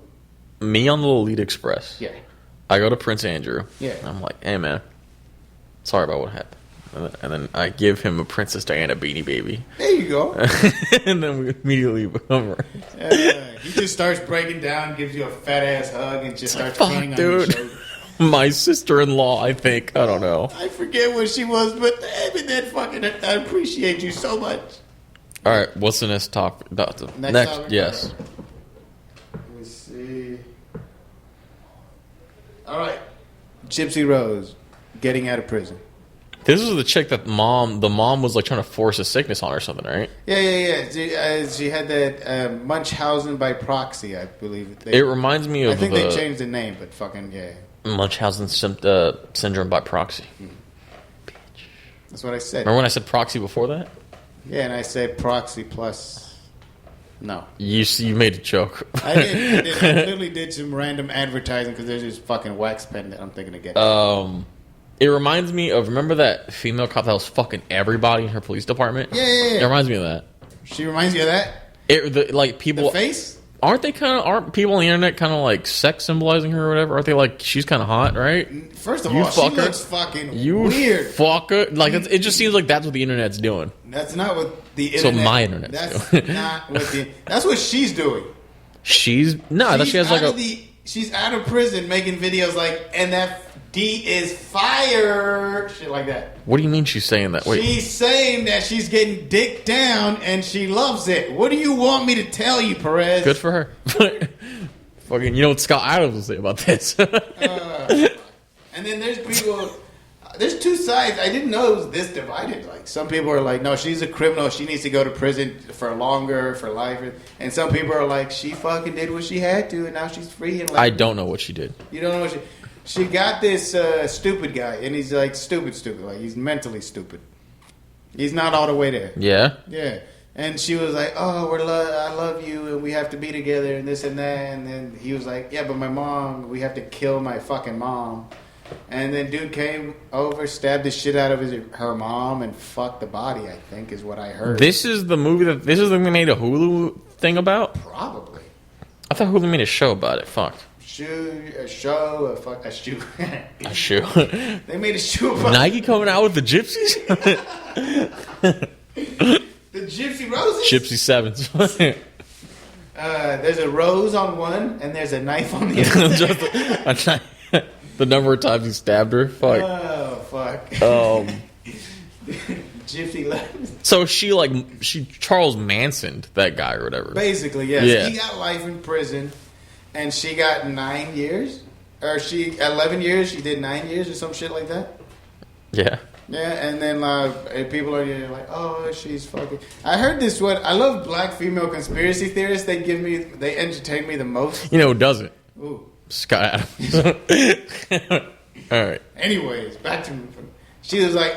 Me on the Lolita Express. Yeah. I go to Prince Andrew. Yeah. I'm like, hey man, sorry about what happened. And then I give him a Princess Diana Beanie Baby. There you go. And then we immediately become he just starts breaking down, gives you a fat ass hug, and just starts peeing on your shoulder. My sister-in-law, I think. I don't know. I forget what she was, but I appreciate you so much. All right, what's the next topic? Next topic? Yes. Let me see. All right. Gypsy Rose getting out of prison. This is the chick that the mom was like trying to force a sickness on or something, right? Yeah. She had that Munchausen by proxy, I believe. It reminds me of I think they changed the name, but fucking, yeah. Munchausen syndrome by proxy. Bitch. That's what I said. Remember when I said proxy before that? Yeah, and I said proxy plus... No. You made a joke. I did. I literally did some random advertising because there's this fucking wax pen that I'm thinking of getting. It reminds me of, remember that female cop that was fucking everybody in her police department? Yeah. It reminds me of that. She reminds you of that? Like people... The face? Aren't people on the internet kind of like sex symbolizing her or whatever? Aren't they like, she's kind of hot, right? First of all, she looks fucking weird. Fucker. Like, it just seems like that's what the internet's doing. That's not what the internet... That's what my internet's doing. Not what the... That's what she's doing. She's out of prison making videos like, and that D is fire, shit like that. What do you mean she's saying that? Wait. She's saying that she's getting dick down and she loves it. What do you want me to tell you, Perez? Good for her. Fucking, you know what Scott Adams will say about this? And then there's people... There's two sides. I didn't know it was this divided. Like, some people are like, no, she's a criminal. She needs to go to prison for longer, for life. And some people are like, she fucking did what she had to, and now she's free. And like, I don't know what she did. You don't know what she got this stupid guy, and he's like stupid. Like, he's mentally stupid. He's not all the way there. Yeah? Yeah. And she was like, oh, I love you, and we have to be together, and this and that. And then he was like, yeah, but my mom, we have to kill my fucking mom. And then dude came over, stabbed the shit out of her mom, and fucked the body, I think, is what I heard. This is the movie that... This is the thing they made a Hulu thing about? Probably. I thought Hulu made a show about it. Fuck. A shoe. A shoe. They made a shoe about Nike coming out with the Gypsies? The Gypsy Roses? Gypsy Sevens. There's a rose on one, and there's a knife on the other. The number of times he stabbed her. Fuck. Oh, fuck. Gypsy Levens. So she Charles Mansoned that guy or whatever. Basically, yes. Yeah. He got life in prison, and she got 9 years. Or 11 years, she did 9 years or some shit like that. Yeah. Yeah, and then people are like, oh, she's fucking... I heard this one. I love black female conspiracy theorists. They entertain me the most. You know who doesn't? Ooh. Scott Adams. All right. Anyways, back to... She was like,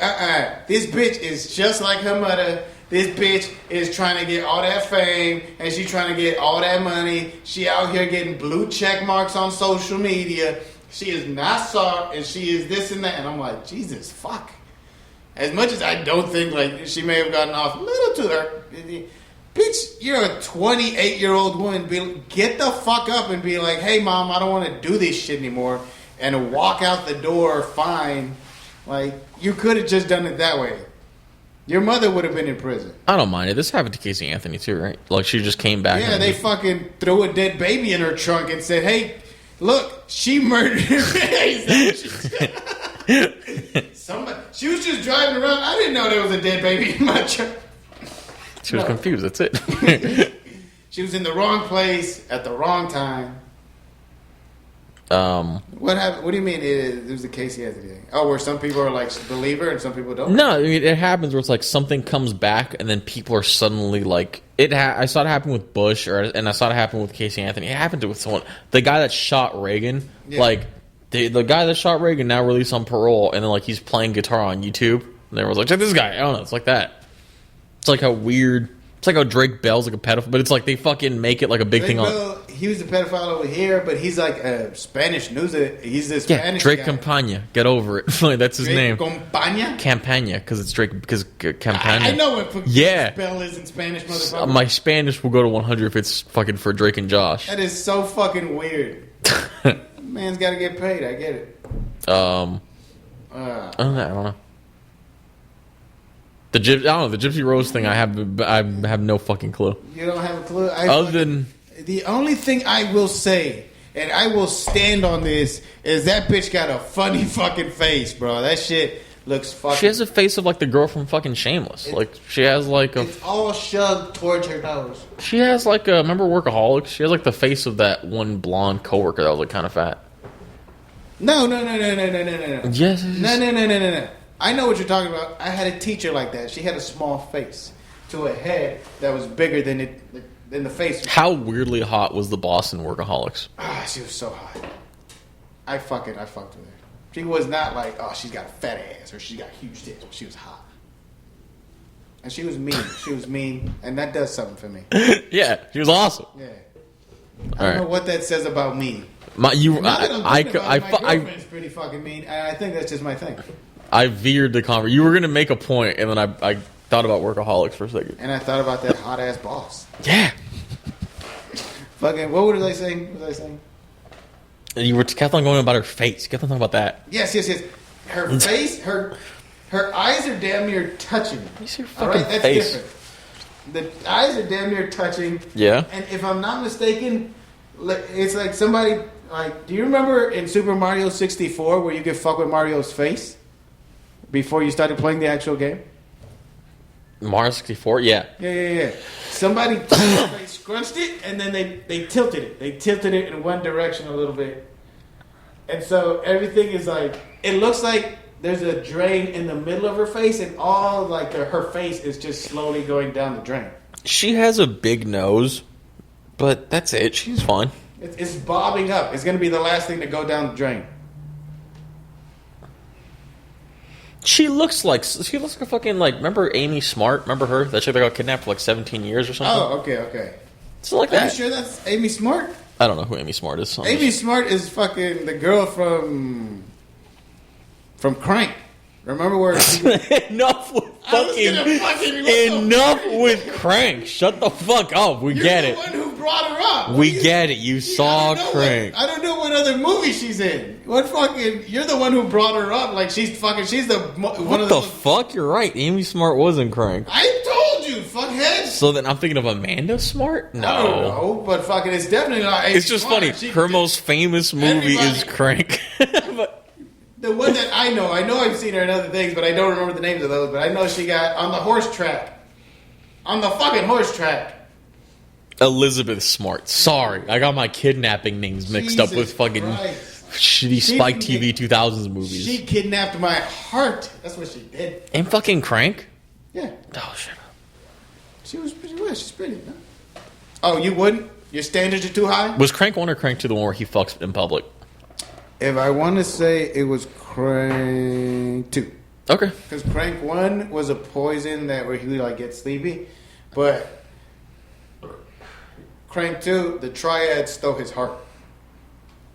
this bitch is just like her mother. This bitch is trying to get all that fame, and she trying to get all that money. She out here getting blue check marks on social media. She is not soft, and she is this and that. And I'm like, Jesus, fuck. As much as I don't think, like, she may have gotten off a little too early. Bitch, you're a 28-year-old woman. Get the fuck up and be like, hey, mom, I don't want to do this shit anymore. And walk out the door fine. Like, you could have just done it that way. Your mother would have been in prison. I don't mind it. This happened to Casey Anthony too, right? Like, she just came back. Yeah, they fucking threw a dead baby in her trunk and said, hey, look, she murdered him. She was just driving around. I didn't know there was a dead baby in my trunk. She was confused. That's it. She was in the wrong place at the wrong time. What happened? What do you mean? It was the Casey Anthony thing? Oh, where some people are like believer and some people don't. No, I mean, it happens where it's like something comes back and then people are suddenly like it. I saw it happen with Bush, and I saw it happen with Casey Anthony. It happened with someone. The guy that shot Reagan, yeah. Like the guy that shot Reagan now released on parole, and then like he's playing guitar on YouTube, and everyone's like, check this guy. I don't know. It's like that. It's like how weird. It's like how Drake Bell's like a pedophile, but it's like they fucking make it like a big thing on. He was a pedophile over here, but he's like a Spanish news. He's this Spanish Drake guy. Campagna. Get over it. That's his name. Campagna? Campagna, because it's Drake. Because Campagna. I know what spell is in Spanish, motherfucker. My Spanish will go to 100 if it's fucking for Drake and Josh. That is so fucking weird. Man's got to get paid. I get it. I don't know. The Gypsy Rose thing. I have no fucking clue. You don't have a clue. Other than the only thing I will say, and I will stand on this, is that bitch got a funny fucking face, bro. That shit looks fucking... She has a face of like the girl from fucking Shameless. Like she has like a... It's all shoved towards her nose. She has like a... Remember Workaholics? She has like the face of that one blonde coworker that was like kind of fat. No. Yes. No. I know what you're talking about. I had a teacher like that. She had a small face to a head that was bigger than the face. How weirdly hot was the boss in Workaholics? She was so hot. I fucked with her. She was not like, oh, she's got a fat ass or she's got huge tits. She was hot. And she was mean. And that does something for me. Yeah, she was awesome. Yeah. I don't know what that says about me. My girlfriend's pretty fucking mean, and I think that's just my thing. I veered the conversation. You were gonna make a point, and then I thought about workaholics for a second. And I thought about that hot ass boss. Yeah. Fucking, what was I saying? What was I saying? And you kept on going about her face. You kept on talking about that. Yes. Her face, her eyes are damn near touching. You see her fucking face. Different. The eyes are damn near touching. Yeah. And if I'm not mistaken, it's like somebody, like, do you remember in Super Mario 64 where you could fuck with Mario's face before you started playing the actual game? Mario 64? Yeah. Yeah. Somebody they scrunched it and then they tilted it. They tilted it in one direction a little bit. And so everything is like, it looks like there's a drain in the middle of her face and all like her face is just slowly going down the drain. She has a big nose, but that's it. She's fine. It's bobbing up. It's going to be the last thing to go down the drain. She looks like a fucking, like, remember Amy Smart? Remember her? That chick that got kidnapped for like 17 years or something? Oh, okay. It's like Are that. you sure that's Amy Smart? I don't know who Amy Smart is. Amy Smart is fucking the girl from Crank. Remember where enough with Crank. Shut the fuck up. We get it. You're the one who brought her up. We get it. You saw Crank. I don't know what other movie she's in. What fucking? You're the one who brought her up. Like she's the one what of the fuck? You're right. Amy Smart was in Crank. I told you, fuckhead. So then I'm thinking of Amanda Smart. No, I don't know, but fucking, it's definitely not. Amy it's just Smart. funny. Her most famous movie is Crank. But the one that I know I've seen her in other things, but I don't remember the names of those. But I know she got on the horse track, on the fucking horse track. Elizabeth Smart. Sorry, I got my kidnapping names mixed up with fucking shitty Spike TV 2000s movies. She kidnapped my heart. That's what she did. And fucking Crank? Yeah. Oh, shut up. She was pretty well. She's pretty. No? Oh, you wouldn't? Your standards are too high? Was Crank 1 or Crank 2 the one where he fucks in public? If I want to say it was Crank 2. Okay. Because Crank 1 was a poison that where he would like get sleepy. But Crank 2, the triad stole his heart.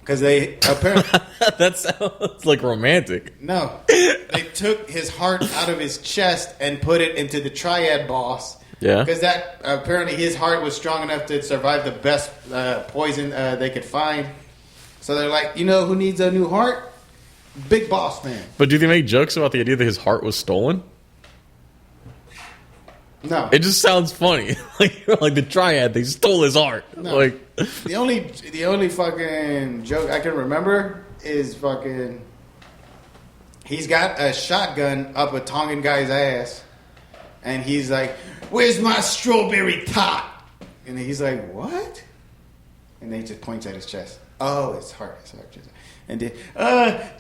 Because they apparently... That sounds like romantic. No. They took his heart out of his chest and put it into the triad boss. Yeah. Because that apparently his heart was strong enough to survive the best poison they could find. So they're like, you know who needs a new heart? Big Boss Man. But do they make jokes about the idea that his heart was stolen? No. It just sounds funny. like the triad, they stole his heart. No. Like the only fucking joke I can remember is fucking he's got a shotgun up a Tongan guy's ass and he's like, "Where's my strawberry tot?" And he's like, "What?" And then he just points at his chest. Oh, it's heart. And then,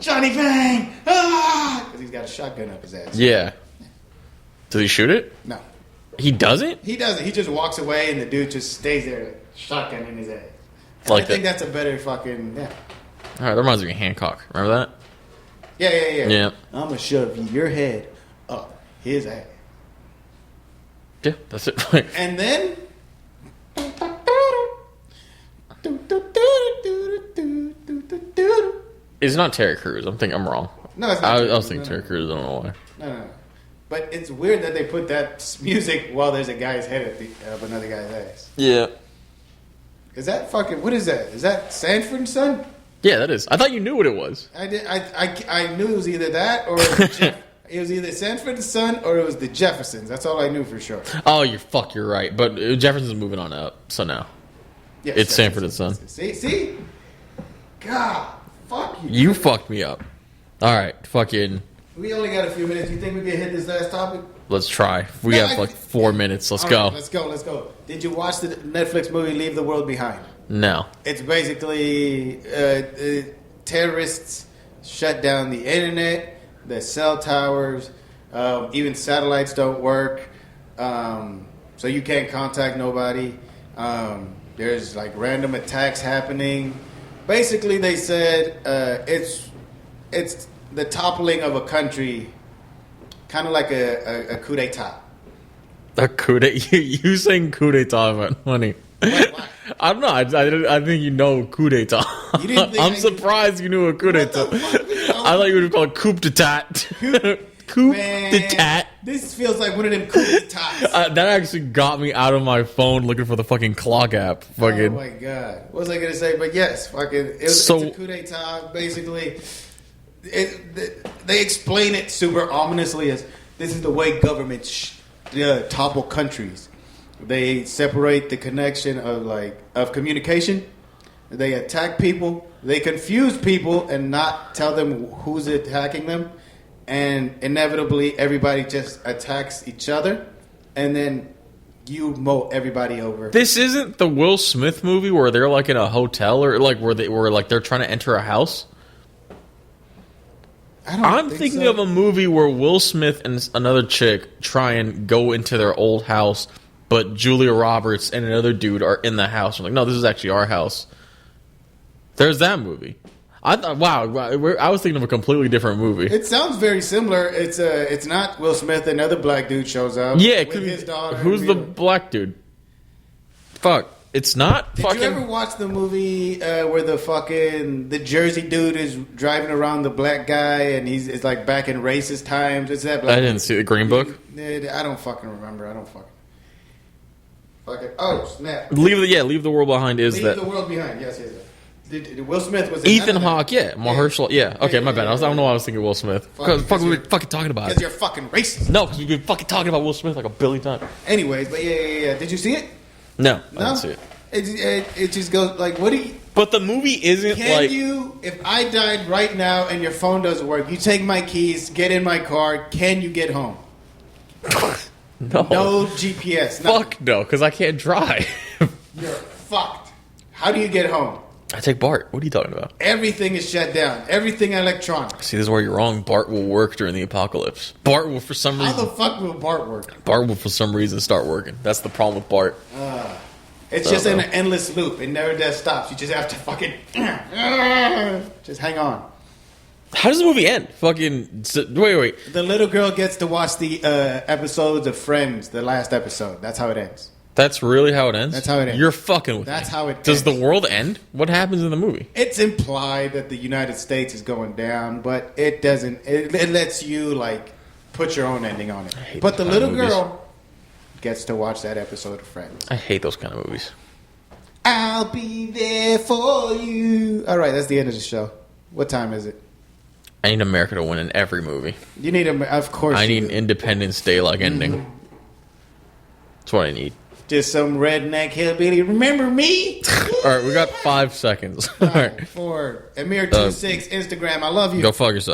Johnny Bang! Ah! Because he's got a shotgun up his ass. yeah. Does he shoot it? No. He doesn't? He doesn't. He just walks away and the dude just stays there, like, shotgun in his ass. Like I think that's a better fucking, yeah. All right, that reminds me of Hancock. Remember that? Yeah. Yeah. I'm going to shove your head up his ass. Yeah, that's it. And then... It's not Terry Crews. I'm wrong. No, it's not. I was thinking Terry Crews. I don't know why. No. But it's weird that they put that music while there's a guy's head up another guy's ass. Yeah. Is that fucking... What is that? Is that Sanford and Son? Yeah, that is. I thought you knew what it was. I did. I knew it was either that or it was either Sanford and Son or it was the Jeffersons. That's all I knew for sure. Oh, you're right. But Jefferson's moving on up, so now. Yes, It's Sanford and Son. See? God, fuck you. You fucked me up. All right, fucking... We only got a few minutes. You think we can hit this last topic? Let's try. We have like 4 minutes. Let's go. Right, let's go. Did you watch the Netflix movie Leave the World Behind? No. It's basically terrorists shut down the internet, the cell towers, even satellites don't work, so you can't contact nobody. There's like random attacks happening. Basically, they said it's the toppling of a country, kind of like a coup d'etat. A coup d'etat? You saying coup d'etat, but funny. Why? I don't know. I think you know coup d'etat. You didn't think I'm surprised you knew a coup d'etat. I thought you would call it coup d'etat. Coup d'etat. This feels like one of them coup d'etats. That actually got me out of my phone looking for the fucking clock app. Fucking. Oh my god. What was I gonna say? But yes, it's a coup d'etat. Basically, they explain it super ominously as this is the way governments topple countries. They separate the connection of communication. They attack people. They confuse people and not tell them who's attacking them. And inevitably, everybody just attacks each other. And then you mow everybody over. This isn't the Will Smith movie where they're like in a hotel or like where they're trying to enter a house. I'm thinking of a movie where Will Smith and another chick try and go into their old house, but Julia Roberts and another dude are in the house. I'm like, no, this is actually our house. There's that movie. I thought, wow, I was thinking of a completely different movie. It sounds very similar. It's not Will Smith. Another black dude shows up. Yeah, with his daughter. Who's the black dude? Fuck, it's not. Did you ever watch the movie where the Jersey dude is driving around the black guy and it's like back in racist times? It's that black. I didn't see the Green Book. I don't fucking remember. Oh snap! Leave the world behind. Leave the world behind? Yes. Will Smith was Ethan Hawke, Mahershala, Okay, my bad. I don't know why I was thinking Will Smith. Because we've been fucking talking about it. Because you're fucking racist. No, because we've been fucking talking about Will Smith like a billion times. Anyways, but yeah. Did you see it? No, I didn't see it. It just goes like, what do you... But the movie isn't like... if I died right now and your phone doesn't work, you take my keys, get in my car, can you get home? No GPS. Fuck no, because I can't drive. You're fucked. How do you get home? I take BART. What are you talking about? Everything is shut down. Everything electronic. See, this is where you're wrong. BART will work during the apocalypse. BART will, for some reason... How the fuck will BART work? BART will, for some reason, start working. That's the problem with BART. It's just in an endless loop. It never does stops. You just have to fucking... just hang on. How does the movie end? Wait. The little girl gets to watch the episodes of Friends, the last episode. That's how it ends. That's really how it ends? That's how it ends. You're fucking with me. That's how it ends. Does the world end? What happens in the movie? It's implied that the United States is going down, but it doesn't. It lets you, like, put your own ending on it. But the little girl gets to watch that episode of Friends. I hate those kind of movies. I'll be there for you. All right, that's the end of the show. What time is it? I need America to win in every movie. You need of course. I need an Independence Day-like ending. That's what I need. Just some redneck hillbilly. Remember me? All right, we got 5 seconds. All right. 4. Amir26 Instagram. I love you. Go fuck yourself.